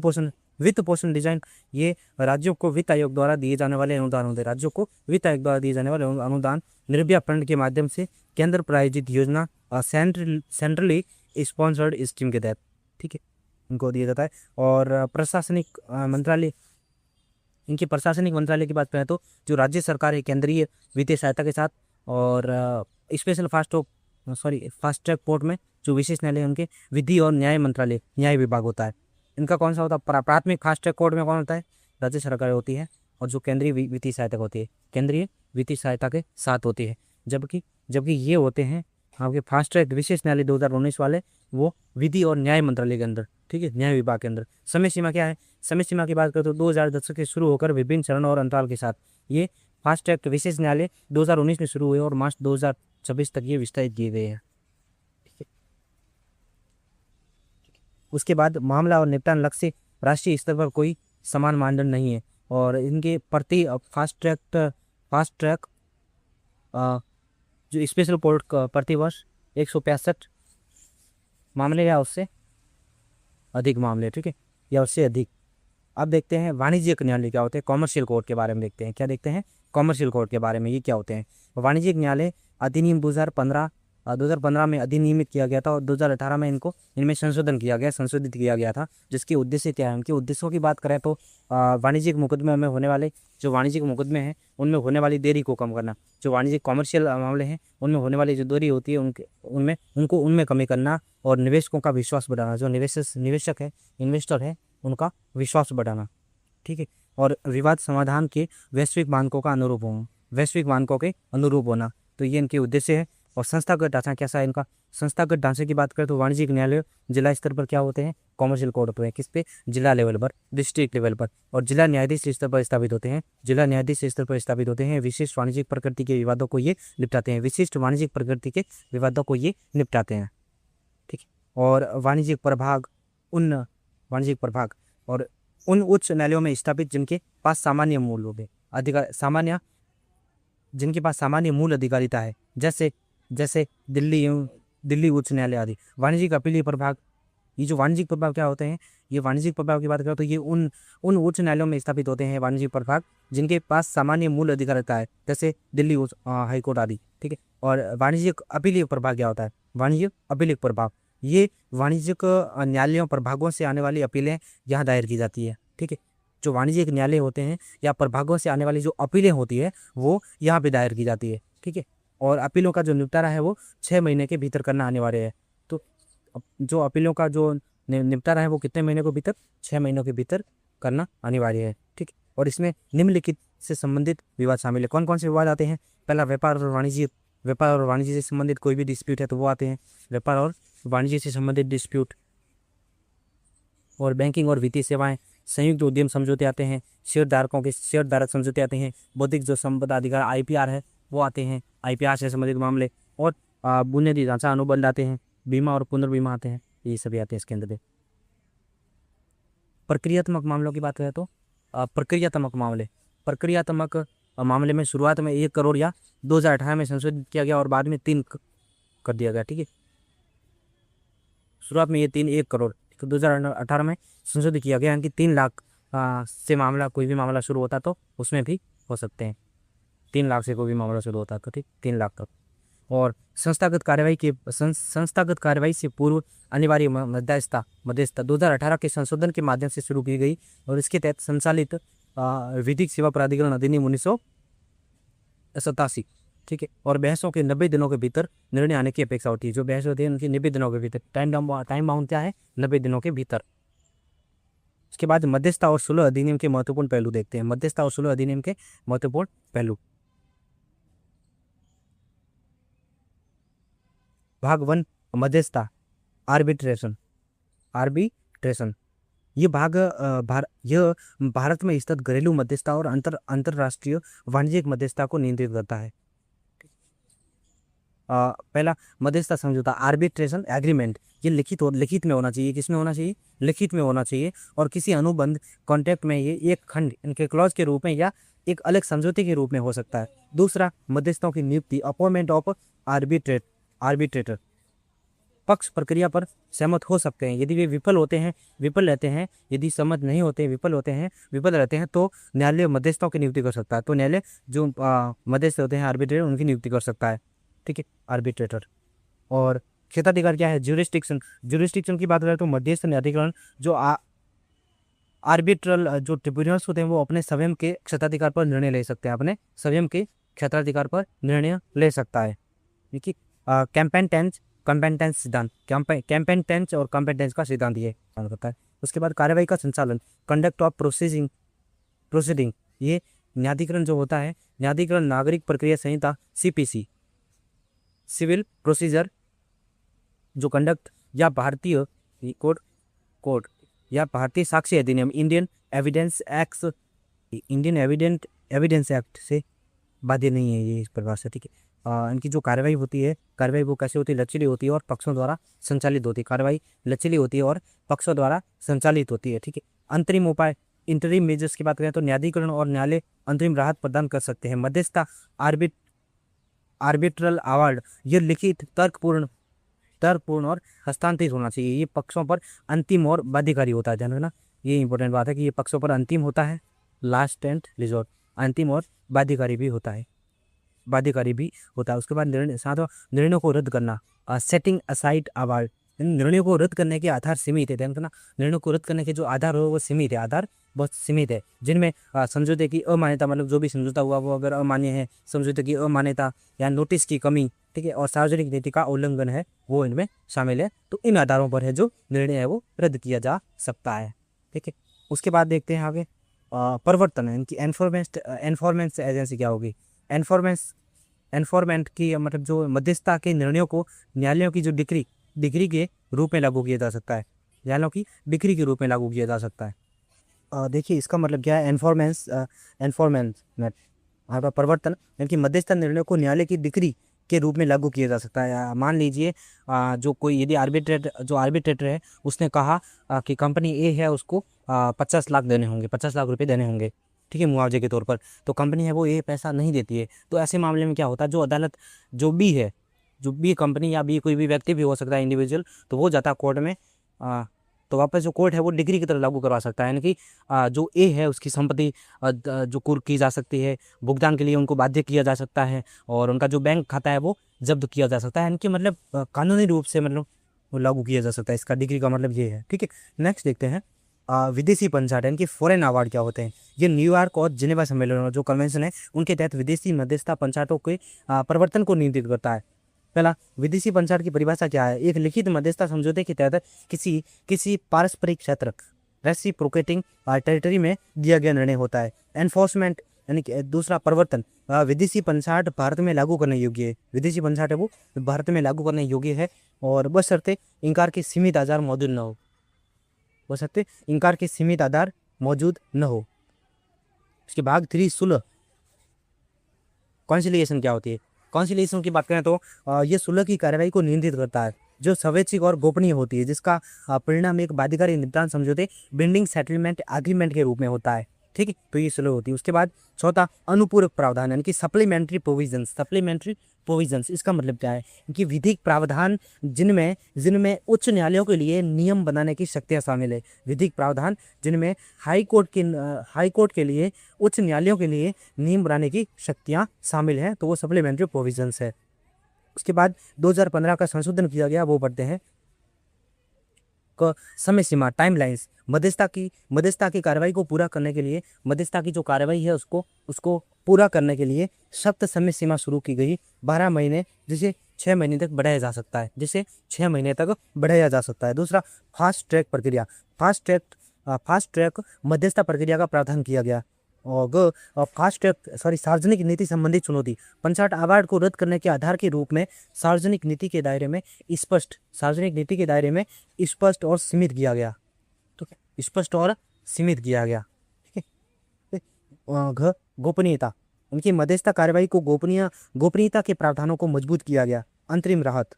पोषण डिजाइन, ये राज्यों को वित्त आयोग द्वारा दिए जाने वाले अनुदान होते हैं। राज्यों को वित्त आयोग द्वारा दिए जाने वाले अनुदान निर्भया फंड के माध्यम से केंद्र प्रायोजित योजना सेंट्रली स्पॉन्सर्ड स्कीम के तहत, ठीक है, इनको दिया जाता है। और प्रशासनिक मंत्रालय की बात करें तो जो राज्य सरकार है केंद्रीय वित्तीय सहायता के साथ, और स्पेशल फास्ट ट्रैक कोर्ट में जो विशेष न्यायालय उनके विधि और न्याय विभाग होता है। इनका कौन सा होता है? प्राथमिक फास्ट ट्रैक कोर्ट में कौन होता है? राज्य सरकार होती है, और जो केंद्रीय वित्तीय सहायता होती है केंद्रीय वित्तीय सहायता के साथ होती है। जबकि ये होते हैं आपके फास्ट ट्रैक विशेष न्यायालय 2019 वाले, वो विधि और न्याय मंत्रालय के अंदर, ठीक है, न्याय विभाग के अंदर। समय सीमा क्या है? समय सीमा की बात करें तो 2010 से शुरू होकर विभिन्न चरण और अंतराल के साथ ये फास्ट ट्रैक विशेष न्यायालय 2019 में शुरू हुए और मार्च 2026 तक ये विस्तारित किए गए हैं, ठीक है। उसके बाद मामला और निपटान लक्ष्य, राष्ट्रीय स्तर पर कोई समान मानदंड नहीं है, और इनके प्रति फास्ट ट्रैक जो स्पेशल कोर्ट का प्रति वर्ष 165 मामले या उससे अधिक मामले, ठीक है, या उससे अधिक। अब देखते हैं वाणिज्यिक न्यायालय क्या होते हैं, कॉमर्शियल कोर्ट के बारे में देखते हैं। क्या देखते हैं? कॉमर्शियल कोर्ट के बारे में। ये क्या होते हैं? वाणिज्यिक न्यायालय अधिनियम 2015 2015 में अधिनियमित किया गया था और 2018 में इनमें संशोधित किया गया था, जिसके उद्देश्य क्या है। उनके उद्देश्यों की बात करें तो वाणिज्यिक मुकदमे में होने वाले जो वाणिज्यिक मुकदमे हैं उनमें होने वाली देरी को कम करना, जो वाणिज्यिक कॉमर्शियल मामले हैं उनमें होने वाली जो देरी होती है उनमें कमी करना, और निवेशकों का विश्वास बढ़ाना, जो निवेशक है, इन्वेस्टर है, उनका विश्वास बढ़ाना, ठीक है। और विवाद समाधान के वैश्विक मानकों के अनुरूप होना, तो ये इनके उद्देश्य है। और संस्थागत ढांचा कैसा है इनका। संस्थागत ढांचे की बात करें तो वाणिज्यिक न्यायालय जिला स्तर पर क्या होते हैं, कॉमर्शियल कोर्ट होते हैं। किस पे, जिला लेवल पर, डिस्ट्रिक्ट लेवल पर। और जिला न्यायाधीश स्तर पर स्थापित होते हैं। विशिष्ट वाणिज्यिक प्रकृति के विवादों को ये निपटाते हैं। ठीक है। और वाणिज्यिक प्रभाग और उन उच्च न्यायालयों में स्थापित जिनके पास सामान्य मूल अधिकारिता है, जैसे दिल्ली उच्च न्यायालय आदि। वाणिज्यिक अपीलीय प्रभाग, ये जो वाणिज्यिक प्रभाग क्या होते हैं, ये वाणिज्यिक प्रभाग की बात करें तो ये उन उच्च न्यायालयों में स्थापित होते हैं वाणिज्यिक प्रभाग जिनके पास सामान्य मूल अधिकारिता है, जैसे दिल्ली उच्च हाईकोर्ट आदि, ठीक है। और वाणिज्यिक अपीलीय प्रभाग क्या होता है, वाणिज्यिक अपीलीय प्रभाग, ये वाणिज्यिक न्यायालयों प्रभागों से आने वाली अपीलें यहाँ दायर की जाती है, ठीक है। जो वाणिज्यिक न्यायालय होते हैं या प्रभागों से आने वाली जो अपीलें होती है वो यहाँ पे दायर की जाती है, ठीक है। और अपीलों का जो निपटारा है वो 6 महीने के भीतर करना अनिवार्य है। तो जो अपीलों का जो निपटारा है वो कितने महीने को भीतर, 6 महीनों के भीतर करना अनिवार्य है, ठीक है। और इसमें निम्नलिखित से संबंधित विवाद शामिल है। कौन कौन से विवाद आते हैं। पहला, व्यापार और वाणिज्य से संबंधित कोई भी डिस्प्यूट है तो वो आते हैं, व्यापार और वाणिज्य से संबंधित डिस्प्यूट। और बैंकिंग और वित्तीय सेवाएं, संयुक्त उद्यम समझौते आते हैं, शेयरधारक समझौते आते हैं, बौद्धिक जो संपदा अधिकार IPR है वो आते हैं, IPR से संबंधित मामले। और बुनियादी ढांचा अनुबंध आते हैं, बीमा और पुनर्बीमा आते हैं, ये सभी आते हैं इसके अंदर। प्रक्रियात्मक मामलों की बात करें तो प्रक्रियात्मक मामले में शुरुआत में 1 करोड़ या 2018 में संशोधित किया गया और बाद में 3 कर दिया गया, ठीक है। शुरुआत में ये 1 करोड़ 2018 में संशोधित किया गया, यानी कि 3 लाख से कोई भी मामला शुरू होता तो उसमें भी हो सकते हैं। 3 लाख से कोई भी मामला शुरू होता तो ठीक 3 लाख तक। और संस्थागत कार्यवाही से पूर्व अनिवार्य मध्यस्थता 2018 के संशोधन के माध्यम से शुरू की गई और इसके तहत संचालित विधिक सेवा प्राधिकरण अधिनियम 1987, ठीक है। और बहसों के 90 दिनों के भीतर निर्णय आने की अपेक्षा होती है। जो बहस होती है उनकी 90 दिनों के भीतर, टाइम बाउंड क्या है, 90 दिनों के भीतर। इसके बाद मध्यस्थता और सुलह अधिनियम के महत्वपूर्ण पहलू देखते हैं। मध्यस्थता और सुलह अधिनियम के महत्वपूर्ण पहलू। भाग 1, मध्यस्थता, आर्बिट्रेशन। ये भारत में स्थित घरेलू मध्यस्थता और अंतरराष्ट्रीय वाणिज्यिक मध्यस्थता को नियंत्रित करता है। पहला, मध्यस्थता समझौता, आर्बिट्रेशन एग्रीमेंट, ये लिखित में होना चाहिए। किसमें होना चाहिए, लिखित में होना चाहिए। और किसी अनुबंध कॉन्ट्रैक्ट में ये एक खंड इनके क्लॉज के रूप में या एक अलग समझौते के रूप में हो सकता है। दूसरा, मध्यस्थों की नियुक्ति, अपॉइंटमेंट ऑफ आर्बिट्रेटर। पक्ष प्रक्रिया पर सहमत हो सकते हैं यदि वे विफल रहते हैं, यदि सहमत नहीं होते, विफल रहते हैं तो न्यायालय मध्यस्थों की नियुक्ति कर सकता है। तो न्यायालय जो मध्यस्थ होते हैं, आर्बिट्रेटर, उनकी नियुक्ति कर सकता है, ठीक है, आर्बिट्रेटर। और क्षेत्राधिकार क्या है, ज्यूरिस्डिक्शन की बात करें तो मध्यस्थ न्यायाधिकरण जो आर्बिट्रल जो ट्रिब्यूनल्स होते हैं वो अपने स्वयं के क्षेत्राधिकार पर निर्णय ले सकते हैं, ठीक है। कंपेटेंस सिद्धांत, कंपेटेंस और कंपेटेंस का सिद्धांत ये करता है। उसके बाद कार्रवाई का संचालन, कंडक्ट ऑफ प्रोसीडिंग, ये न्यायाधिकरण जो होता है, न्यायाधिकरण नागरिक प्रक्रिया संहिता CPC, सिविल प्रोसीजर जो कंडक्ट, या भारतीय कोड या भारतीय साक्ष्य अधिनियम, इंडियन एविडेंस एक्ट से बाध्य नहीं है ये इस प्रकार से, ठीक है। इनकी जो कार्रवाई होती है, वो कैसे होती है, लचीली होती है और पक्षों द्वारा संचालित होती है। कार्रवाई लचीली होती है और पक्षों द्वारा संचालित होती है, ठीक है। अंतरिम उपाय, इंटरिम मेजर्स की बात करें तो न्यायाधिकरण और न्यायालय अंतरिम राहत प्रदान कर सकते हैं। मध्यस्थता, आर्बिट्रल अवार्ड, ये लिखित, तर्कपूर्ण और हस्तांतरित होना चाहिए। ये पक्षों पर अंतिम और बाध्यकारी होता है, ध्यान रखना, ये इंपॉर्टेंट बात है कि ये पक्षों पर अंतिम होता है, लास्ट एंड रिजॉर्ट, अंतिम और बाध्यकारी भी होता है। बाध्यकारी भी होता है। उसके बाद निर्णय, सातवां निर्णयों को रद्द करना, सेटिंग असाइड अवार्ड, निर्णयों को रद्द करने के आधार सीमित है, ध्यान रखना। निर्णयों को रद्द करने के जो आधार हो वो सीमित है, आधार बहुत सीमित है, जिनमें समझौते की अमान्यता, मतलब जो भी समझौता हुआ वो अगर अमान्य है, समझौते की अमान्यता या नोटिस की कमी, ठीक है, और सार्वजनिक नीति का उल्लंघन है, वो इनमें शामिल है। तो इन आधारों पर है जो निर्णय है वो रद्द किया जा सकता है, ठीक है। उसके बाद देखते हैं आगे प्रवर्तन, इनकी एनफोर्समेंट एजेंसी क्या होगी। एनफोर्समेंट की मतलब जो मध्यस्थता के निर्णयों को न्यायालयों की जो डिग्री के रूप में लागू किया जा सकता है, न्यायालयों की डिग्री के रूप में लागू किया जा सकता है। देखिए इसका मतलब क्या है, एनफोर्समेंट आपका प्रवर्तन, यानी मध्यस्थता निर्णयों को न्यायालय की डिग्री के रूप में लागू किया जा सकता है। मान लीजिए जो कोई यदि आर्बिट्रेटर है उसने कहा कि कंपनी ए है उसको 50 लाख देने होंगे, 50 लाख रुपए देने होंगे, ठीक है, मुआवजे के तौर पर। तो कंपनी है वो ये पैसा नहीं देती है, तो ऐसे मामले में क्या होता है, जो अदालत जो भी कंपनी या भी कोई भी व्यक्ति भी हो सकता है, इंडिविजुअल, तो वो जाता है कोर्ट में, तो वापस जो कोर्ट है वो डिग्री की तरह लागू करवा सकता है, यानी कि जो ए है उसकी संपत्ति जो कुर्क की जा सकती है, भुगतान के लिए उनको बाध्य किया जा सकता है, और उनका जो बैंक खाता है वो जब्त किया जा सकता है, यानी कि मतलब कानूनी रूप से मतलब वो लागू किया जा सकता है। इसका डिग्री का मतलब ये है, ठीक है। नेक्स्ट देखते हैं विदेशी पंचायत, यानी कि फॉरेन अवार्ड क्या होते हैं। ये न्यूयॉर्क और जिनेवा सम्मेलन जो कन्वेंशन है उनके तहत विदेशी मध्यस्थता पंचायतों के प्रवर्तन को नियंत्रित करता है। पहला, विदेशी पंचायत की परिभाषा क्या है, एक लिखित मध्यस्थता समझौते के तहत किसी पारस्परिक क्षेत्र रेसिप्रोकेटिंग टेरिटरी में दिया गया निर्णय होता है। एनफोर्समेंट यानी कि दूसरा प्रवर्तन, विदेशी पंचायत भारत में लागू करने योग्य है, विदेशी पंचायत है वो भारत में लागू करने योग्य है, और बशर्ते इनकार के सीमित आधार मौजूद न हो, बशर्ते इनकार के सीमित आधार मौजूद न हो। इसके भाग 3 सुलह, कॉन्सिलिएशन क्या होती है। कॉन्सिलिएशन की बात करें तो ये सुलह की कार्रवाई को नियंत्रित करता है जो स्वैच्छिक और गोपनीय होती है, जिसका परिणाम एक बाध्यकारी निपटान समझौते बिल्डिंग सेटलमेंट एग्रीमेंट के रूप में होता है, ठीक है। तो ये सुलह होती है। उसके बाद चौथा, अनुपूरक प्रावधान, यानी कि सप्लीमेंट्री प्रोविजंस। इसका मतलब क्या है कि विधिक प्रावधान जिनमें उच्च न्यायालयों के लिए नियम बनाने की शक्तियां शामिल है। विधिक प्रावधान जिनमें हाई कोर्ट के लिए उच्च न्यायालयों के लिए नियम बनाने की शक्तियां शामिल हैं, तो वो सप्लीमेंट्री प्रोविजंस है। उसके बाद 2015 का संशोधन किया गया, वो पढ़ते हैं। समय सीमा, टाइमलाइंस, मध्यस्थता की कार्रवाई को पूरा करने के लिए, मध्यस्थता की जो कार्रवाई है उसको पूरा करने के लिए सख्त समय सीमा शुरू की गई, 12 महीने, जिसे 6 महीने तक बढ़ाया जा सकता है, दूसरा, फास्ट ट्रैक प्रक्रिया, फास्ट ट्रैक मध्यस्थता प्रक्रिया का प्रावधान किया गया। और सार्वजनिक नीति संबंधी चुनौती, पंचायत अवार्ड को रद्द करने के आधार के रूप में सार्वजनिक नीति के दायरे में स्पष्ट और सीमित किया गया, तो स्पष्ट और सीमित किया गया, ठीक है। गोपनीयता, उनकी मध्यस्थता कार्रवाई को गोपनीयता के प्रावधानों को मजबूत किया गया। अंतरिम राहत,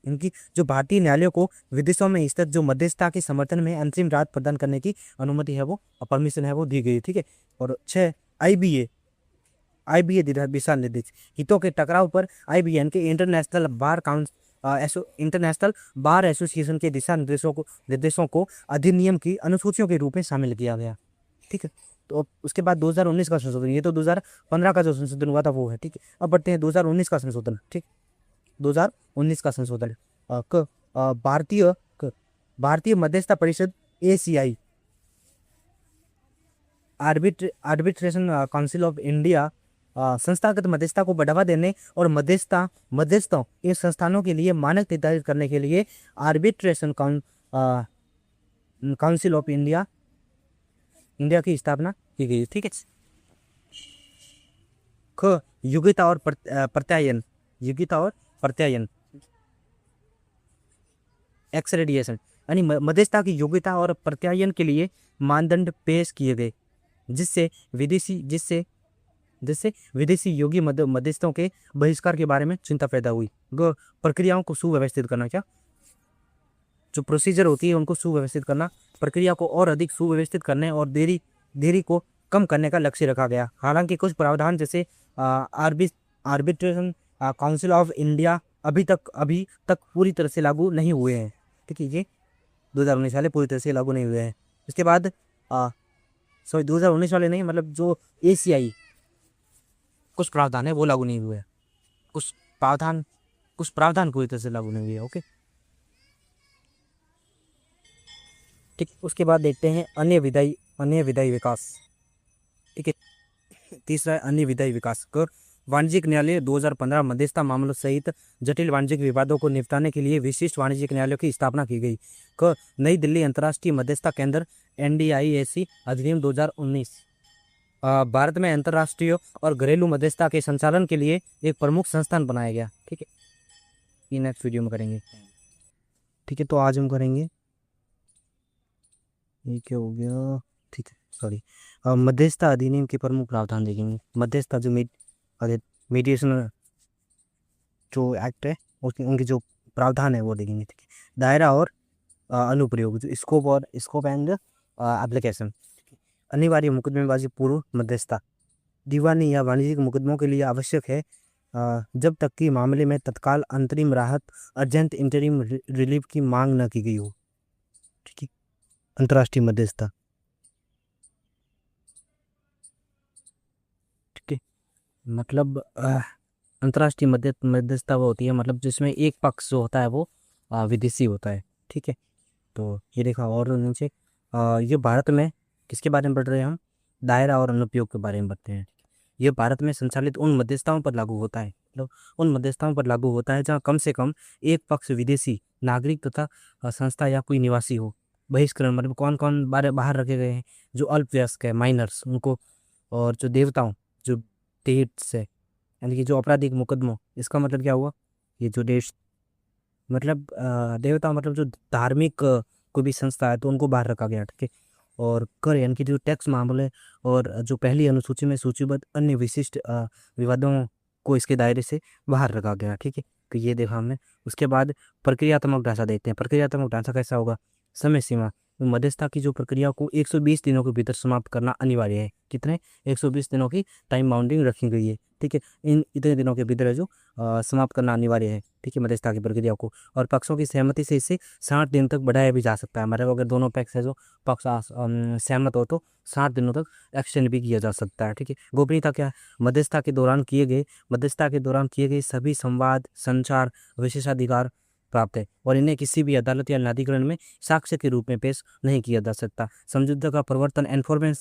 इनकी जो भारतीय न्यायालयों को विदेशों में स्थित जो मध्यस्थता के समर्थन में अंतरिम राहत प्रदान करने की अनुमति है, वो परमिशन है, वो दी गई, ठीक है। और 6, आईबीए दिशा निर्देश, हितों के टकराव पर आईबीएन के इंटरनेशनल बार एसोसिएशन के दिशा निर्देशों को अधिनियम की अनुसूचियों के रूप में शामिल किया गया, ठीक है। तो उसके बाद 2019 का संशोधन, ये तो 2015 का जो संशोधन हुआ था वो है, ठीक है। अब बढ़ते हैं 2019 का संशोधन, ठीक, 2019 का संशोधन। भारतीय मध्यस्थता परिषद ACI, arbitration council of India, संस्थागत मध्यस्थता को बढ़ावा देने और मध्यस्थों इन संस्थानों के लिए मानक निर्धारित करने के लिए आर्बिट्रेशन काउंसिल ऑफ इंडिया की स्थापना की गई, ठीक है। योग्यता और प्रत्यायन, एक्रेडिटेशन, यानी मध्यस्थता की योग्यता और प्रत्यायन के लिए मानदंड पेश किए गए, जिससे विदेशी योग्य मध्यस्थों के बहिष्कार के बारे में चिंता पैदा हुई। प्रक्रियाओं को सुव्यवस्थित करना, क्या जो प्रोसीजर होती है उनको सुव्यवस्थित करना, प्रक्रिया को और अधिक सुव्यवस्थित करने और देरी को कम करने का लक्ष्य रखा गया। हालांकि कुछ प्रावधान जैसे आर्बिट्रेशन काउंसिल ऑफ इंडिया अभी तक पूरी तरह से लागू नहीं हुए हैं, ठीक है। ये 2019 वाले पूरी तरह से लागू नहीं हुए हैं। इसके बाद 2019 वाले नहीं, मतलब जो ACI कुछ प्रावधान है वो लागू नहीं हुए, कुछ प्रावधान पूरी तरह से लागू नहीं हुए। ओके, ठीक। उसके बाद देखते हैं अन्य विधायी विकास। ठीक है, तीसरा है अन्य विधायी विकास। वाणिज्यिक न्यायालय 2015 मध्यस्थता मामलों सहित जटिल वाणिज्यिक विवादों को निपटाने के लिए विशिष्ट वाणिज्यिक न्यायालयों की स्थापना की गई। नई दिल्ली अंतर्राष्ट्रीय मध्यस्थता केंद्र NDIAC अधिनियम 2019 भारत में अंतर्राष्ट्रीय और घरेलू मध्यस्थता के संचालन के लिए एक प्रमुख संस्थान बनाया गया। ठीक है, ये नेक्स्ट वीडियो में करेंगे। ठीक है, तो आज हम करेंगे, ये क्या हो गया, ठीक है सॉरी, मध्यस्थता अधिनियम के प्रमुख प्रावधान देखेंगे। मध्यस्थता जो मीडिएशन जो एक्ट है उसके उनके जो प्रावधान है वो देखेंगे। ठीक है, दायरा और अनुप्रयोग, जो स्कोप एंड एप्लीकेशन। अनिवार्य मुकदमेबाजी पूर्व मध्यस्थता दीवानी या वाणिज्यिक मुकदमों के लिए आवश्यक है जब तक कि मामले में तत्काल अंतरिम राहत अर्जेंट इंटरिम रिलीफ की मांग न की गई हो। ठीक है, अंतर्राष्ट्रीय मध्यस्थता। ठीक है, मतलब अंतर्राष्ट्रीय मध्यस्थता वो होती है मतलब जिसमें एक पक्ष जो होता है वो विदेशी होता है। ठीक है, तो ये देखा। और नीचे ये भारत में किसके बारे में पढ़ रहे हैं हम, दायरा और अनुप्रयोग के बारे में पढ़ते हैं। ये भारत में संचालित उन मध्यस्थताओं पर लागू होता है, मतलब उन मध्यस्थताओं पर लागू होता है जहाँ कम से कम एक पक्ष विदेशी नागरिक तथा संस्था या कोई निवासी हो। बहिष्करण मतलब कौन कौन बाहर रखे गए हैं, जो अल्पवयस्क है माइनर्स उनको, और जो देवताओं जो डेट्स है, यानी कि जो आपराधिक मुकदमों, इसका मतलब क्या हुआ, ये जो देश मतलब देवता मतलब जो धार्मिक कोई भी संस्था है तो उनको बाहर रखा गया। ठीक है, और कर यानी कि जो टैक्स मामले और जो पहली अनुसूची में सूचीबद्ध अन्य विशिष्ट विवादों को इसके दायरे से बाहर रखा गया। ठीक है, तो ये देखा हमने। उसके बाद प्रक्रियात्मक ढांचा देखते हैं। प्रक्रियात्मक ढांचा कैसा होगा, समय सीमा, मध्यस्थता की जो प्रक्रिया को 120 दिनों के भीतर समाप्त करना अनिवार्य है। कितने, 120 दिनों की टाइम बाउंडिंग रखी गई है। ठीक है, इन इतने दिनों के भीतर जो समाप्त करना अनिवार्य है। ठीक है, मध्यस्थता की प्रक्रिया को, और पक्षों की सहमति से इसे 60 दिन तक बढ़ाया भी जा सकता है। मतलब अगर दोनों पक्ष है जो पक्ष सहमत हो तो 60 दिनों तक एक्सटेंड भी किया जा सकता है। ठीक है, गोपनीयता क्या है, मध्यस्थता के दौरान किए गए सभी संवाद संचार विशेषाधिकार प्राप्त है और इन्हें किसी भी अदालत या न्यायाधिकरण में साक्ष्य के रूप में पेश नहीं किया जा सकता। समझौते का प्रवर्तन एनफोर्समेंट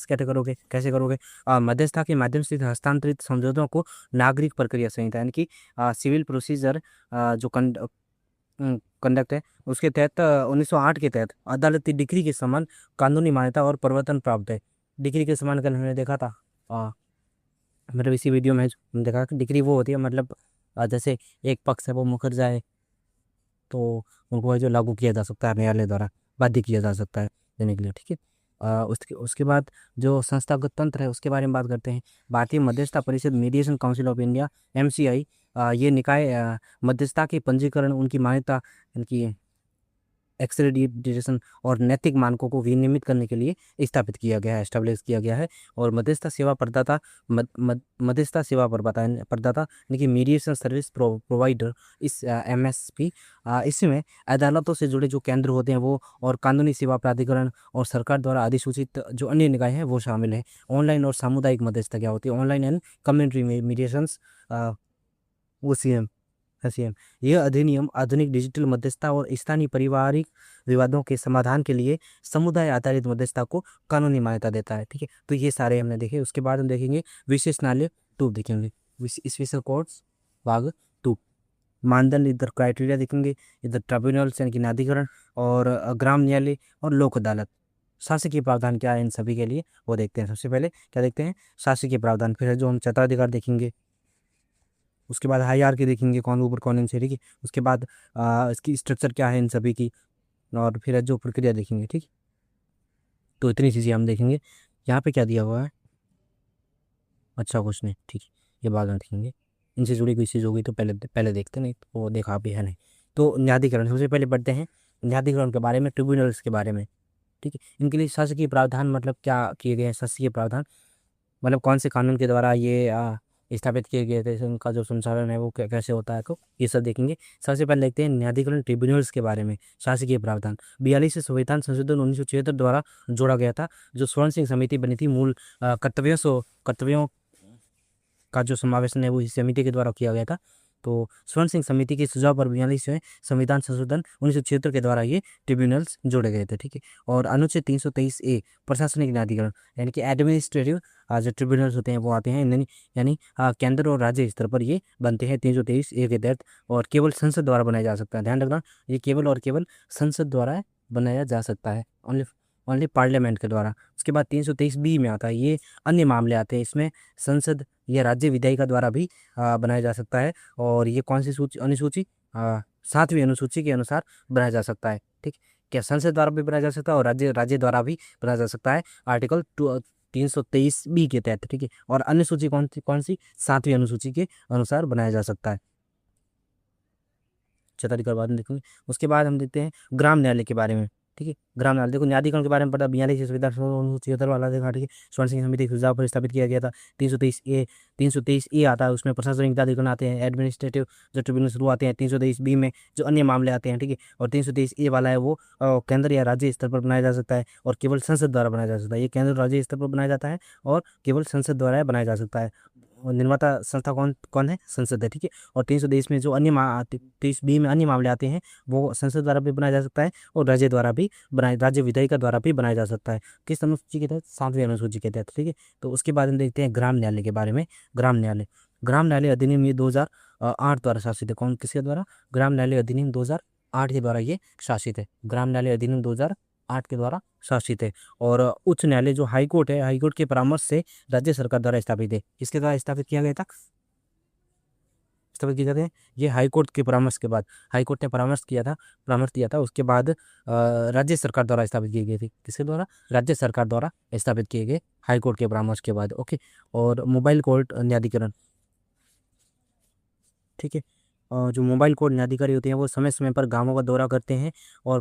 कैसे करोगे, मध्यस्थता के माध्यम से हस्तांतरित समझौतों को नागरिक प्रक्रिया संहिता यानी कि सिविल प्रोसीजर जो कंडक्ट है उसके तहत 1908 के तहत अदालती डिग्री के समान कानूनी मान्यता और प्रवर्तन प्राप्त है। डिग्री के समान कल हमने देखा था, मतलब इसी वीडियो में हमने देखा कि डिग्री वो होती है मतलब जैसे एक पक्ष है वो मुकर जाए तो उनको जो लागू किया जा सकता है, न्यायालय द्वारा बाध्य किया जा सकता है देने के लिए। ठीक है, उसके बाद जो संस्थागत तंत्र है उसके बारे में बात करते हैं। भारतीय मध्यस्थता परिषद mediation council of India MCI, ये निकाय मध्यस्थता के पंजीकरण, उनकी मान्यता यानी कि एक्सेडिटेशन और नैतिक मानकों को विनियमित करने के लिए एस्टेब्लिश किया गया है। और मध्यस्थता सेवा प्रदाता यानी कि मीडिएशन सर्विस प्रोवाइडर, इस MSP, इसमें अदालतों से जुड़े जो केंद्र होते हैं वो, और कानूनी सेवा प्राधिकरण और सरकार द्वारा अधिसूचित जो अन्य निकाय हैं वो शामिल है। ऑनलाइन और सामुदायिक मध्यस्थता क्या होती है, online and community mediations, OCM SCM। यह अधिनियम आधुनिक डिजिटल मध्यस्थता और स्थानीय पारिवारिक विवादों के समाधान के लिए समुदाय आधारित मध्यस्थता को कानूनी मान्यता देता है। ठीक है, तो ये सारे हमने देखे। उसके बाद हम देखेंगे विशेष न्यायालय 2 देखेंगे, स्पेशल कोर्ट्स भाग 2। मानदंड इधर क्राइटेरिया देखेंगे, इधर ट्रिब्यूनल्स यानी कि न्यायाधिकरण, और ग्राम न्यायालय और लोक अदालत। शासकीय प्रावधान क्या है इन सभी के लिए वो देखते हैं। सबसे पहले क्या देखते हैं, शासकीय प्रावधान। फिर जो हम चताधिकार देखेंगे, उसके बाद हाईरार्की देखेंगे कौन ऊपर कौन नीचे। ठीक है, उसके बाद इसकी स्ट्रक्चर क्या है इन सभी की, और फिर जो प्रक्रिया देखेंगे। ठीक, तो इतनी चीज़ें हम देखेंगे। यहाँ पे क्या दिया हुआ है, अच्छा कुछ नहीं, ठीक है, ये बाद में देखेंगे। इनसे जुड़ी कोई चीज़ होगी तो पहले पहले देखते, नहीं तो वो देखा भी है नहीं। तो न्यायाधिकरण सबसे पहले पढ़ते हैं, न्यायाधिकरण के बारे में, ट्रिब्यूनल्स के बारे में। ठीक है, इनके लिए शासकीय प्रावधान मतलब क्या किए गए हैं, शासकीय प्रावधान मतलब कौन से कानून के द्वारा ये स्थापित किए गए थे, उनका जो संचालन है वो कैसे होता है, तो ये सब देखेंगे। सबसे पहले देखते हैं न्यायाधिकरण ट्रिब्यूनल्स के बारे में। शासकीय प्रावधान 42 से संविधान संशोधन 1976 द्वारा जोड़ा गया था, जो स्वर्ण सिंह समिति बनी थी। मूल कर्तव्यों का जो समावेशन है वो इस समिति के द्वारा किया गया था। तो स्वर्ण सिंह समिति के सुझाव पर 42 में संविधान संशोधन 1976 के द्वारा ये ट्रिब्यूनल्स जोड़े गए थे, ठीक है। और अनुच्छेद 323A प्रशासनिक न्यायाधिकरण यानी कि एडमिनिस्ट्रेटिव जो ट्रिब्यूनल्स होते हैं वो आते हैं, यानी केंद्र और राज्य स्तर पर ये बनते हैं 323A के तहत, और केवल संसद द्वारा बनाया जा सकता है। ध्यान रखना, ये केवल और केवल संसद द्वारा बनाया जा सकता है, ओनली पार्लियामेंट के द्वारा। उसके बाद 323B में आता है, ये अन्य मामले आते हैं। इसमें संसद या राज्य विधायिका द्वारा भी बनाया जा सकता है, और ये कौन सी अनुसूची 7वीं अनुसूची के अनुसार बनाया जा सकता है, ठीक। क्या संसद द्वारा भी बनाया जा सकता है और राज्य द्वारा भी बनाया जा सकता है, आर्टिकल 323B के तहत, ठीक है। और अनुसूची कौन सी 7वीं अनुसूची के अनुसार बनाया जा सकता है। क्षेत्राधिकार बाद में देखेंगे। उसके बाद हम देखते हैं ग्राम न्यायालय के बारे में, ठीक है। ग्राम न्यायालय देखो, न्यायाधिकरण के बारे में पता 42 संविधान 76 वाला देखा, ठीक है। स्वर्ण सिंह समिति के सुझाव पर स्थापित किया गया था। 323A आता है, उसमें प्रशासनिक न्यायाधिकरण आते हैं, एडमिनिस्ट्रेटिव जो ट्रिब्यूनल शुरू आते हैं। 323B में जो अन्य मामले आते हैं, ठीक है। और 323A वाला है वो केंद्र या राज्य स्तर पर बनाया जा सकता है और केवल संसद द्वारा बनाया जा सकता है। ये केंद्र और राज्य स्तर पर बनाया जाता है और केवल संसद द्वारा बनाया जा सकता है। और निर्माता संस्था कौन है? संसद है, ठीक है। और 323 में जो अन्य 23B में अन्य मामले आते हैं वो संसद द्वारा भी बनाया जा सकता है और राज्य विधायिका द्वारा भी बनाया जा सकता है। किस अनुसूची के तहत? 7वीं अनुसूची के तहत, ठीक है। तो उसके बाद हम देखते हैं ग्राम न्यायालय के बारे में। ग्राम न्यायालय अधिनियम ये 2008 द्वारा शासित है। कौन किसके द्वारा? ग्राम न्यायालय अधिनियम 2008 के द्वारा ये शासित है। ग्राम न्यायालय अधिनियम 2008 के द्वारा शासित है। और उच्च न्यायालय जो हाईकोर्ट है, हाईकोर्ट के परामर्श से राज्य सरकार द्वारा स्थापित है। किसके द्वारा स्थापित किया गया था? स्थापित किए जाते हैं ये हाईकोर्ट के परामर्श के बाद। हाईकोर्ट ने परामर्श दिया था, उसके बाद राज्य सरकार द्वारा स्थापित किए गए थे। किसके द्वारा? राज्य सरकार द्वारा स्थापित किए गए, हाईकोर्ट के परामर्श के बाद, ओके। और मोबाइल कोर्ट न्यायाधिकरण, ठीक है। और जो मोबाइल कोर्ट न्यायाधिकारी होते हैं वो समय समय पर गांवों का दौरा करते हैं और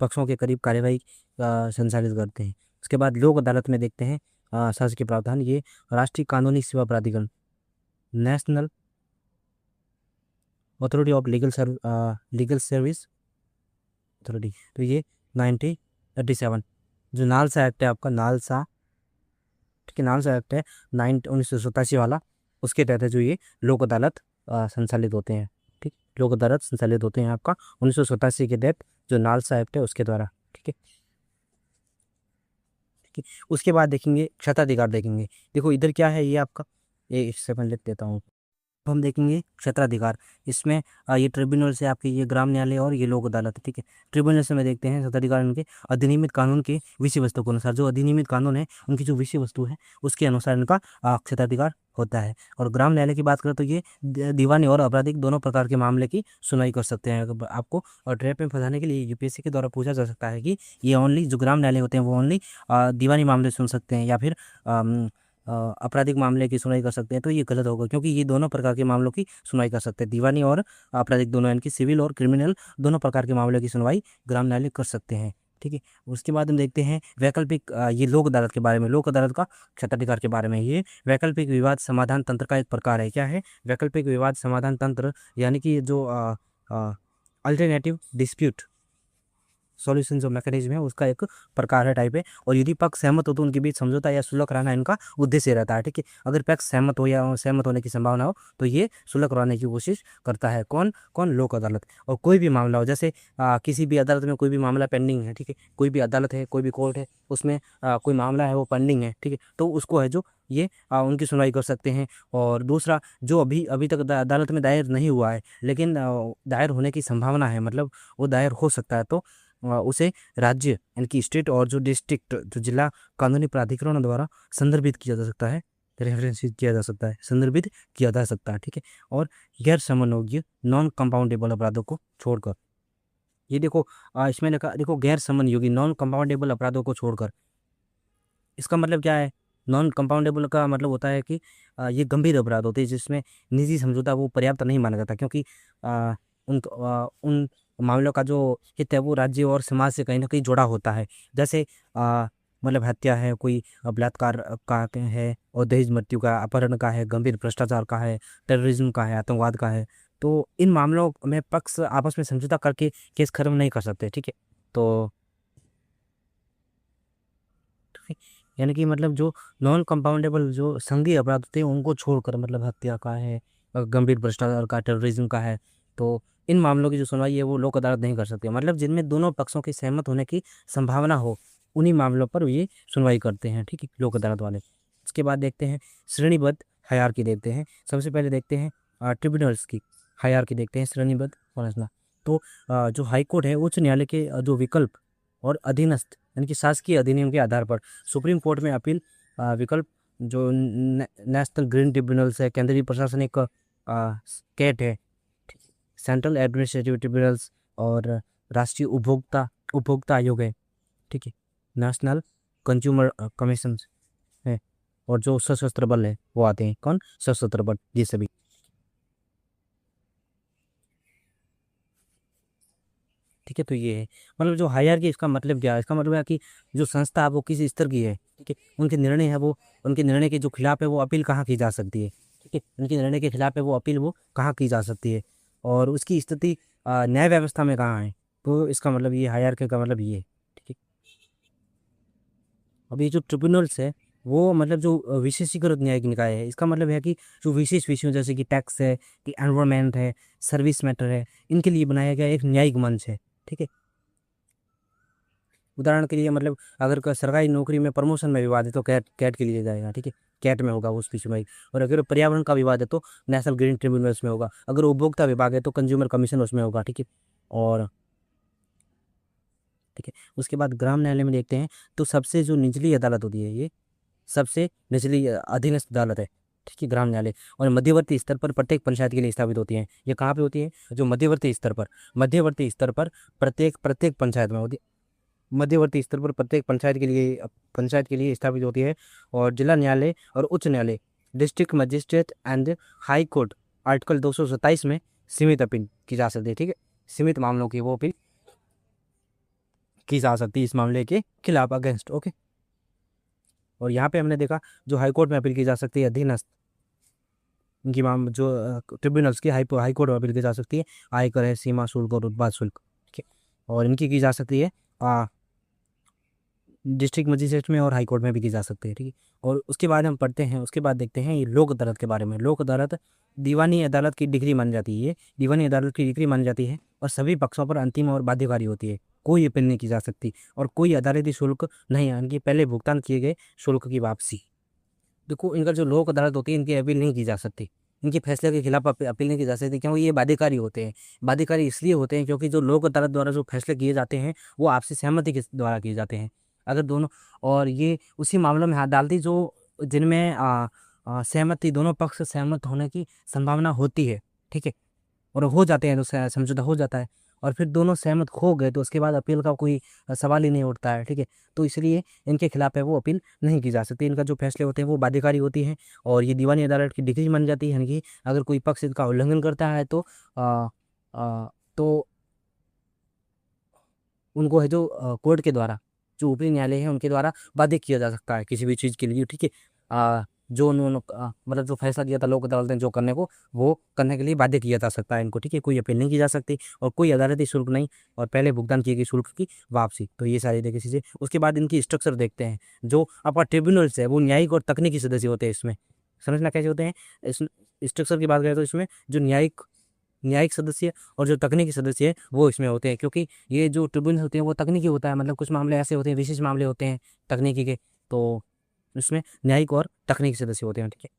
पक्षों के करीब कार्यवाही संचालित करते हैं। उसके बाद लोक अदालत में देखते हैं शासकीय प्रावधान, ये राष्ट्रीय कानूनी सेवा प्राधिकरण, national authority of legal service authority, तो ये 1937 जो नालसा एक्ट है आपका, नालसा, ठीक है, नालसा एक्ट है 1987 वाला, उसके तहत है जो ये लोक अदालत संचालित होते हैं, ठीक। लोक अदालत संचालित होते हैं आपका 1987 के तहत जो नालसा एक्ट है उसके द्वारा, ठीक है। उसके बाद देखेंगे क्षेत्राधिकार देखेंगे। देखो इधर क्या है, ये आपका, ये इससे मैं लिख देता हूँ। हम देखेंगे क्षेत्राधिकार, इसमें ये ट्रिब्यूनल से आपके ये ग्राम न्यायालय और ये लोक अदालत, ठीक है। ट्रिब्यूनल से में देखते हैं क्षेत्राधिकार इनके अधिनियमित कानून के विषय वस्तु के अनुसार, जो अधिनियमित कानून है उनकी जो विषय वस्तु है उसके अनुसार इनका क्षेत्राधिकार होता है। और ग्राम न्यायालय की बात करें तो ये दीवानी और आपराधिक दोनों प्रकार के मामले की सुनवाई कर सकते हैं। आपको और ट्रैप में फंसाने के लिए यूपीएससी के द्वारा पूछा जा सकता है कि ये ओनली जो ग्राम न्यायालय होते हैं वो ओनली दीवानी मामले सुन सकते हैं या फिर आपराधिक मामले की सुनवाई कर सकते हैं, तो ये गलत होगा, क्योंकि ये दोनों प्रकार के मामलों की सुनवाई कर सकते हैं। दीवानी और आपराधिक दोनों, यानी कि सिविल और क्रिमिनल दोनों प्रकार के मामलों की सुनवाई ग्राम न्यायालय कर सकते हैं, ठीक है। उसके बाद हम देखते हैं वैकल्पिक, ये लोक अदालत के बारे में, लोक अदालत का क्षेत्राधिकार के बारे में। ये वैकल्पिक विवाद समाधान तंत्र का एक प्रकार है। क्या है वैकल्पिक विवाद समाधान तंत्र? यानी कि जो अल्टरनेटिव डिस्प्यूट सॉल्यूशन जो मैकेनिज्म है उसका एक प्रकार है, टाइप है। और यदि पक्ष सहमत हो तो उनके बीच समझौता या सुलह कराना इनका उद्देश्य रहता है, ठीक है। अगर पक्ष सहमत हो या सहमत होने की संभावना हो तो ये सुलह करवाने की कोशिश करता है। कौन? लोक अदालत। और कोई भी मामला हो, जैसे किसी भी अदालत में कोई भी मामला पेंडिंग है, ठीक है, कोई भी अदालत है, कोई भी कोर्ट है, उसमें कोई मामला है वो पेंडिंग है, ठीक है, तो उसको है जो ये उनकी सुनवाई कर सकते हैं। और दूसरा, जो अभी तक अदालत में दायर नहीं हुआ है लेकिन दायर होने की संभावना है, मतलब वो दायर हो सकता है, तो उसे राज्य यानी कि स्टेट और जो डिस्ट्रिक्ट जो जिला कानूनी प्राधिकरण द्वारा संदर्भित किया जा सकता है, रेफरेंस किया जा सकता है, संदर्भित किया जा सकता है, ठीक है। और गैर समन योग्य नॉन कंपाउंडेबल अपराधों को छोड़कर, ये देखो इसमें लिखा, देखो गैर समन योग्य नॉन कंपाउंडेबल अपराधों को छोड़कर, इसका मतलब क्या है? नॉन कंपाउंडेबल का मतलब होता है कि ये गंभीर अपराध होते हैं जिसमें निजी समझौता वो पर्याप्त नहीं माना जाता, क्योंकि उन मामलों का जो हित है वो राज्य और समाज से कहीं ना कहीं जुड़ा होता है। जैसे मतलब हत्या है, कोई बलात्कार का है, और दहेज मृत्यु का, अपहरण का है, गंभीर भ्रष्टाचार का है, टेररिज्म का है, आतंकवाद का है। तो इन मामलों में पक्ष आपस में समझौता करके केस खत्म नहीं कर सकते, ठीक है। तो यानी कि मतलब जो नॉन कंपाउंडेबल जो संघीय अपराध होते हैं उनको छोड़कर, मतलब हत्या का है, गंभीर भ्रष्टाचार का, टेररिज्म का है, तो इन मामलों की जो सुनवाई है वो लोक अदालत नहीं कर सकती। मतलब जिनमें दोनों पक्षों की सहमत होने की संभावना हो, उन्हीं मामलों पर ये सुनवाई करते हैं, ठीक है, लोक अदालत वाले। उसके बाद देखते हैं श्रेणीबद्ध हायरार्की देखते हैं। सबसे पहले देखते हैं ट्रिब्यूनल्स की हायरार्की देखते हैं, श्रेणीबद्ध संरचना। तो जो हाई कोर्ट है, उच्च न्यायालय के जो विकल्प और अधीनस्थ यानी कि शासकीय अधिनियम के आधार पर सुप्रीम कोर्ट में अपील विकल्प, जो नेशनल ग्रीन ट्रिब्यूनल्स है, केंद्रीय प्रशासनिक कैट है, सेंट्रल एडमिनिस्ट्रेटिव ट्रिब्यूनल्स, और राष्ट्रीय उपभोक्ता उपभोक्ता आयोग है, ठीक है, नेशनल कंज्यूमर कमीशन है, और जो सशस्त्र बल है वो आते हैं। कौन? सशस्त्र बल, ये सभी, ठीक है। तो ये है मतलब जो हायरार्की, इसका मतलब क्या है? इसका मतलब है कि जो संस्था है वो किस स्तर की है, ठीक है, उनके निर्णय है वो, उनके निर्णय के जो खिलाफ है वो अपील कहाँ की जा सकती है, ठीक है, उनके निर्णय के खिलाफ है वो अपील वो कहाँ की जा सकती है, और उसकी स्थिति न्याय व्यवस्था में कहाँ है। तो इसका मतलब ये हायरार्की का मतलब ये है, ठीक है। अब ये जो ट्रिब्यूनल्स है वो मतलब जो विशेषीकृत न्यायिक निकाय है, इसका मतलब है कि जो विशेष विषयों जैसे कि टैक्स है, कि एनवायरमेंट है, सर्विस मैटर है, इनके लिए बनाया गया एक न्यायिक मंच है, ठीक है। उदाहरण के लिए मतलब अगर सरकारी नौकरी में प्रमोशन में विवाद है तो कैट कैट के लिए जाएगा, ठीक है, कैट में होगा उसकी सुनवाई। और अगर पर्यावरण का विवाद है तो नेशनल ग्रीन ट्रिब्यूनल्स में होगा। अगर उपभोक्ता विभाग है तो कंज्यूमर कमीशन उसमें होगा, ठीक है। और ठीक है, उसके बाद ग्राम न्यायालय में देखते हैं तो सबसे जो निचली अदालत होती है, ये सबसे निचली अधीनस्थ अदालत है, ठीक है, ग्राम न्यायालय। और मध्यवर्ती स्तर पर प्रत्येक पंचायत के लिए स्थापित होती हैं। ये कहाँ पे होती है? जो मध्यवर्ती स्तर पर प्रत्येक प्रत्येक पंचायत में होती है। मध्यवर्ती स्तर पर प्रत्येक पंचायत के लिए स्थापित होती है। और जिला न्यायालय और उच्च न्यायालय, district magistrate and high court, article 227 में सीमित अपील की जा सकती है, ठीक है। सीमित मामलों की वो अपील की जा सकती है इस मामले के खिलाफ, अगेंस्ट, ओके। और यहाँ पे हमने देखा जो हाई कोर्ट में अपील की जा सकती है अधीनस्थ, इनकी माम जो ट्रिब्यूनल्स की हाई कोर्ट में अपील की जा सकती है, आयकर है, सीमा शुल्क और उत्पाद शुल्क, ठीक है। और इनकी की जा सकती है डिस्ट्रिक्ट मजिस्ट्रेट में और हाई कोर्ट में भी की जा सकती है, ठीक है। और उसके बाद हम पढ़ते हैं, उसके बाद देखते हैं ये लोक अदालत के बारे में। लोक अदालत दीवानी अदालत की डिग्री मानी जाती है, ये दीवानी अदालत की डिग्री मानी जाती है, और सभी पक्षों पर अंतिम और बाध्यकारी होती है। कोई अपील नहीं की जा सकती, और कोई अदालती शुल्क नहीं है, इनकी पहले भुगतान किए गए शुल्क की वापसी। देखो इनका जो लोक अदालत होती है, इनकी अपील नहीं की जा सकती, इनके फैसले के खिलाफ अपील नहीं की जा सकती, क्योंकि ये बाध्यकारी होते हैं। बाध्यकारी इसलिए होते हैं क्योंकि जो लोक अदालत द्वारा जो फैसले किए जाते हैं वो आपसी सहमति के द्वारा किए जाते हैं। अगर दोनों, और ये उसी मामलों में अदालती जो जिनमें सहमति, दोनों पक्ष सहमत होने की संभावना होती है, ठीक है, और हो जाते हैं तो समझौता हो जाता है। और फिर दोनों सहमत हो गए तो उसके बाद अपील का कोई सवाल ही नहीं उठता है, ठीक है। तो इसलिए इनके खिलाफ है वो अपील नहीं की जा सकती, इनका जो फैसले होते हैं वो बाध्यकारी होती हैं, और ये दीवानी अदालत की डिग्री बन जाती है। यानी कि अगर कोई पक्ष इनका उल्लंघन करता है तो आ, आ, तो उनको है जो कोर्ट के द्वारा, जो ऊपरी न्यायालय है उनके द्वारा बाध्य किया जा सकता है किसी भी चीज़ के लिए, ठीक है। जो उन्होंने मतलब जो फैसला दिया था लोक अदालत ने जो करने को, वो करने के लिए बाध्य किया जा सकता है इनको, ठीक है। कोई अपील नहीं की जा सकती, और कोई अदालती शुल्क नहीं, और पहले भुगतान किए गए शुल्क की वापसी। तो ये सारी देखिए चीज़ें। उसके बाद इनकी स्ट्रक्चर देखते हैं। जो आपका ट्रिब्यूनल्स है वो न्यायिक और तकनीकी सदस्य होते हैं इसमें। समझना कैसे होते हैं? इस स्ट्रक्चर की बात करें तो इसमें जो न्यायिक न्यायिक सदस्य और जो तकनीकी सदस्य है वो इसमें होते हैं, क्योंकि ये जो ट्रिब्यूनल होते हैं वो तकनीकी होता है। मतलब कुछ मामले ऐसे होते हैं, विशेष मामले होते हैं तकनीकी के, तो इसमें न्यायिक और तकनीकी सदस्य होते हैं, ठीक है।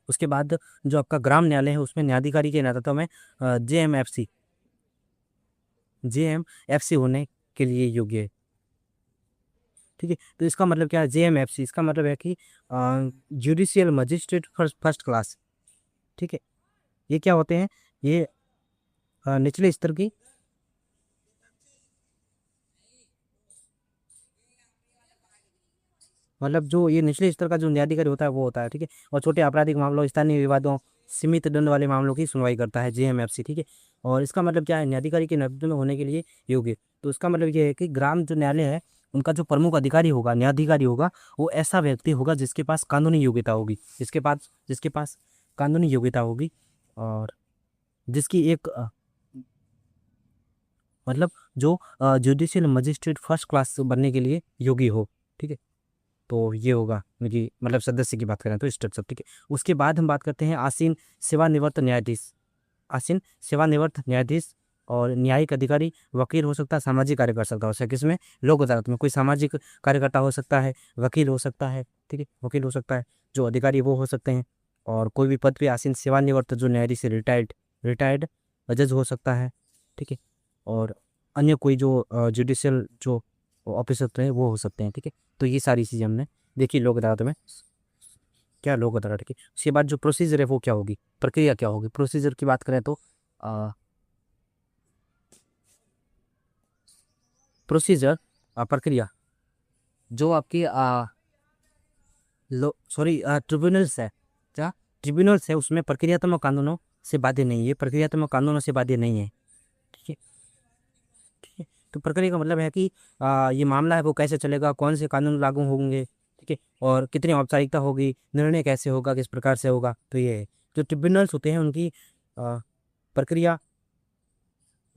उसके बाद जो आपका ग्राम न्यायालय है उसमें न्यायाधिकारी के नेतृत्व में JMFC होने के लिए योग्य है, ठीक है। तो इसका मतलब क्या है? JMFC, इसका मतलब है कि जुडिशियल मजिस्ट्रेट फर्स्ट क्लास, ठीक है। ये क्या होते हैं? ये निचले स्तर की, मतलब जो ये निचले स्तर का जो न्यायाधिकारी होता है वो होता है, ठीक है। और छोटे आपराधिक मामलों, स्थानीय विवादों, सीमित दंड वाले मामलों की सुनवाई करता है JMFC, ठीक है। और इसका मतलब क्या है? न्यायाधिकारी के नेतृत्व में होने के लिए योग्य। तो इसका मतलब ये है कि ग्राम जो न्यायालय है उनका जो प्रमुख अधिकारी होगा, न्यायाधिकारी होगा, वो ऐसा व्यक्ति होगा जिसके पास कानूनी योग्यता होगी, जिसके पास कानूनी योग्यता होगी, और जिसकी एक मतलब जो जुडिशियल मजिस्ट्रेट फर्स्ट क्लास बनने के लिए योग्य हो, ठीक है। तो ये होगा कि मतलब सदस्य की बात करें तो स्ट्रक्चर, ठीक है। उसके बाद हम बात करते हैं आसीन सेवानिवृत्त न्यायाधीश। आसीन सेवानिवृत्त न्यायाधीश और न्यायिक अधिकारी वकील हो सकता है, सामाजिक कार्यकर्ता हो सकता है, किसमें, लोक अदालत में कोई सामाजिक कार्यकर्ता हो सकता है, वकील हो सकता है, ठीक है, वकील हो सकता है, जो अधिकारी वो हो सकते हैं। और कोई भी पद पे आसीन सेवानिवृत्त जो न्यायाधीश से रिटायर्ड रिटायर्ड जज हो सकता है, ठीक है। और अन्य कोई जो जुडिशियल जो ऑफिसर होते हैं वो हो सकते हैं, ठीक है। तो ये सारी चीज़ें हमने देखी लोक अदालत में, क्या लोक अदालत की। उसके बाद जो प्रोसीजर है वो क्या होगी, प्रक्रिया क्या होगी। प्रोसीजर की बात करें तो प्रोसीजर प्रक्रिया, जो आपकी ट्रिब्यूनल्स है, क्या ट्रिब्यूनल्स है, उसमें प्रक्रियात्मक कानूनों से बाध्य नहीं है, प्रक्रियात्मक कानूनों से बाध्य नहीं है, ठीक है, ठीक है। तो प्रक्रिया का मतलब है कि ये मामला है वो कैसे चलेगा, कौन से कानून लागू होंगे, ठीक है, और कितनी औपचारिकता होगी, निर्णय कैसे होगा, किस प्रकार से होगा। तो ये है जो ट्रिब्यूनल्स होते हैं उनकी प्रक्रिया,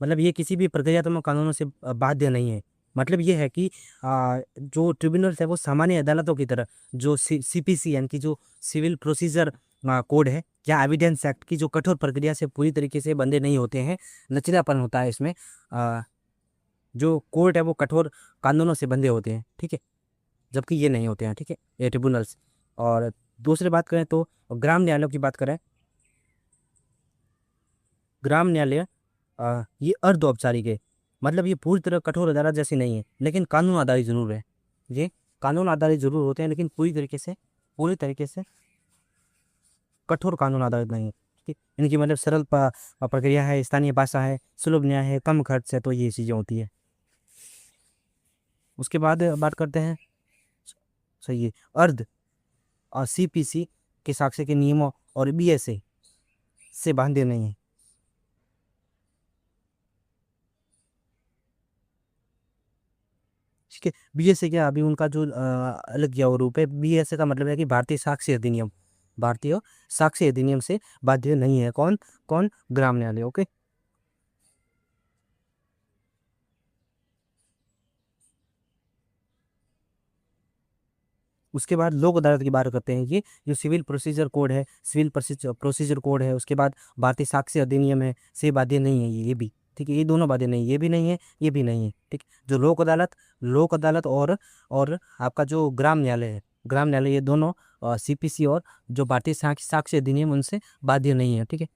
मतलब ये किसी भी प्रक्रियात्मक कानूनों से बाध्य नहीं है। मतलब ये है कि जो ट्रिब्यूनल्स है वो सामान्य अदालतों की तरह जो सीपीसी यानी कि जो सिविल प्रोसीजर कोड है या एविडेंस एक्ट की जो कठोर प्रक्रिया से पूरी तरीके से बंधे नहीं होते हैं। लचीलापन होता है इसमें, जो कोर्ट है वो कठोर कानूनों से बंधे होते हैं, ठीक है, जबकि ये नहीं होते हैं, ठीक है, ये ट्रिब्यूनल्स। और दूसरी बात करें तो ग्राम न्यायालयों की बात करें, ग्राम न्यायालय ये अर्ध औपचारिक है, मतलब ये पूरी तरह कठोर अदालत जैसी नहीं है, लेकिन कानून आधारित जरूर है। ये कानून आधारित जरूर होते हैं, लेकिन पूरी तरीके से कठोर कानून आधारित नहीं है, ठीक है। इनकी मतलब सरल प्रक्रिया है, स्थानीय भाषा है, सुलभ न्याय है, कम खर्च है, तो ये चीज़ें होती है। उसके बाद बात करते हैं, सही है, अर्ध और सीपीसी के साक्ष्य के नियमों और बीएसए से बांधे नहीं है, ठीक है। बीएसए क्या, अभी उनका जो अलग किया हुआ रूप है, बीएसए का मतलब है कि भारतीय साक्ष्य अधिनियम, भारतीय साक्ष्य अधिनियम से बाध्य नहीं है। कौन कौन, ग्राम न्यायालय, ओके। उसके बाद लोक अदालत की बात करते हैं, ये जो सिविल प्रोसीजर कोड है, सिविल प्रोसीजर कोड है, उसके बाद भारतीय साक्ष्य अधिनियम है, से बाध्य नहीं है ये भी, ठीक है। ये दोनों बाध्य नहीं, ये भी नहीं है, ये भी नहीं है, ठीक। जो लोक अदालत और आपका जो ग्राम न्यायालय है, ग्राम न्यायालय, ये दोनों सीपीसी और जो भारतीय साक्ष्य अधिनियम उनसे बाध्य नहीं है, ठीक है,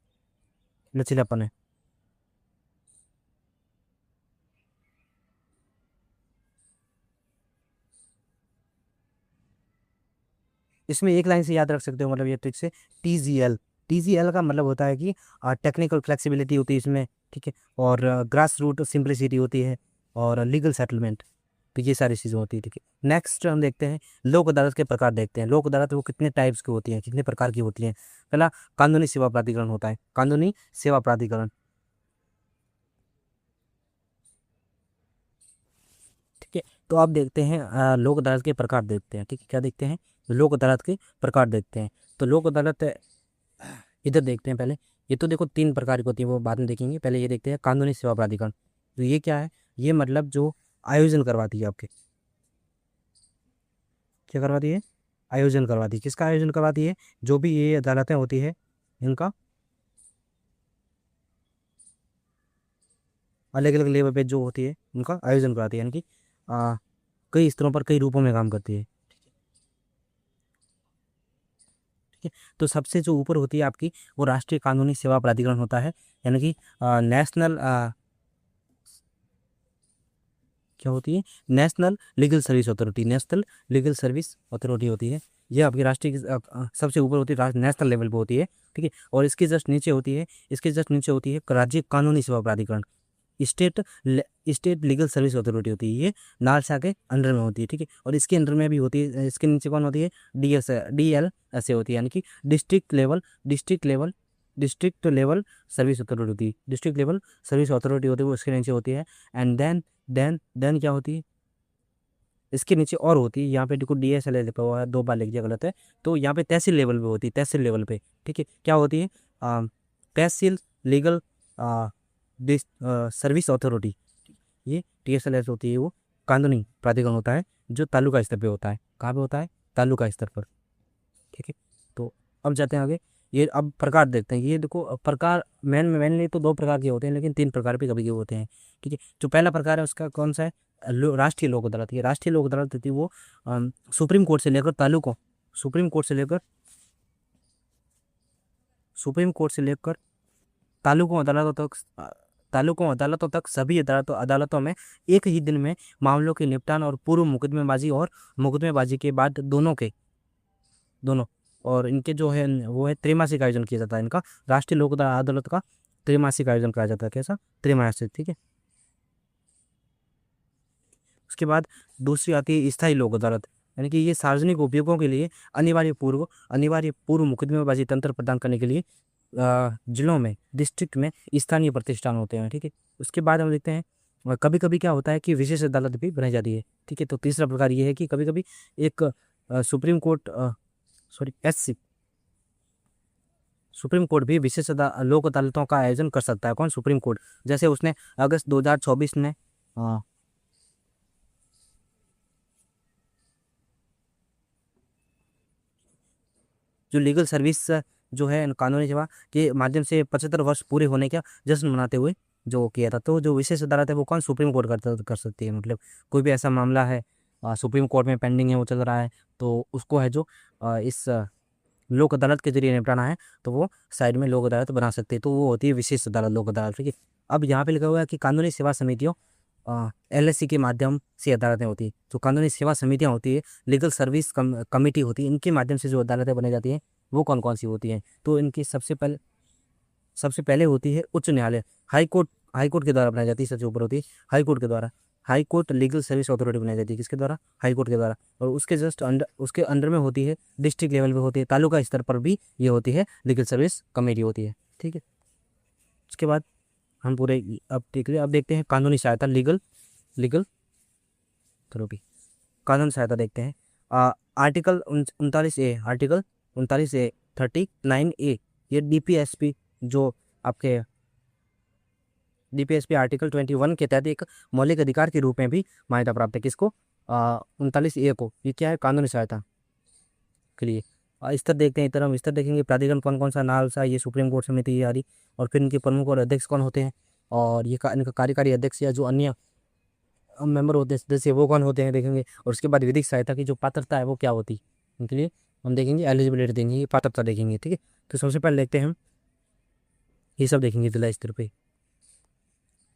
लचीलापन है। इसमें एक लाइन से याद रख सकते हो, मतलब ये ट्रिक से, टीजीएल। टीजीएल का मतलब होता है कि टेक्निकल फ्लेक्सिबिलिटी होती है इसमें, ठीक है, और ग्रास रूट सिंप्लिसिटी होती है, और लीगल सेटलमेंट, तो ये सारी चीज़ें होती है, ठीक है। नेक्स्ट हम देखते हैं लोक अदालत के प्रकार, देखते हैं लोक अदालत वो कितने टाइप्स की होती हैं, कितने प्रकार की होती हैं। पहला कानूनी सेवा प्राधिकरण होता है, कानूनी सेवा प्राधिकरण, ठीक है। तो आप देखते हैं लोक अदालत के प्रकार देखते हैं, ठीक है, क्या देखते हैं, लोक अदालत के प्रकार देखते हैं। तो लोक अदालत इधर देखते हैं पहले। ये तो देखो तीन प्रकार की होती है, वो बाद में देखेंगे, पहले ये देखते हैं कानूनी सेवा प्राधिकरण। तो ये क्या है, ये मतलब जो आयोजन करवाती है आपके, क्या करवाती है, आयोजन करवाती है, किसका आयोजन करवाती है, जो भी ये अदालतें होती है इनका अलग अलग लेवल पे जो होती है उनका आयोजन करवाती है, यानी कि आ, कई स्तरों पर कई रूपों में काम करती है, ठीक है। तो सबसे जो ऊपर होती है आपकी, वो राष्ट्रीय कानूनी सेवा प्राधिकरण होता है, यानी कि नेशनल क्या होती है, national legal service authority, national legal service authority होती है। ये आपकी राष्ट्रीय सबसे ऊपर होती है, नेशनल लेवल पे होती है, ठीक है। और इसके जस्ट नीचे होती है, इसके जस्ट नीचे होती है राज्य कानूनी सेवा प्राधिकरण, state state legal service authority होती है, ये नालसा के अंडर में होती है, ठीक है। और इसके अंडर में भी होती है, इसके नीचे कौन होती है, डीएल ऐसे होती है, यानी कि डिस्ट्रिक्ट लेवल सर्विस अथॉरिटी होती है, डिस्ट्रिक्ट लेवल सर्विस अथॉरिटी होती है, वो इसके नीचे होती है। एंड देन क्या होती है, इसके नीचे और होती है, यहाँ पे देखो डीएसएल लिखा हुआ है, दो बार लिख दिया गलत है। तो यहाँ पे तहसील लेवल पे होती है, तहसील लेवल पे, ठीक है, क्या होती है, तहसील लीगल सर्विस अथॉरिटी, ये TSLS होती है वो कानूनी प्राधिकरण होता है जो तालुका स्तर पे होता है। कहाँ पे होता है? तालुका स्तर पर। ठीक है, तो अब जाते हैं आगे। ये अब प्रकार देखते हैं। ये देखो प्रकार मेनली तो 2 प्रकार के होते हैं, लेकिन 3 प्रकार भी कभी कभी होते हैं। ठीक है, जो पहला प्रकार है उसका कौन सा है? राष्ट्रीय लोक अदालत। ये राष्ट्रीय लोक अदालत होती है वो सुप्रीम कोर्ट से लेकर तालुकों सुप्रीम कोर्ट से लेकर सुप्रीम कोर्ट से लेकर तालुकों अदालतों तक सभी अदालतों में एक ही दिन में मामलों के निपटान और पूर्व मुकदमेबाजी के बाद दोनों और इनके जो है वो है त्रैमासिक आयोजन किया जाता है। इनका राष्ट्रीय लोक अदालत का त्रैमासिक आयोजन कराया जाता है। कैसा? त्रैमासिक। ठीक है, उसके बाद दूसरी आती है स्थायी लोक अदालत, यानी कि ये सार्वजनिक उपयोगों के लिए अनिवार्य पूर्व मुकदमेबाजी तंत्र प्रदान करने के लिए जिलों में, डिस्ट्रिक्ट में स्थानीय प्रतिष्ठान होते हैं। ठीक है, उसके बाद हम देखते हैं कभी कभी क्या होता है कि विशेष अदालत भी बनाई जाती है। ठीक है, तो तीसरा प्रकार ये है कि कभी कभी एक supreme court SC supreme court भी विशेष लोक अदालतों का आयोजन कर सकता है। कौन? Supreme court. जैसे उसने अगस्त 2024 में जो लीगल सर्विस जो है कानूनी सेवा के माध्यम से 75 वर्ष पूरे होने का जश्न मनाते हुए जो किया था, तो जो विशेष अदालत है वो कौन? सुप्रीम कोर्ट कर सकती है। मतलब कोई भी ऐसा मामला है सुप्रीम कोर्ट में पेंडिंग है, वो चल रहा है, तो उसको है जो इस लोक अदालत के जरिए निपटाना है, तो वो साइड में लोक अदालत बना सकते हैं, तो वो होती है विशेष अदालत, लोक अदालत। ठीक है, अब यहाँ पे लिखा हुआ है कि कानूनी सेवा समितियों LSC के माध्यम से अदालतें होती है। जो कानूनी सेवा समितियाँ होती है, लीगल सर्विस कमेटी होती है, इनके माध्यम से जो अदालतें बनाई जाती हैं वो कौन कौन सी होती हैं? तो इनकी सबसे पहले होती है उच्च न्यायालय। हाई कोर्ट के द्वारा बनाई जाती है। सबसे ऊपर होती है हाई कोर्ट के द्वारा। High court legal service authority बनाई जाती है। किसके द्वारा? हाई कोर्ट के द्वारा। और उसके अंडर में होती है, डिस्ट्रिक्ट लेवल पे होती है, तालुका स्तर पर भी ये होती है, लीगल सर्विस कमेटी होती है। ठीक है, उसके बाद हम पूरे अब देखते हैं कानूनी सहायता, लीगल थेरेपी। कानूनी सहायता देखते हैं। आर्टिकल 39A 39A, ये DPSP आर्टिकल 21 के तहत एक मौलिक अधिकार के रूप में भी मान्यता प्राप्त है। किसको? 39A को। ये क्या है? कानूनी सहायता के लिए। स्तर देखते हैं, इधर हम स्तर देखेंगे। प्राधिकरण कौन कौन सा? नालसा, ये सुप्रीम कोर्ट समिति, ये आ रही। और फिर इनके प्रमुख और अध्यक्ष कौन होते हैं, और ये इनका कार्यकारी अध्यक्ष या जो अन्य मेंबर होते हैं, सदस्य, वो कौन होते हैं देखेंगे। और उसके बाद विधिक सहायता की जो पात्रता है वो क्या होती है, उनके लिए हम देखेंगे एलिजिबिलिटी देंगे, ये पात्रता देखेंगे। ठीक है, तो सबसे पहले देखते हैं हम ये सब देखेंगे जिला स्तर पे।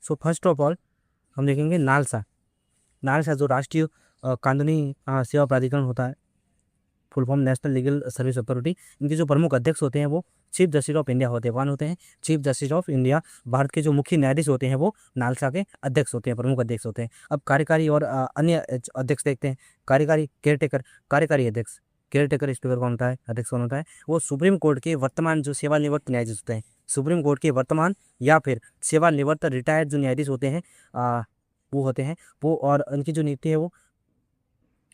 सो फर्स्ट ऑफ ऑल हम देखेंगे नालसा जो राष्ट्रीय कानूनी सेवा प्राधिकरण होता है, full form national legal service authority. इनके जो प्रमुख अध्यक्ष होते हैं वो चीफ जस्टिस ऑफ इंडिया होते हैं। कौन होते हैं? Chief justice of India. Bharat के जो मुख्य न्यायाधीश होते हैं वो नालसा के अध्यक्ष होते हैं, प्रमुख अध्यक्ष होते हैं। अब कार्यकारी और अन्य अध्यक्ष देखते हैं। कार्यकारी केयर टेकर स्पीकर कौन होता है? अध्यक्ष कौन होता है? वो सुप्रीम कोर्ट के वर्तमान जो सेवानिवृत्त न्यायाधीश होते हैं, सुप्रीम कोर्ट के वर्तमान या फिर सेवानिवृत्त रिटायर्ड जो न्यायाधीश होते हैं वो होते हैं वो। और उनकी जो नियुक्ति है वो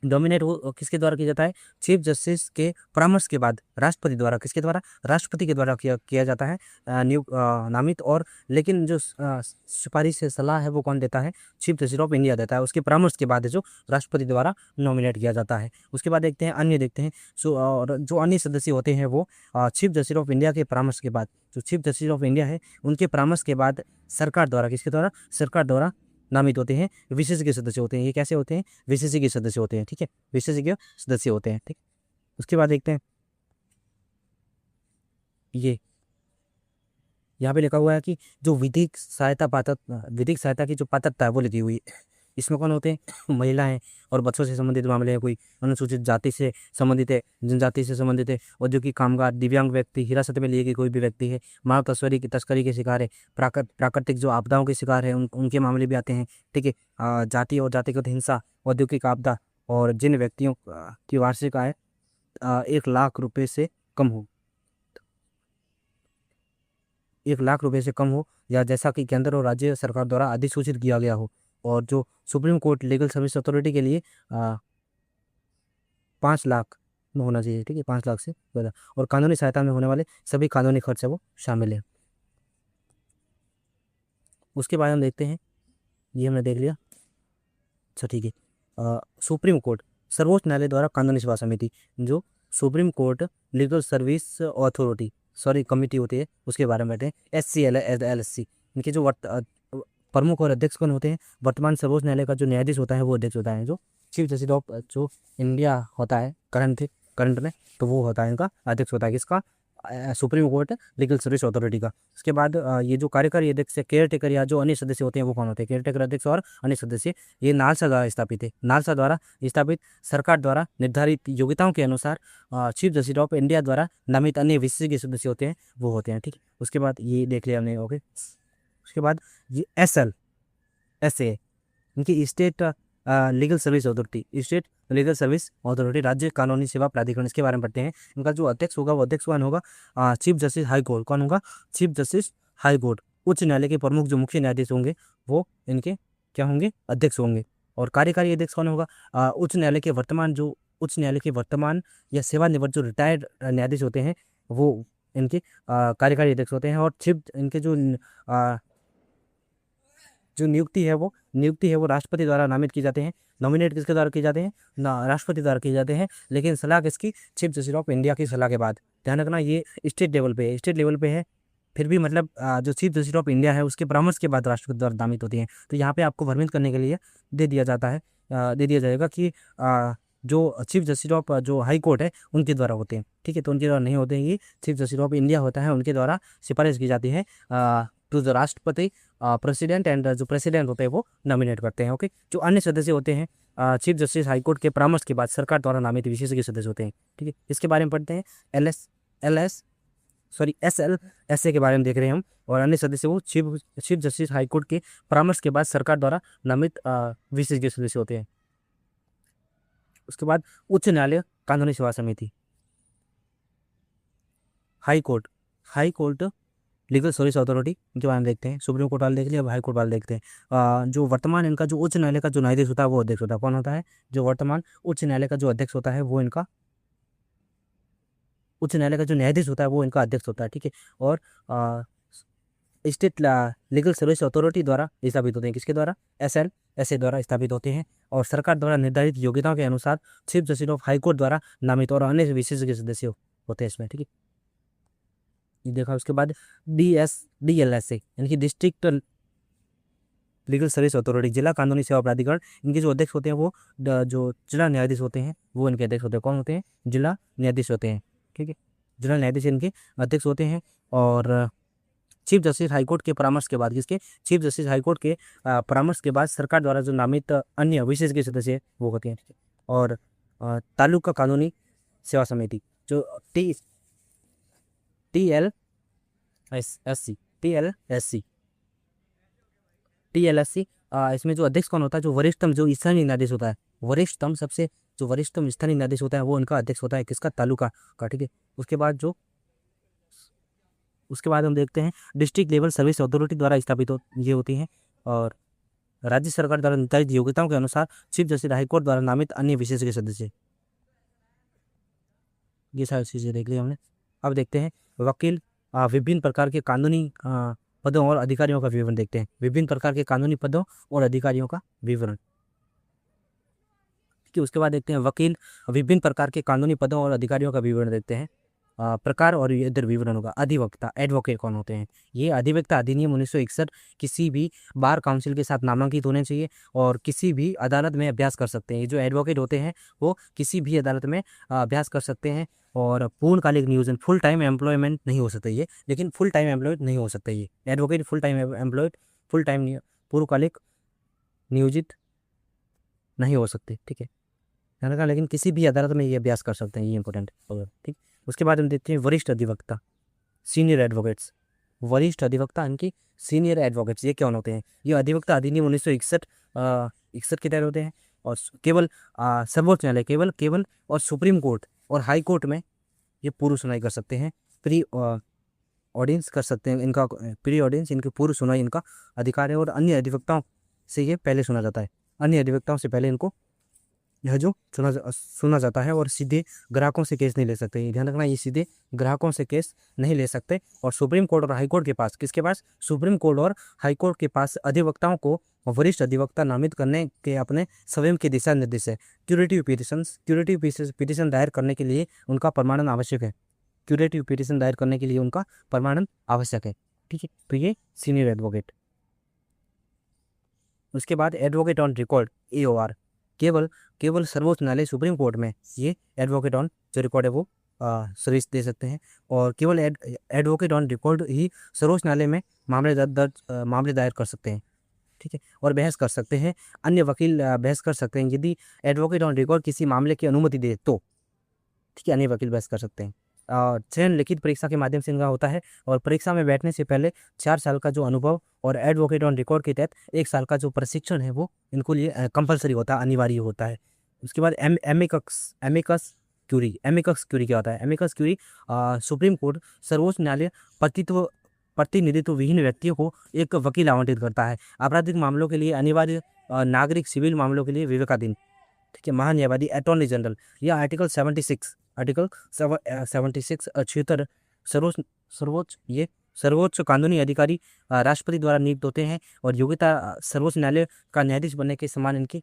डोमिनेट वो किसके द्वारा किया जाता है? चीफ जस्टिस के परामर्श के बाद राष्ट्रपति द्वारा। किसके द्वारा? राष्ट्रपति के द्वारा किया जाता है नामित। और लेकिन जो सिफारिश से सलाह है वो कौन देता है? चीफ जस्टिस ऑफ इंडिया देता है। उसके परामर्श के बाद जो राष्ट्रपति द्वारा नॉमिनेट किया जाता है। उसके बाद देखते हैं अन्य देखते हैं। सो और जो अन्य सदस्य होते हैं वो चीफ जस्टिस ऑफ इंडिया के परामर्श के बाद, जो चीफ जस्टिस ऑफ इंडिया है उनके परामर्श के बाद सरकार द्वारा, किसके द्वारा? सरकार द्वारा नामित होते हैं, विशेषज्ञ सदस्य होते हैं। ये कैसे होते हैं? विशेषज्ञ सदस्य होते हैं। ठीक है, विशेषज्ञ सदस्य होते हैं। ठीक, उसके बाद देखते हैं ये यहाँ पे लिखा हुआ है कि जो विधिक सहायता की जो पात्रता है वो लिखी हुई है। इसमें कौन होते हैं? महिलाएं और बच्चों से संबंधित मामले हैं, कोई अनुसूचित जाति से संबंधित है, जनजाति से संबंधित है, औद्योगिक कामगार, दिव्यांग व्यक्ति, हिरासत में लिए गए कोई भी व्यक्ति है, मानव तस्करी के शिकार है, प्राकृतिक जो आपदाओं के शिकार है उनके मामले भी आते हैं। ठीक है, जाति और जातिगत हिंसा, औद्योगिक आपदा, और जिन व्यक्तियों की वार्षिक आय 1 लाख रुपए से कम हो, 1 लाख रुपए से कम हो, या जैसा कि केंद्र और राज्य सरकार द्वारा अधिसूचित किया गया हो। और जो supreme court legal service authority के लिए 5 लाख में होना चाहिए। ठीक है, 5 लाख से ज़्यादा। और कानूनी सहायता में होने वाले सभी कानूनी खर्च है वो शामिल है। उसके बाद हम देखते हैं ये हमने देख लिया। अच्छा ठीक है। सुप्रीम कोर्ट, सर्वोच्च न्यायालय द्वारा कानूनी सेवा समिति, जो supreme court legal service authority sorry committee होती है उसके बारे में बताएं। SCLSC इनके जो प्रमुख और अध्यक्ष कौन होते हैं? वर्तमान सर्वोच्च न्यायालय का जो न्यायाधीश होता है वो अध्यक्ष होता है, जो चीफ जस्टिस ऑफ जो इंडिया होता है करंट में, तो वो होता है इनका अध्यक्ष होता है किसका? Supreme court legal service authority का। उसके बाद ये जो कार्यकारी अध्यक्ष है, केयर टेकर या जो अन्य सदस्य होते हैं वो कौन होते हैं? केयर टेकर अध्यक्ष और अन्य सदस्य, ये नालसा द्वारा स्थापित है। नालसा द्वारा स्थापित सरकार द्वारा निर्धारित योग्यताओं के अनुसार चीफ जस्टिस ऑफ इंडिया द्वारा नामित अन्य विशेषज्ञ सदस्य होते हैं वो होते हैं, ठीक है। उसके बाद ये देख लिया हमने, ओके। उसके बाद ये SA इनकी state legal service authority, state legal service authority, राज्य कानूनी सेवा प्राधिकरण, इसके बारे में पढ़ते हैं। इनका जो अध्यक्ष होगा वो अध्यक्ष कौन होगा? Chief justice high court. कौन होगा? Chief justice high court. उच्च न्यायालय के प्रमुख जो मुख्य न्यायाधीश होंगे वो इनके क्या होंगे? अध्यक्ष होंगे। और कार्यकारी अध्यक्ष कौन होगा? उच्च न्यायालय के वर्तमान या सेवानिवृत्त जो रिटायर्ड न्यायाधीश होते हैं वो इनके कार्यकारी अध्यक्ष होते हैं। और चीफ इनके जो नियुक्ति है वो राष्ट्रपति द्वारा नामित की जाते हैं। नॉमिनेट किसके द्वारा किए जाते हैं? राष्ट्रपति द्वारा किए जाते हैं, लेकिन सलाह किसकी? चीफ जस्टिस ऑफ इंडिया की सलाह के बाद। ध्यान रखना ये स्टेट लेवल पे है, फिर भी मतलब जो चीफ जस्टिस ऑफ इंडिया है उसके परामर्श के बाद राष्ट्रपति द्वारा नामित होती हैं। तो यहाँ पे आपको भ्रमित करने के लिए दे दिया जाएगा कि जो चीफ जस्टिस ऑफ जो हाई कोर्ट है उनके द्वारा होते हैं, ठीक है। तो उनके द्वारा नहीं होते हैं, ये चीफ जस्टिस ऑफ इंडिया होता है, उनके द्वारा सिफारिश की जाती है टू द राष्ट्रपति, प्रेसिडेंट, एंड जो प्रेसिडेंट होते हैं वो नॉमिनेट करते हैं, ओके। जो अन्य सदस्य होते हैं चीफ जस्टिस हाई कोर्ट के परामर्श के बाद सरकार द्वारा नामित विशेषज्ञ सदस्य होते हैं, ठीक है। इसके बारे में पढ़ते हैं। SLSA के बारे में देख रहे हैं हम। और अन्य सदस्य वो चीफ जस्टिस हाई कोर्ट के परामर्श के बाद सरकार द्वारा नामित विशेषज्ञ सदस्य होते हैं। उसके बाद उच्च न्यायालय कानूनी सेवा समिति, high court legal service authority के बारे में देखते हैं। सुप्रीम कोर्ट वाले देख लिया, अब हाई कोर्ट वाले देखते हैं। जो वर्तमान इनका जो उच्च न्यायालय का जो न्यायाधीश होता है वो अध्यक्ष होता है। कौन होता है? जो वर्तमान उच्च न्यायालय का जो अध्यक्ष होता है वो इनका उच्च न्यायालय का जो न्यायाधीश होता है वो इनका अध्यक्ष होता है, ठीक है। और स्टेट लीगल सर्विस अथॉरिटी द्वारा स्थापित होते हैं। किसके द्वारा? SLSA द्वारा स्थापित होते हैं। और सरकार द्वारा निर्धारित योग्यताओं के अनुसार chief justice of high court द्वारा नामित और अन्य विशेषज्ञ सदस्य होते हैं इसमें, ठीक है। ये देखा। उसके बाद DLSA यानी कि डिस्ट्रिक्ट लीगल सर्विस अथॉरिटी, जिला कानूनी सेवा प्राधिकरण, इनके जो अध्यक्ष होते हैं वो जो जिला न्यायाधीश होते हैं वो इनके अध्यक्ष होते हैं। कौन होते हैं? जिला न्यायाधीश होते हैं, ठीक है। जिला न्यायाधीश इनके अध्यक्ष होते हैं। और चीफ जस्टिस हाईकोर्ट के परामर्श के बाद, किसके? चीफ जस्टिस हाईकोर्ट के परामर्श के बाद सरकार द्वारा जो नामित अन्य विशेषज्ञ सदस्य वो होते हैं, ठीक है। और तालुका कानूनी सेवा समिति जो TLSC इसमें जो अध्यक्ष कौन होता है? जो वरिष्ठतम जो स्थानीय न्यायाधीश होता है, वरिष्ठतम स्थानीय न्यायाधीश होता है वो इनका अध्यक्ष होता है। किसका? तालुका का, ठीक है। उसके बाद हम देखते हैं डिस्ट्रिक्ट लेवल सर्विस अथॉरिटी द्वारा स्थापित ये होती हैं। और राज्य सरकार द्वारा निर्धारित योग्यताओं के अनुसार चीफ जस्टिस हाईकोर्ट द्वारा नामित अन्य विशेषज्ञ सदस्य। ये सारी चीज़ें देख ली हमने। अब देखते हैं वकील, विभिन्न प्रकार के कानूनी पदों और अधिकारियों का विवरण देखते हैं। विभिन्न प्रकार के कानूनी पदों और अधिकारियों का विवरण, ठीक है। उसके बाद देखते हैं वकील, विभिन्न प्रकार के कानूनी पदों और अधिकारियों का विवरण देखते हैं। प्रकार और इधर विवरण होगा। अधिवक्ता, एडवोकेट कौन होते हैं? ये अधिवक्ता अधिनियम 1961 किसी भी बार काउंसिल के साथ नामांकित होने चाहिए और किसी भी अदालत में अभ्यास कर सकते हैं। ये जो एडवोकेट होते हैं वो किसी भी अदालत में अभ्यास कर सकते हैं। और पूर्णकालिक नियोजन, फुल टाइम एम्प्लॉयमेंट नहीं हो सकता ये, लेकिन फुल टाइम एम्प्लॉयड नहीं हो सकता ये एडवोकेट। फुल टाइम पूर्णकालिक नियोजित नहीं हो सकते, ठीक है। ध्यान रखना, लेकिन किसी भी अदालत में ये अभ्यास कर सकते हैं, ये इंपॉर्टेंट होगा, ठीक। उसके बाद हम देखते हैं वरिष्ठ अधिवक्ता, सीनियर एडवोकेट्स। वरिष्ठ अधिवक्ता इनकी सीनियर एडवोकेट्स ये क्या होते हैं? ये अधिवक्ता अधिनियम 1961 के तहत होते हैं। और केवल सर्वोच्च न्यायालय केवल और सुप्रीम कोर्ट और हाई कोर्ट में ये पूर्व सुनवाई कर सकते हैं। प्री ऑडियंस कर सकते हैं, इनका प्री ऑडियंस, इनकी पूर्व सुनवाई इनका अधिकार है। और अन्य अधिवक्ताओं से ये पहले सुना जाता है, अन्य अधिवक्ताओं से पहले इनको यह जो सुना जाता है, और सीधे ग्राहकों से केस नहीं ले सकते। ये ध्यान रखना, ये सीधे ग्राहकों से केस नहीं ले सकते। और सुप्रीम कोर्ट और हाई कोर्ट के पास, किसके पास, सुप्रीम कोर्ट और हाई कोर्ट के पास अधिवक्ताओं को वरिष्ठ अधिवक्ता नामित करने के अपने स्वयं के दिशा निर्देश है। क्यूरेटिव पिटिशन दायर करने के लिए उनका प्रमाणन आवश्यक है। क्यूरेटिव पिटिशन दायर करने के लिए उनका प्रमाणन आवश्यक है, ठीक है। तो ये सीनियर एडवोकेट। उसके बाद एडवोकेट ऑन रिकॉर्ड, AOR, केवल सर्वोच्च न्यायालय सुप्रीम कोर्ट में ये एडवोकेट ऑन जो रिकॉर्ड है वो सर्विस दे सकते हैं। और केवल एडवोकेट ऑन रिकॉर्ड ही सर्वोच्च न्यायालय में मामले दायर कर सकते हैं, ठीक है, और बहस कर सकते हैं। अन्य वकील बहस कर सकते हैं यदि एडवोकेट ऑन रिकॉर्ड किसी मामले की अनुमति दे तो, ठीक है, अन्य वकील बहस कर सकते हैं। चयन लिखित परीक्षा के माध्यम से इनका होता है, और परीक्षा में बैठने से पहले 4 साल का जो अनुभव और एडवोकेट ऑन रिकॉर्ड के तहत 1 साल का जो प्रशिक्षण है वो इनको लिए कंपलसरी होता है, अनिवार्य होता है। उसके बाद एमिकस क्यूरी क्या होता है? एमिकस क्यूरी सुप्रीम कोर्ट सर्वोच्च न्यायालय प्रतिनिधित्व विहीन व्यक्तियों को एक वकील आवंटित करता है। आपराधिक मामलों के लिए अनिवार्य, नागरिक सिविल मामलों के लिए विवेकाधीन, ठीक है, महान्यायवादी अटॉर्नी जनरल। यह आर्टिकल 76 76 सर्वोच्च कानूनी अधिकारी राष्ट्रपति द्वारा नियुक्त होते हैं, और योग्यता सर्वोच्च न्यायालय का न्यायाधीश बनने के समान इनकी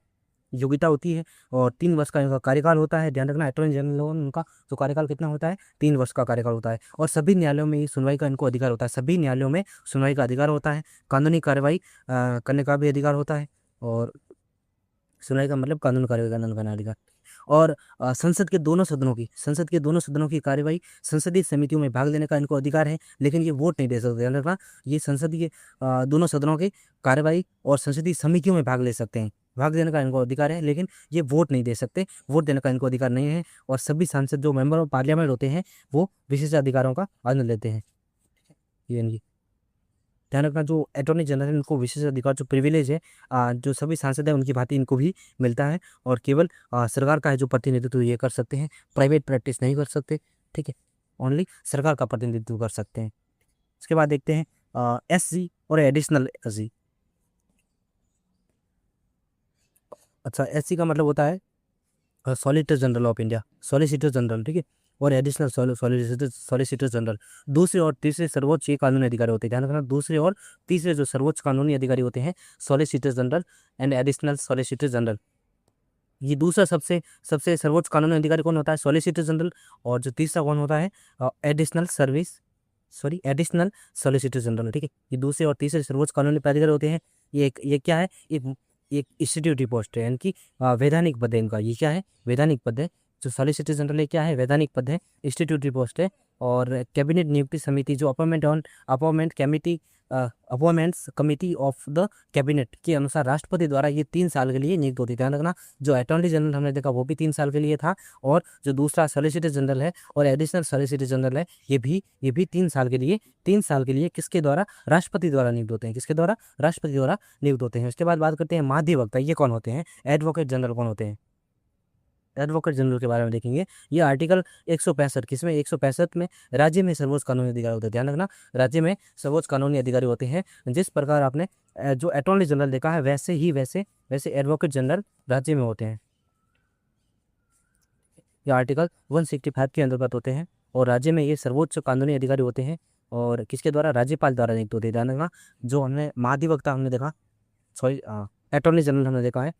योग्यता होती है, और 3 वर्ष का इनका कार्यकाल होता है। ध्यान रखना, अटॉर्नी जनरल उनका जो कार्यकाल कितना होता है, 3 वर्ष का कार्यकाल होता है। और सभी न्यायालयों में ये सुनवाई का इनको अधिकार होता है, सभी न्यायालयों में सुनवाई का अधिकार होता है। कानूनी कार्रवाई करने का भी अधिकार होता है, और सुनवाई का मतलब कानून कार्रवाई करने का अधिकार। और संसद के दोनों सदनों की कार्यवाही, संसदीय समितियों में भाग लेने का इनको अधिकार है, लेकिन ये वोट नहीं दे सकते। ध्यान रखना, ये संसदीय दोनों सदनों की कार्यवाही और संसदीय समितियों में भाग ले सकते हैं, भाग देने का इनको अधिकार है, लेकिन ये वोट नहीं दे सकते, वोट देने का इनको अधिकार नहीं है। और सभी सांसद जो मेंबर ऑफ पार्लियामेंट होते हैं वो विशेषाधिकारों का आनंद लेते हैं। ये इनकी ध्यान रखना, जो अटॉर्नी जनरल है इनको विशेष अधिकार, जो प्रिविलेज है जो सभी सांसद है उनकी भांति इनको भी मिलता है। और केवल सरकार का है जो प्रतिनिधित्व ये कर सकते हैं, प्राइवेट प्रैक्टिस नहीं कर सकते, ठीक है, ओनली सरकार का प्रतिनिधित्व कर सकते हैं। उसके बाद देखते हैं SC और एडिशनल SC। अच्छा, SC का मतलब होता है solicitor general of India, solicitor general, ठीक है, और एडिशनल सॉलिसिटर जनरल। दूसरे और तीसरे सर्वोच्च ये कानूनी अधिकारी होते हैं। ध्यान रखना, दूसरे और तीसरे जो सर्वोच्च कानूनी अधिकारी होते हैं, solicitor general and additional solicitor general. ये दूसरा सबसे सबसे सर्वोच्च कानूनी अधिकारी कौन होता है? Solicitor general. और जो तीसरा कौन होता है? एडिशनल सॉलिसिटर जनरल, ठीक है। ये दूसरे और तीसरे सर्वोच्च कानूनी अधिकारी होते हैं। ये क्या है? एक इंस्टीट्यूटिव पोस्ट है, यानी कि वैधानिक पद है इनका। ये क्या है? वैधानिक पद है। जो सॉलिसिटर जनरल है क्या है? वैधानिक पद है, इंस्टीट्यूटिव पोस्ट है। और कैबिनेट नियुक्ति समिति जो appointments committee of the cabinet के अनुसार राष्ट्रपति द्वारा ये 3 साल के लिए नियुक्त होती है। ध्यान रखना, जो अटॉर्नी जनरल हमने देखा वो भी 3 साल के लिए था, और जो दूसरा सॉलिसिटर जनरल है और एडिशनल सॉलिसिटर जनरल है ये भी 3 साल के लिए किसके द्वारा? राष्ट्रपति द्वारा नियुक्त होते हैं। किसके द्वारा? राष्ट्रपति द्वारा नियुक्त होते हैं। उसके बाद बात करते हैं महाधिवक्ता, ये कौन होते हैं? एडवोकेट जनरल कौन होते हैं? एडवोकेट जनरल के बारे में देखेंगे। ये आर्टिकल 165, किसमें? 165 में राज्य में सर्वोच्च कानूनी अधिकारी होते हैं। ध्यान रखना, राज्य में सर्वोच्च कानूनी अधिकारी होते हैं। जिस प्रकार आपने जो अटॉर्नी जनरल देखा है वैसे एडवोकेट जनरल राज्य में होते हैं। ये आर्टिकल 165 के अंतर्गत होते हैं, और राज्य में ये सर्वोच्च कानूनी अधिकारी होते हैं, और किसके द्वारा? राज्यपाल द्वारा नियुक्त होते हैं। ध्यान रखना, जो हमने महाधिवक्ता हमने देखा, सॉरी अटॉर्नी जनरल हमने देखा है,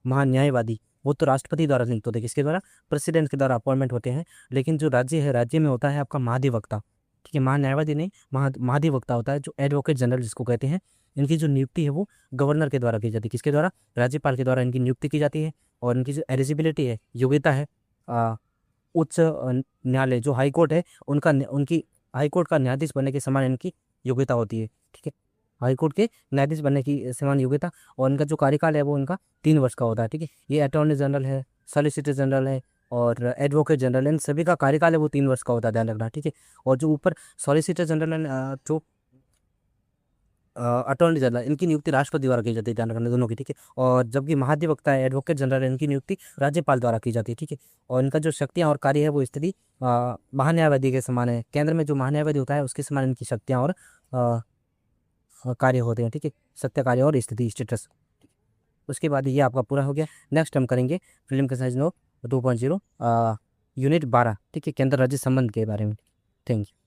महान्यायवादी, वो तो राष्ट्रपति द्वारा नियुक्त होते हैं। किसके द्वारा? प्रेसिडेंट के द्वारा अपॉइंटमेंट होते हैं। लेकिन जो राज्य है, राज्य में होता है आपका महाधिवक्ता, ठीक है, महान्यायवादी नहीं, महाधिवक्ता होता है, जो एडवोकेट जनरल जिसको कहते हैं। इनकी जो नियुक्ति है वो गवर्नर के द्वारा की जाती है। किसके द्वारा? राज्यपाल के द्वारा इनकी नियुक्ति की जाती है। और इनकी जो एलिजिबिलिटी है, योग्यता है, उच्च न्यायालय जो हाई कोर्ट है उनकी हाई कोर्ट का न्यायाधीश बनने के समान इनकी योग्यता होती है, ठीक है, हाई कोर्ट के न्यायाधीश बनने की समान योग्यता। और इनका जो कार्यकाल है वो इनका 3 वर्ष का होता है, ठीक है। ये अटॉर्नी जनरल है, सॉलिसिटर जनरल है और एडवोकेट जनरल है, इन सभी का कार्यकाल है वो 3 वर्ष का होता है, ध्यान रखना, ठीक है। और जो ऊपर सॉलिसिटर जनरल है, जो अटॉर्नी जनरल, इनकी नियुक्ति राष्ट्रपति द्वारा की जाती है, ध्यान रखना दोनों की, ठीक है। और जबकि महाधिवक्ता है, एडवोकेट जनरल है, इनकी नियुक्ति राज्यपाल द्वारा की जाती है, ठीक है। और इनका जो शक्तियाँ और कार्य है वो स्थिति महान्यायवादी के समान है। केंद्र में जो महान्यायवादी होता है उसके समान इनकी शक्तियाँ और कार्य होते हैं, ठीक है, सत्य कार्य और स्थिति स्टेटस। उसके बाद ये आपका पूरा हो गया। नेक्स्ट हम करेंगे फिल्म का साइज नो 2.0 यूनिट 12, ठीक है, केंद्र राज्य संबंध के बारे में। Thank you.